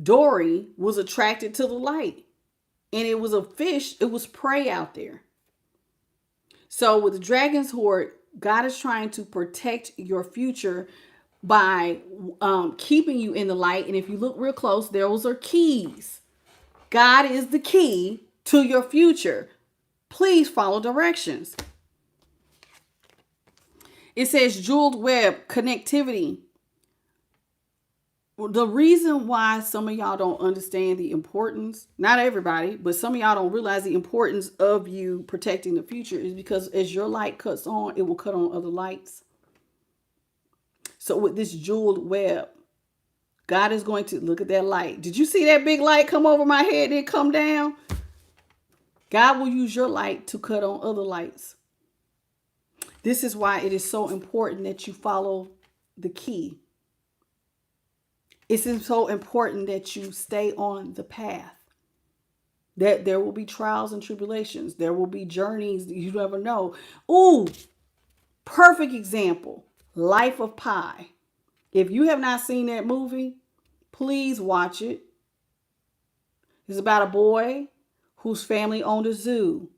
Dory was attracted to the light. And it was a fish, it was prey out there. So with the Dragon's Horde, God is trying to protect your future by keeping you in the light. And if you look real close, those are keys. God is the key to your future. Please follow directions. It says jeweled web connectivity. The reason why some of y'all don't understand the importance, not everybody, but some of y'all don't realize the importance of you protecting the future, is because as your light cuts on, it will cut on other lights. So with this jeweled web, God is going to look at that light. Did you see that big light come over my head and come down? God will use your light to cut on other lights. This is why it is so important that you follow the key. It's so important that you stay on the path. That there will be trials and tribulations. There will be journeys that you never know. Ooh, perfect example. Life of Pi. If you have not seen that movie, please watch it. It's about a boy whose family owned a zoo.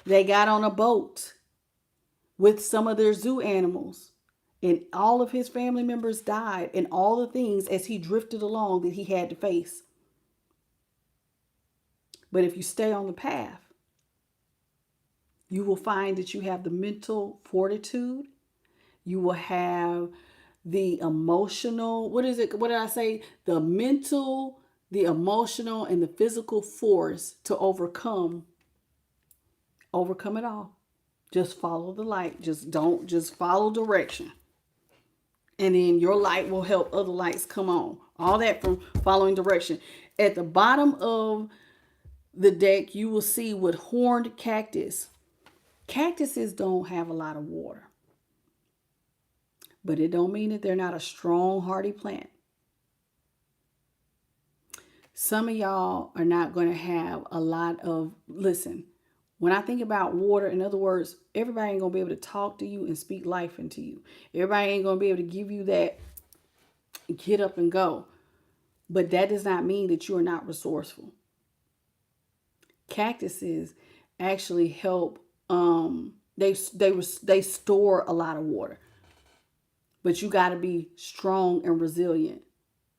They got on a boat with some of their zoo animals. And all of his family members died, and all the things as he drifted along that he had to face. But if you stay on the path, you will find that you have the mental fortitude. You will have the emotional, what did I say? The mental, the emotional, and the physical force to overcome it all. Just follow the light. Just follow direction. And then your light will help other lights come on. All that from following direction. At the bottom of the deck, you will see with horned cactus. Cactuses don't have a lot of water. But it don't mean that they're not a strong, hardy plant. Some of y'all are not going to have a lot of, listen, when I think about water, in other words, everybody ain't going to be able to talk to you and speak life into you. Everybody ain't going to be able to give you that get up and go. But that does not mean that you are not resourceful. Cactuses actually help, they store a lot of water. But you got to be strong and resilient.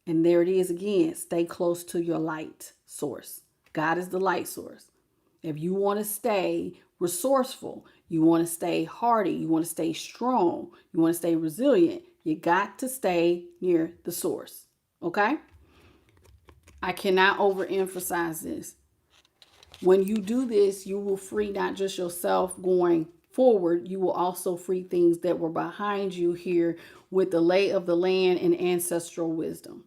And there it is again. Stay close to your light source. God is the light source. If you want to stay resourceful, you want to stay hardy, you want to stay strong, you want to stay resilient, you got to stay near the source. Okay? I cannot overemphasize this. When you do this, you will free not just yourself going forward, you will also free things that were behind you here with the lay of the land and ancestral wisdom.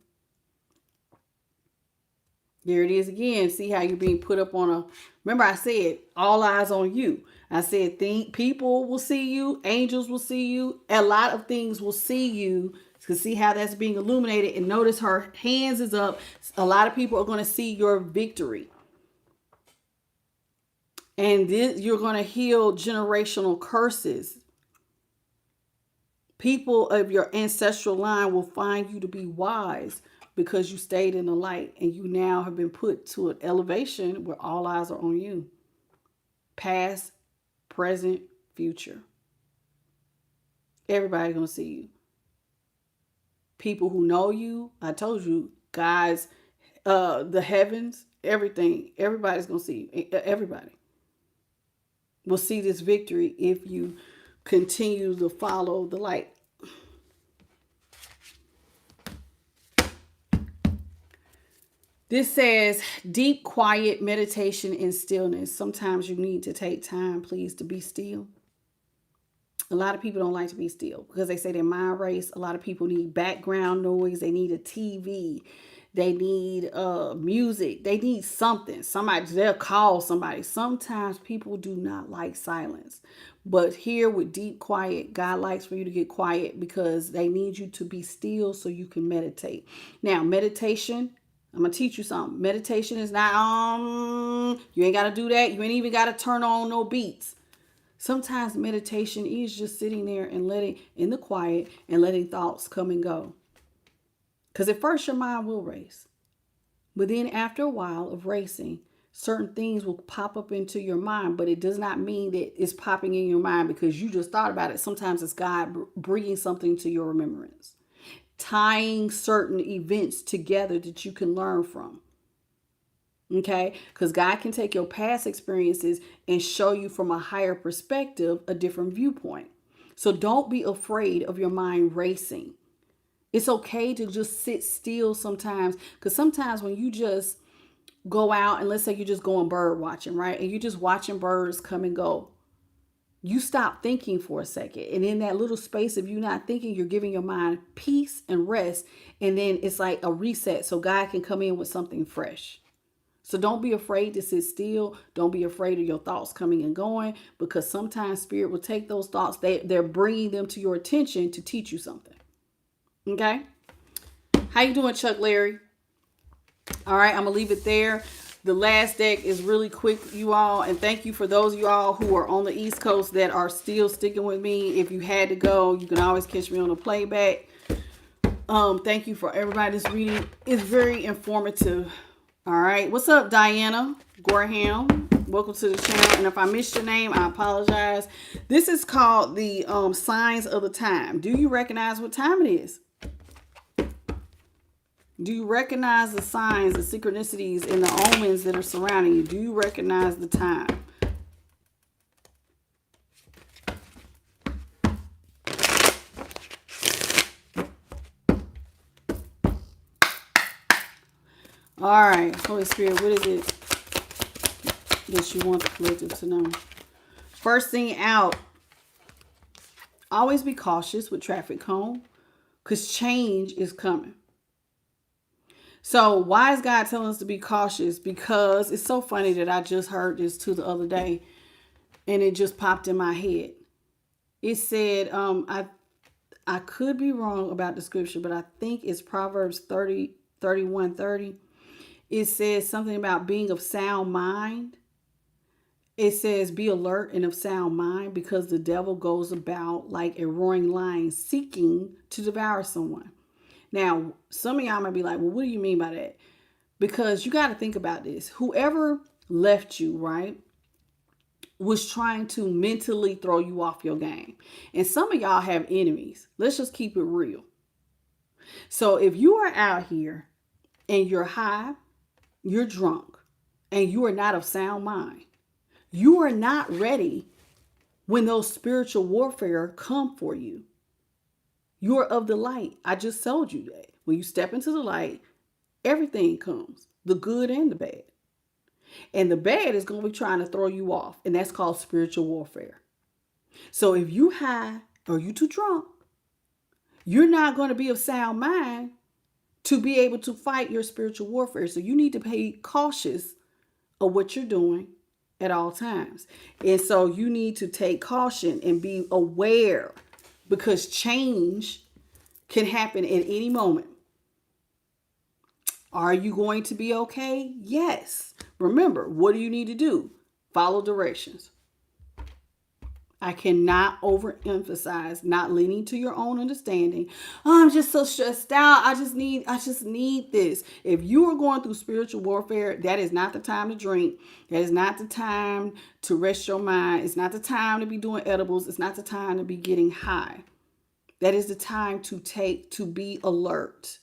There it is again. See how you're being put up on a... Remember I said, all eyes on you. I said, people will see you. Angels will see you. A lot of things will see you. To see how that's being illuminated. And notice her hands is up. A lot of people are going to see your victory. And this, you're going to heal generational curses. People of your ancestral line will find you to be wise because you stayed in the light and you now have been put to an elevation where all eyes are on you. Past, present, future. Everybody's going to see you. People who know you, I told you, guys, the heavens, everything, everybody's going to see you. Everybody will see this victory if you continue to follow the light. This says deep, quiet meditation and stillness. Sometimes you need to take time, please, to be still. A lot of people don't like to be still because they say they're mind race. A lot of people need background noise. They need a TV. They need music. They need something. Somebody, they'll call somebody. Sometimes people do not like silence. But here with deep quiet, God likes for you to get quiet because they need you to be still so you can meditate. Now, meditation, I'm going to teach you something. Meditation is not, you ain't got to do that. You ain't even got to turn on no beats. Sometimes meditation is just sitting there and letting in the quiet and letting thoughts come and go. Because at first your mind will race. But then after a while of racing, certain things will pop up into your mind. But it does not mean that it's popping in your mind because you just thought about it. Sometimes it's God bringing something to your remembrance. Tying certain events together that you can learn from. Okay? Because God can take your past experiences and show you from a higher perspective, a different viewpoint. So don't be afraid of your mind racing. It's okay to just sit still sometimes. Because sometimes when you just go out and let's say you're just going bird watching, right? And you're just watching birds come and go. You stop thinking for a second. And in that little space of you not thinking, you're giving your mind peace and rest. And then it's like a reset so God can come in with something fresh. So don't be afraid to sit still. Don't be afraid of your thoughts coming and going because sometimes Spirit will take those thoughts. They're bringing them to your attention to teach you something. Okay? How you doing, Chuck Larry? All right, I'm going to leave it there. The last deck is really quick, you all. And thank you for those of you all who are on the East Coast that are still sticking with me. If you had to go, you can always catch me on the playback. Thank you for everybody that's reading. It's very informative. All right. What's up, Diana Gorham? Welcome to the channel. And if I missed your name, I apologize. This is called the signs of the time. Do you recognize what time it is? Do you recognize the signs, the synchronicities, and the omens that are surrounding you? Do you recognize the time? All right, Holy Spirit, what is it that you want the collective to know? First thing out, always be cautious with traffic cone because change is coming. So why is God telling us to be cautious? Because it's so funny that I just heard this too the other day and it just popped in my head. It said, I could be wrong about the scripture, but I think it's Proverbs 31:30. It says something about being of sound mind. It says be alert and of sound mind because the devil goes about like a roaring lion seeking to devour someone. Now, some of y'all might be like, well, what do you mean by that? Because you got to think about this. Whoever left you, right, was trying to mentally throw you off your game. And some of y'all have enemies. Let's just keep it real. So if you are out here and you're high, you're drunk, and you are not of sound mind, you are not ready when those spiritual warfare come for you. You are of the light. I just told you that. When you step into the light, everything comes, the good and the bad. And the bad is going to be trying to throw you off. And that's called spiritual warfare. So if you high or you too drunk, you're not going to be of sound mind to be able to fight your spiritual warfare. So you need to be cautious of what you're doing at all times. And so you need to take caution and be aware because change can happen at any moment. Are you going to be okay? Yes. Remember, what do you need to do? Follow directions. I cannot overemphasize not leaning to your own understanding. Oh, I'm just so stressed out. I just need this. If you are going through spiritual warfare, that is not the time to drink. That is not the time to rest your mind. It's not the time to be doing edibles. It's not the time to be getting high. That is the time to be alert.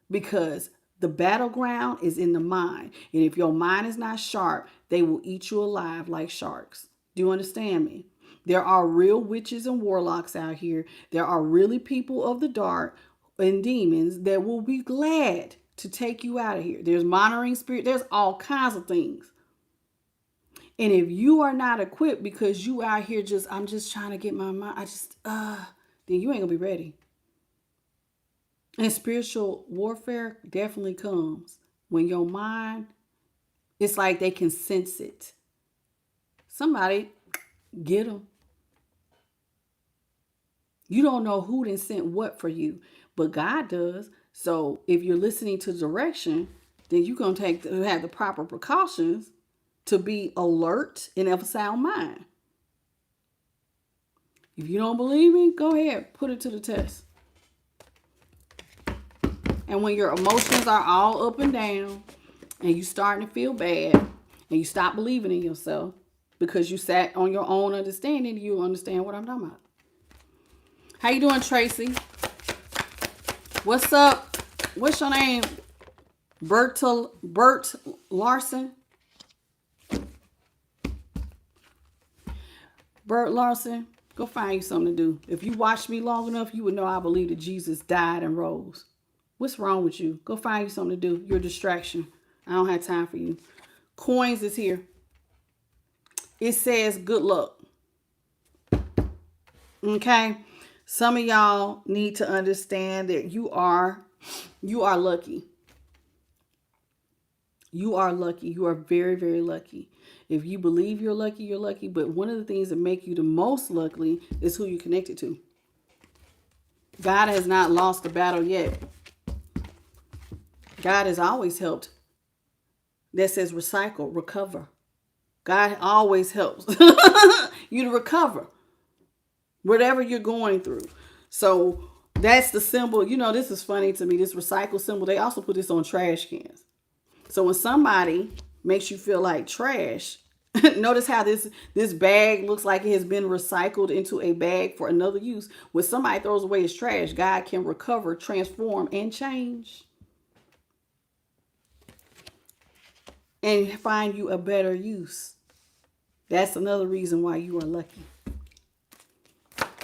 Because the battleground is in the mind. And if your mind is not sharp, they will eat you alive like sharks. Do you understand me? There are real witches and warlocks out here. There are really people of the dark and demons that will be glad to take you out of here. There's monitoring spirit. There's all kinds of things. And if you are not equipped because you out here I'm just trying to get my mind, then you ain't gonna be ready. And spiritual warfare definitely comes when your mind, it's like they can sense it. Somebody get them. You don't know who done sent what for you, but God does. So if you're listening to direction, then you're going to have the proper precautions to be alert and of a sound mind. If you don't believe me, go ahead, put it to the test. And when your emotions are all up and down and you starting to feel bad and you stop believing in yourself because you sat on your own understanding, you understand what I'm talking about. How you doing, Tracy? What's up? What's your name? Bert Larson? Bert Larson, go find you something to do. If you watched me long enough, you would know I believe that Jesus died and rose. What's wrong with you? Go find you something to do. You're a distraction. I don't have time for you. Coins is here. It says good luck. Okay? Some of y'all need to understand that you are lucky. You are lucky. You are very, very lucky. If you believe you're lucky, you're lucky. But one of the things that make you the most lucky is who you're connected to. God has not lost the battle yet. God has always helped. That says recycle, recover. God always helps you to recover whatever you're going through. So that's the symbol. You know, this is funny to me. This recycle symbol, they also put this on trash cans. So when somebody makes you feel like trash, notice how this bag looks like it has been recycled into a bag for another use. When somebody throws away his trash, God can recover, transform, and change. And find you a better use. That's another reason why you are lucky.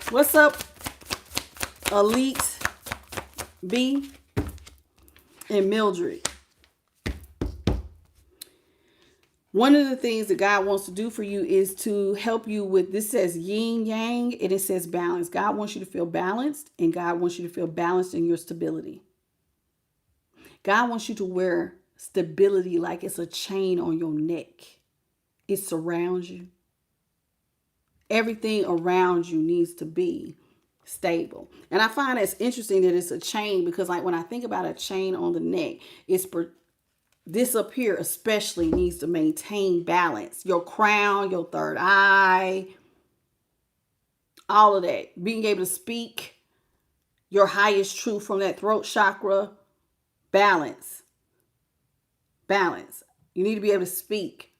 What's up, Elite B and Mildred? One of the things that God wants to do for you is to help you with, this says yin yang and it says balance. God wants you to feel balanced and God wants you to feel balanced in your stability. God wants you to wear stability like it's a chain on your neck. It surrounds you. Everything around you needs to be stable. And I find it's interesting that it's a chain because like when I think about a chain on the neck, this up here especially needs to maintain balance. Your crown, your third eye, all of that. Being able to speak your highest truth from that throat chakra. Balance. Balance. You need to be able to speak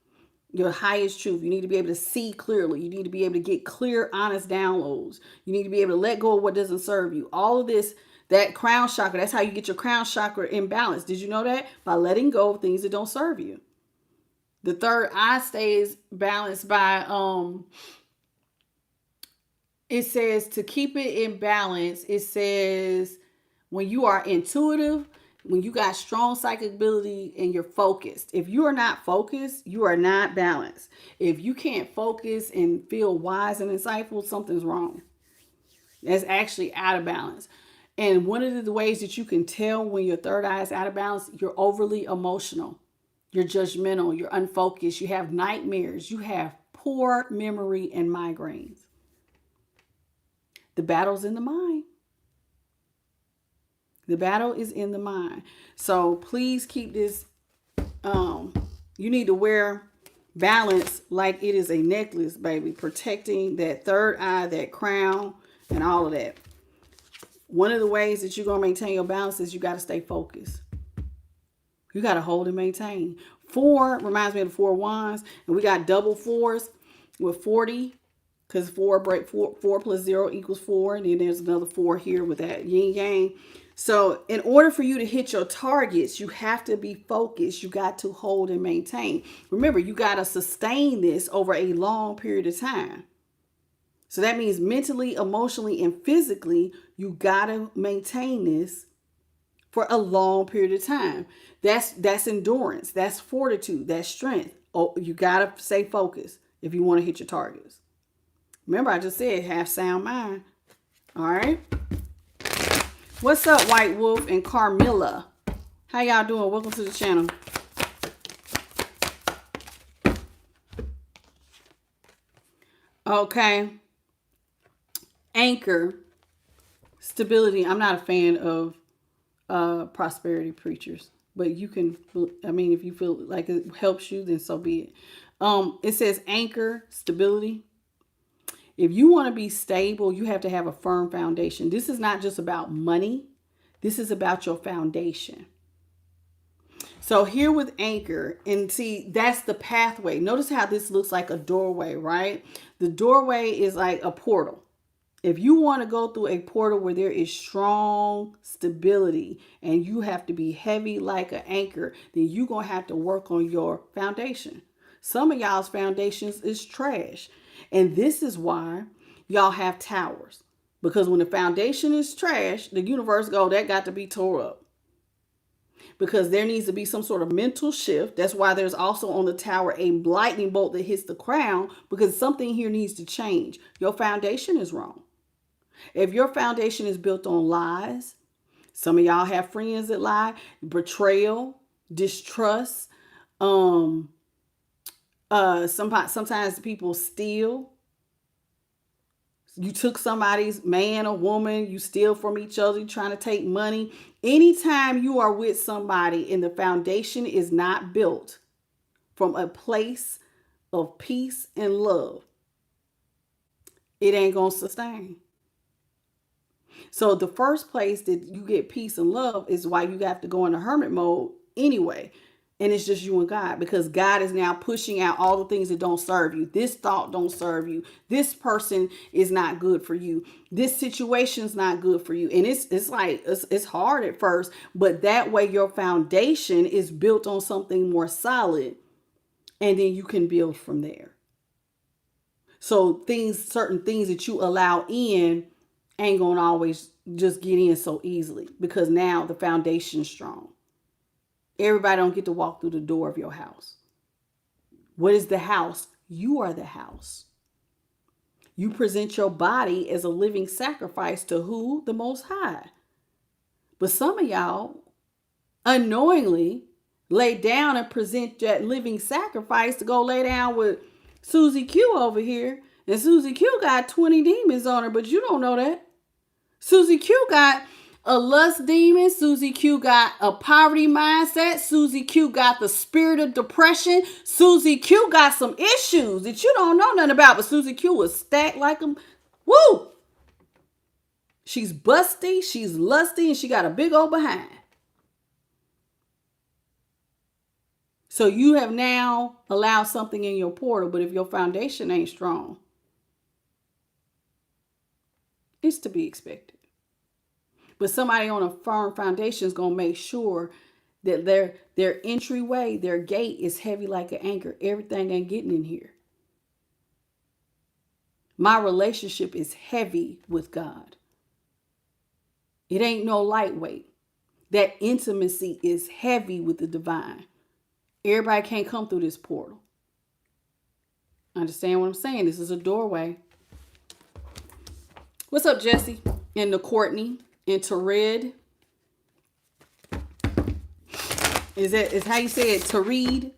your highest truth. You need to be able to see clearly. You need to be able to get clear, honest downloads. You need to be able to let go of what doesn't serve you. All of this, that crown chakra, that's how you get your crown chakra in balance. Did you know that? By letting go of things that don't serve you. The third eye stays balanced by, it says to keep it in balance, it says when you are intuitive, when you got strong psychic ability and you're focused. If you are not focused, you are not balanced. If you can't focus and feel wise and insightful, something's wrong. That's actually out of balance. And one of the ways that you can tell when your third eye is out of balance, you're overly emotional. You're judgmental. You're unfocused. You have nightmares. You have poor memory and migraines. The battle's in the mind. The battle is in the mind. So please keep this. You need to wear balance like it is a necklace, baby. Protecting that third eye, that crown, and all of that. One of the ways that you're going to maintain your balance is you got to stay focused. You got to hold and maintain. 4 reminds me of the 4 wands. And we got double 4s with 40. Because 4 plus 0 equals 4. And then there's another 4 here with that yin yang. So in order for you to hit your targets, you have to be focused. You got to hold and maintain. Remember, you got to sustain this over a long period of time. So that means mentally, emotionally, and physically, you got to maintain this for a long period of time. That's endurance. That's fortitude. That's strength. Oh, you got to stay focused if you want to hit your targets. Remember, I just said have sound mind. All right. What's up, White Wolf and Carmilla? How y'all doing? Welcome to the channel. Okay. Anchor. Stability. I'm not a fan of prosperity preachers. But you can, I mean, if you feel like it helps you, then so be it. It says anchor, stability. If you want to be stable, you have to have a firm foundation. This is not just about money. This is about your foundation. So here with anchor, and see, that's the pathway. Notice how this looks like a doorway, right? The doorway is like a portal. If you want to go through a portal where there is strong stability and you have to be heavy like an anchor, then you're going to have to work on your foundation. Some of y'all's foundations is trash. And this is why y'all have towers. Because when the foundation is trash, the universe that got to be tore up. Because there needs to be some sort of mental shift. That's why there's also on the tower a lightning bolt that hits the crown. Because something here needs to change. Your foundation is wrong. If your foundation is built on lies, some of y'all have friends that lie, betrayal, distrust, sometimes people steal. You took somebody's man or woman, you steal from each other, you're trying to take money. Anytime you are with somebody and the foundation is not built from a place of peace and love, it ain't going to sustain. So the first place that you get peace and love is why you have to go into hermit mode anyway. And it's just you and God, because God is now pushing out all the things that don't serve you. This thought don't serve you. This person is not good for you. This situation's not good for you. And it's hard at first, but that way your foundation is built on something more solid, and then you can build from there. So certain things that you allow in ain't gonna always just get in so easily, because now the foundation's strong. Everybody don't get to walk through the door of your house. What is the house? You are the house. You present your body as a living sacrifice to who? The Most High. But some of y'all unknowingly lay down and present that living sacrifice to go lay down with Susie Q over here. And Susie Q got 20 demons on her, but you don't know that. Susie Q got a lust demon. Susie Q got a poverty mindset. Susie Q got the spirit of depression. Susie Q got some issues that you don't know nothing about, but Susie Q was stacked like a woo. She's busty, she's lusty, and she got a big old behind. So you have now allowed something in your portal, but if your foundation ain't strong, it's to be expected. But somebody on a firm foundation is going to make sure that their entryway, their gate is heavy like an anchor. Everything ain't getting in here. My relationship is heavy with God. It ain't no lightweight. That intimacy is heavy with the divine. Everybody can't come through this portal. Understand what I'm saying? This is a doorway. What's up, Jesse? And the Courtney and Tared. Is how you say it? Tared?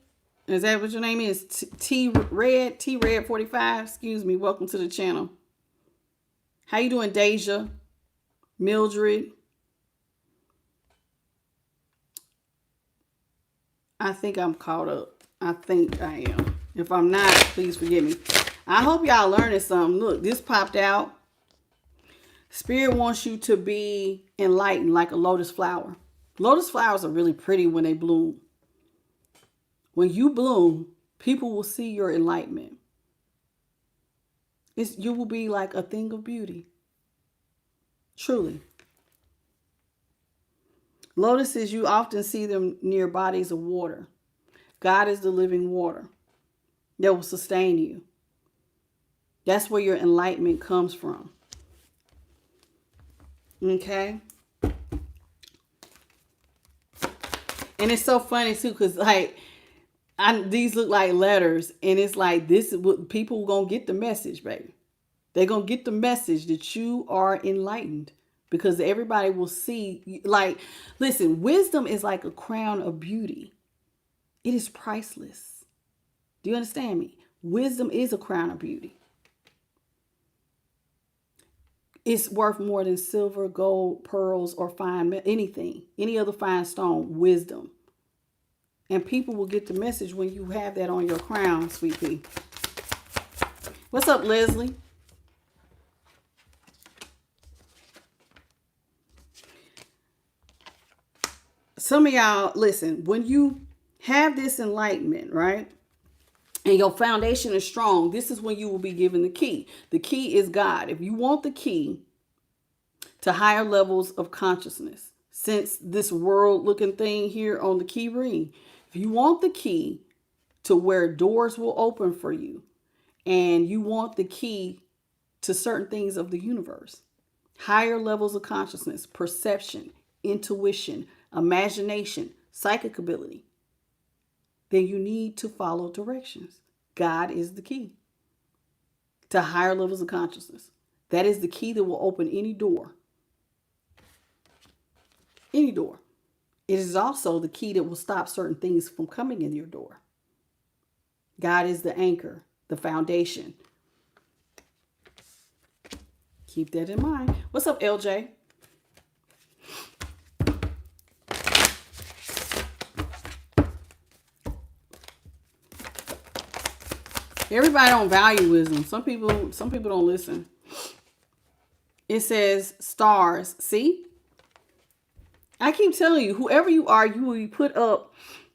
Is that what your name is? T-Red 45. Excuse me. Welcome to the channel. How you doing, Deja? Mildred? I think I'm caught up. I think I am. If I'm not, please forgive me. I hope y'all learning something. Look, this popped out. Spirit wants you to be enlightened like a lotus flower. Lotus flowers are really pretty when they bloom. When you bloom, people will see your enlightenment. You will be like a thing of beauty. Truly. Lotuses, you often see them near bodies of water. God is the living water that will sustain you. That's where your enlightenment comes from. Okay? And it's so funny too, because these look like letters, and it's like this is what people gonna get the message, baby. They're gonna get the message that you are enlightened. Because everybody will see, listen, wisdom is like a crown of beauty. It is priceless. Do you understand me? Wisdom is a crown of beauty. It's worth more than silver, gold, pearls, or anything, any other fine stone, wisdom. And people will get the message when you have that on your crown, sweet pea. What's up, Leslie? Some of y'all, listen, when you have this enlightenment, right? And your foundation is strong, this is when you will be given the key. The key is God. If you want the key to higher levels of consciousness, since this world looking thing here on the key ring, if you want the key to where doors will open for you, and you want the key to certain things of the universe, higher levels of consciousness, perception, intuition, imagination, psychic ability, then you need to follow directions. God is the key to higher levels of consciousness. That is the key that will open any door. Any door. It is also the key that will stop certain things from coming in your door. God is the anchor, the foundation. Keep that in mind. What's up, LJ? Everybody don't value wisdom. Some people don't listen. It says stars. See? I keep telling you, whoever you are, you will be put up.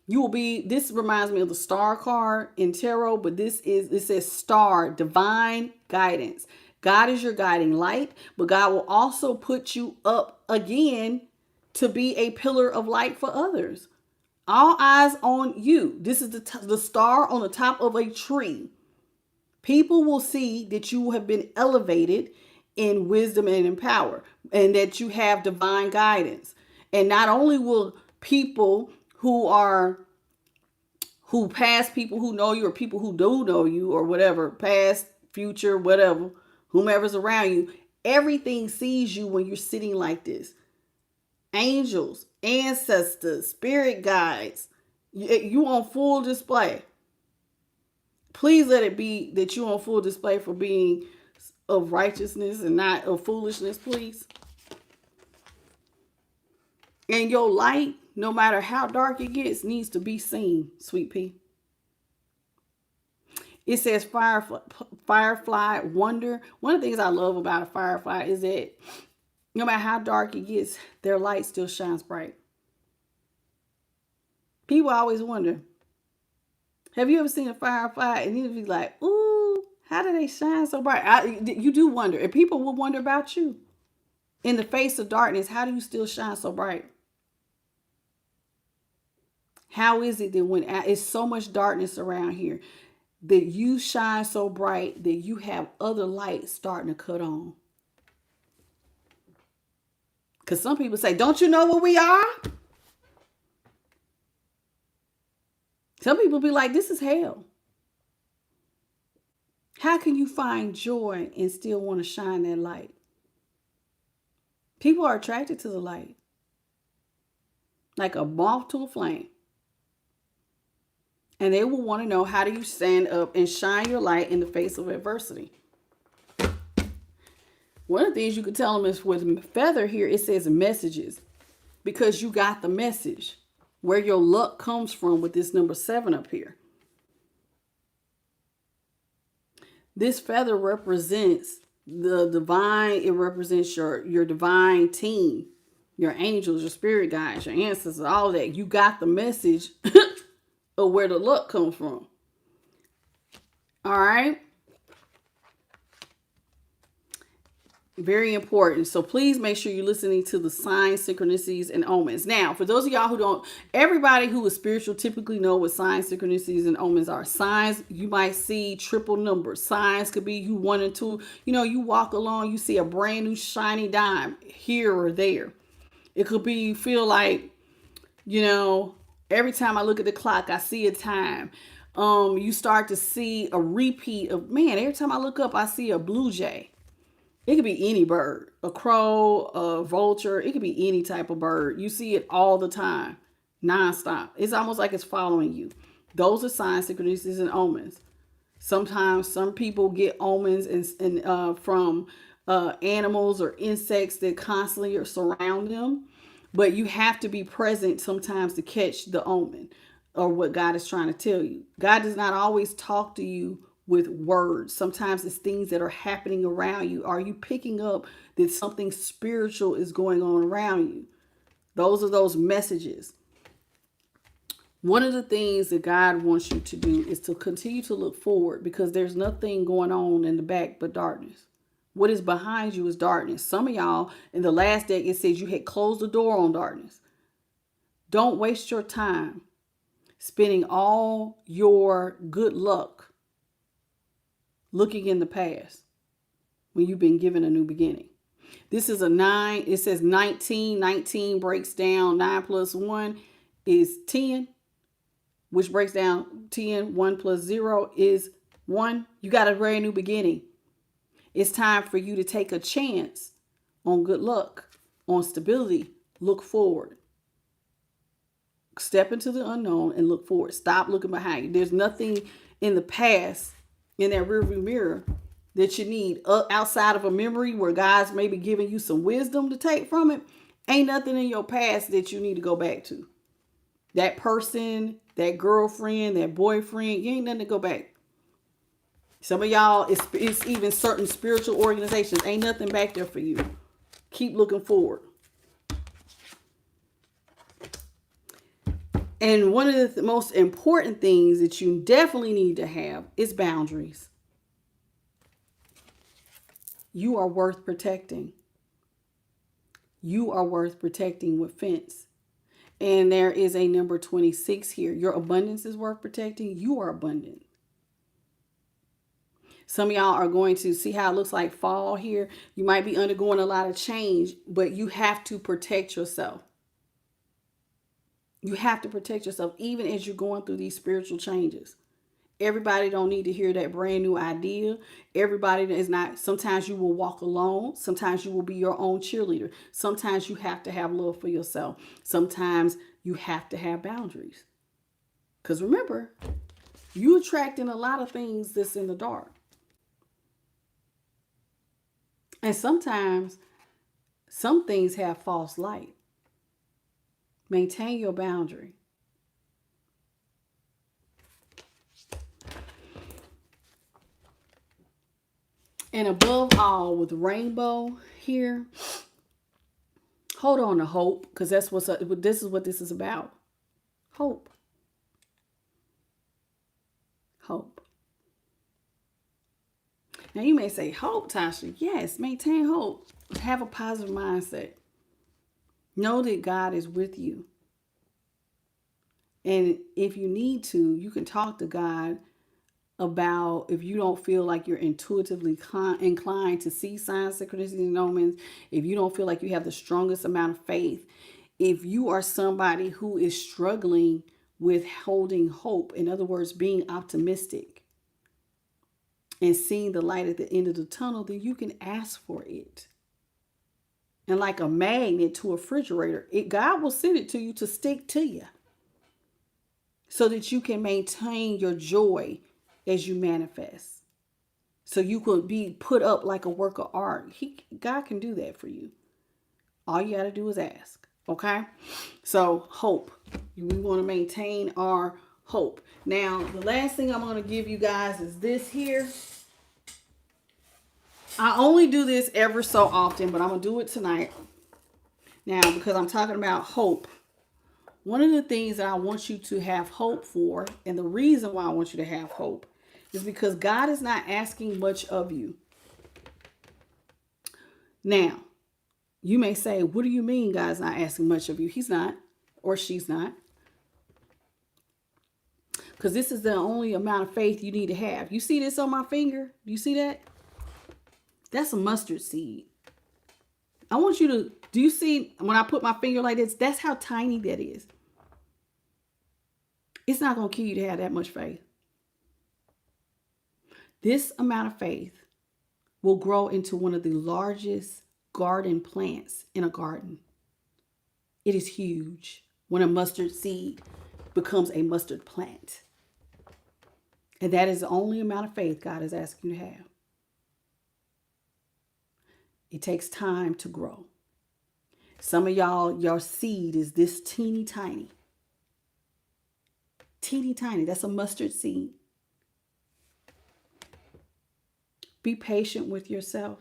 You will be, this reminds me of the star card in tarot, but it says star, divine guidance. God is your guiding light, but God will also put you up again to be a pillar of light for others. All eyes on you. This is the star on the top of a tree. People will see that you have been elevated in wisdom and in power, and that you have divine guidance. And not only will people who past people who know you, or people who do know you, or whatever, past, future, whatever, whomever's around you, everything sees you when you're sitting like this. Angels, ancestors, spirit guides, you on full display. Please let it be that you're on full display for being of righteousness and not of foolishness, please. And your light, no matter how dark it gets, needs to be seen, sweet pea. It says firefly wonder. One of the things I love about a firefly is that no matter how dark it gets, their light still shines bright. People always wonder, have you ever seen a firefly and you'd be like, ooh, how do they shine so bright? You do wonder. And people will wonder about you. In the face of darkness, how do you still shine so bright? How is it that when it's so much darkness around here, that you shine so bright that you have other lights starting to cut on? Because some people say, don't you know what we are? Some people be like, this is hell. How can you find joy and still want to shine that light? People are attracted to the light. Like a moth to a flame. And they will want to know, how do you stand up and shine your light in the face of adversity? One of the things you could tell them is with feather here, it says messages. Because you got the message. Where your luck comes from with this number 7 up here. This feather represents the divine. It represents your divine team. Your angels, your spirit guides, your ancestors, all that. You got the message of where the luck comes from. All right. Very important. So please make sure you're listening to the signs, synchronicities, and omens. Now, for those of y'all who don't, everybody who is spiritual typically know what signs, synchronicities, and omens are. Signs, you might see triple numbers. Signs could be you 1 and 2. You know, you walk along, you see a brand new shiny dime here or there. It could be you feel like, you know, every time I look at the clock, I see a time. You start to see a repeat of, man, every time I look up, I see a blue jay. It could be any bird, a crow, a vulture. It could be any type of bird. You see it all the time, nonstop. It's almost like it's following you. Those are signs, synchronicities, and omens. Sometimes some people get omens from animals or insects that constantly surround them. But you have to be present sometimes to catch the omen or what God is trying to tell you. God does not always talk to you with words. Sometimes it's things that are happening around you. Are you picking up that something spiritual is going on around you? Those are those messages. One of the things that God wants you to do is to continue to look forward, because there's nothing going on in the back but darkness. What is behind you is darkness. Some of y'all in the last deck, it says you had closed the door on darkness. Don't waste your time spending all your good luck looking in the past when you've been given a new beginning. This is a 9. It says 19. 19 breaks down. 9 plus 1 is 10, which breaks down 10. 1 plus 0 is 1. You got a brand new beginning. It's time for you to take a chance on good luck, on stability. Look forward. Step into the unknown and look forward. Stop looking behind you. There's nothing in the past, in that rearview mirror, that you need outside of a memory where God's maybe giving you some wisdom to take from it. Ain't nothing in your past that you need to go back to. That person, that girlfriend, that boyfriend, you ain't nothing to go back. Some of y'all, it's even certain spiritual organizations. Ain't nothing back there for you. Keep looking forward. And one of the most important things that you definitely need to have is boundaries. You are worth protecting. You are worth protecting with fence. And there is a number 26 here. Your abundance is worth protecting. You are abundant. Some of y'all are going to see how it looks like fall here. You might be undergoing a lot of change, but you have to protect yourself. You have to protect yourself even as you're going through these spiritual changes. Everybody don't need to hear that brand new idea. Everybody is not. Sometimes you will walk alone. Sometimes you will be your own cheerleader. Sometimes you have to have love for yourself. Sometimes you have to have boundaries. Because remember, you're attracting a lot of things that's in the dark. And sometimes some things have false light. Maintain your boundary. And above all, with rainbow here, hold on to hope, because that's what's up. This is what this is about. Hope. Hope. Now you may say, hope, Tasha. Yes, maintain hope. Have a positive mindset. Know that God is with you. And if you need to, you can talk to God about if you don't feel like you're intuitively inclined to see signs, synchronicities, and omens, if you don't feel like you have the strongest amount of faith, if you are somebody who is struggling with holding hope, in other words, being optimistic and seeing the light at the end of the tunnel, then you can ask for it. And like a magnet to a refrigerator, God will send it to you to stick to you so that you can maintain your joy as you manifest. So you could be put up like a work of art. God can do that for you. All you got to do is ask. Okay? So hope. We want to maintain our hope. Now, the last thing I'm going to give you guys is this here. I only do this ever so often, but I'm going to do it tonight. Now, because I'm talking about hope. One of the things that I want you to have hope for, and the reason why I want you to have hope, is because God is not asking much of you. Now, you may say, what do you mean God's not asking much of you? He's not, or she's not. Because this is the only amount of faith you need to have. You see this on my finger? Do you see that? That's a mustard seed. I want you to, do you see when I put my finger like this? That's how tiny that is. It's not going to kill you to have that much faith. This amount of faith will grow into one of the largest garden plants in a garden. It is huge when a mustard seed becomes a mustard plant. And that is the only amount of faith God is asking you to have. It takes time to grow. Some of y'all, your seed is this teeny tiny. Teeny tiny. That's a mustard seed. Be patient with yourself.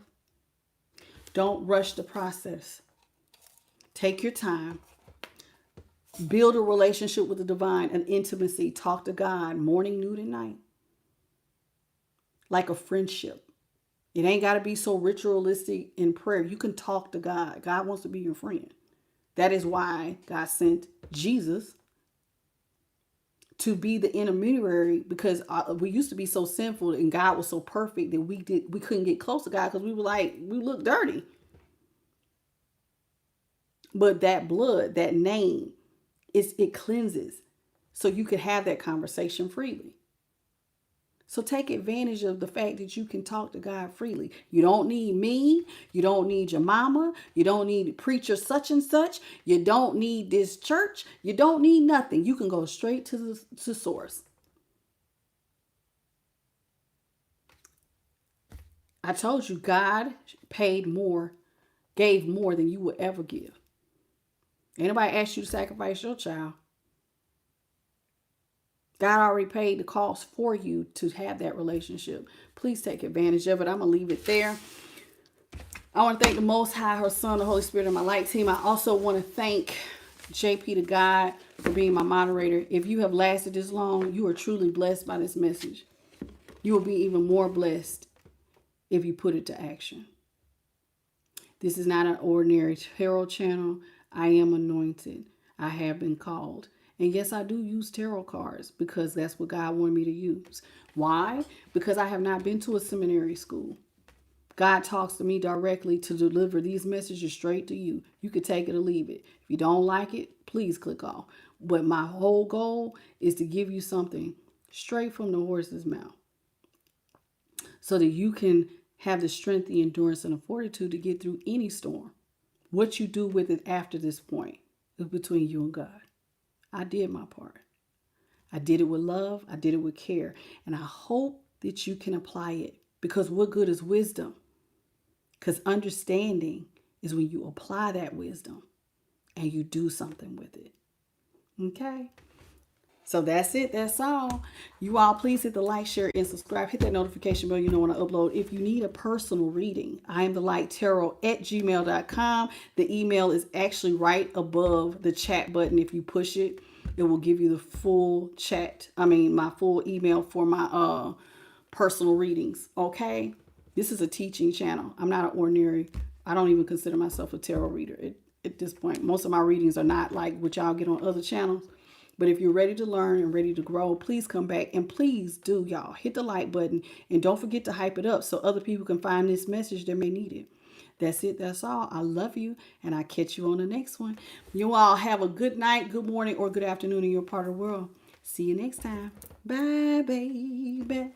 Don't rush the process. Take your time. Build a relationship with the divine, an intimacy. Talk to God morning, noon, and night. Like a friendship. It ain't got to be so ritualistic in prayer. You can talk to God. God wants to be your friend. That is why God sent Jesus to be the intermediary, because we used to be so sinful and God was so perfect that we couldn't get close to God because we looked dirty. But that blood, that name, it cleanses, so you could have that conversation freely. So take advantage of the fact that you can talk to God freely. You don't need me. You don't need your mama. You don't need preacher such and such. You don't need this church. You don't need nothing. You can go straight to the source. I told you God gave more than you would ever give. Anybody ask you to sacrifice your child? God already paid the cost for you to have that relationship. Please take advantage of it. I'm going to leave it there. I want to thank the Most High, her Son, the Holy Spirit, and my light team. I also want to thank JP to God for being my moderator. If you have lasted this long, you are truly blessed by this message. You will be even more blessed if you put it to action. This is not an ordinary tarot channel. I am anointed. I have been called. And yes, I do use tarot cards because that's what God wanted me to use. Why? Because I have not been to a seminary school. God talks to me directly to deliver these messages straight to you. You can take it or leave it. If you don't like it, please click off. But my whole goal is to give you something straight from the horse's mouth so that you can have the strength, the endurance, and the fortitude to get through any storm. What you do with it after this point is between you and God. I did my part. I did it with love. I did it with care. And I hope that you can apply it, because what good is wisdom? Because understanding is when you apply that wisdom and you do something with it. Okay. So that's it. That's all. You all please hit the like, share, and subscribe. Hit that notification bell. You know when I upload. If you need a personal reading, I am the light tarot at gmail.com. The email is actually right above the chat button. If you push it, it will give you the full chat. My full email for my personal readings. Okay. This is a teaching channel. I'm not an ordinary. I don't even consider myself a tarot reader at this point. Most of my readings are not like what y'all get on other channels. But if you're ready to learn and ready to grow, please come back, and please do, y'all, hit the like button, and don't forget to hype it up so other people can find this message that may need it. That's it. That's all. I love you, and I'll catch you on the next one. You all have a good night, good morning, or good afternoon in your part of the world. See you next time. Bye, baby.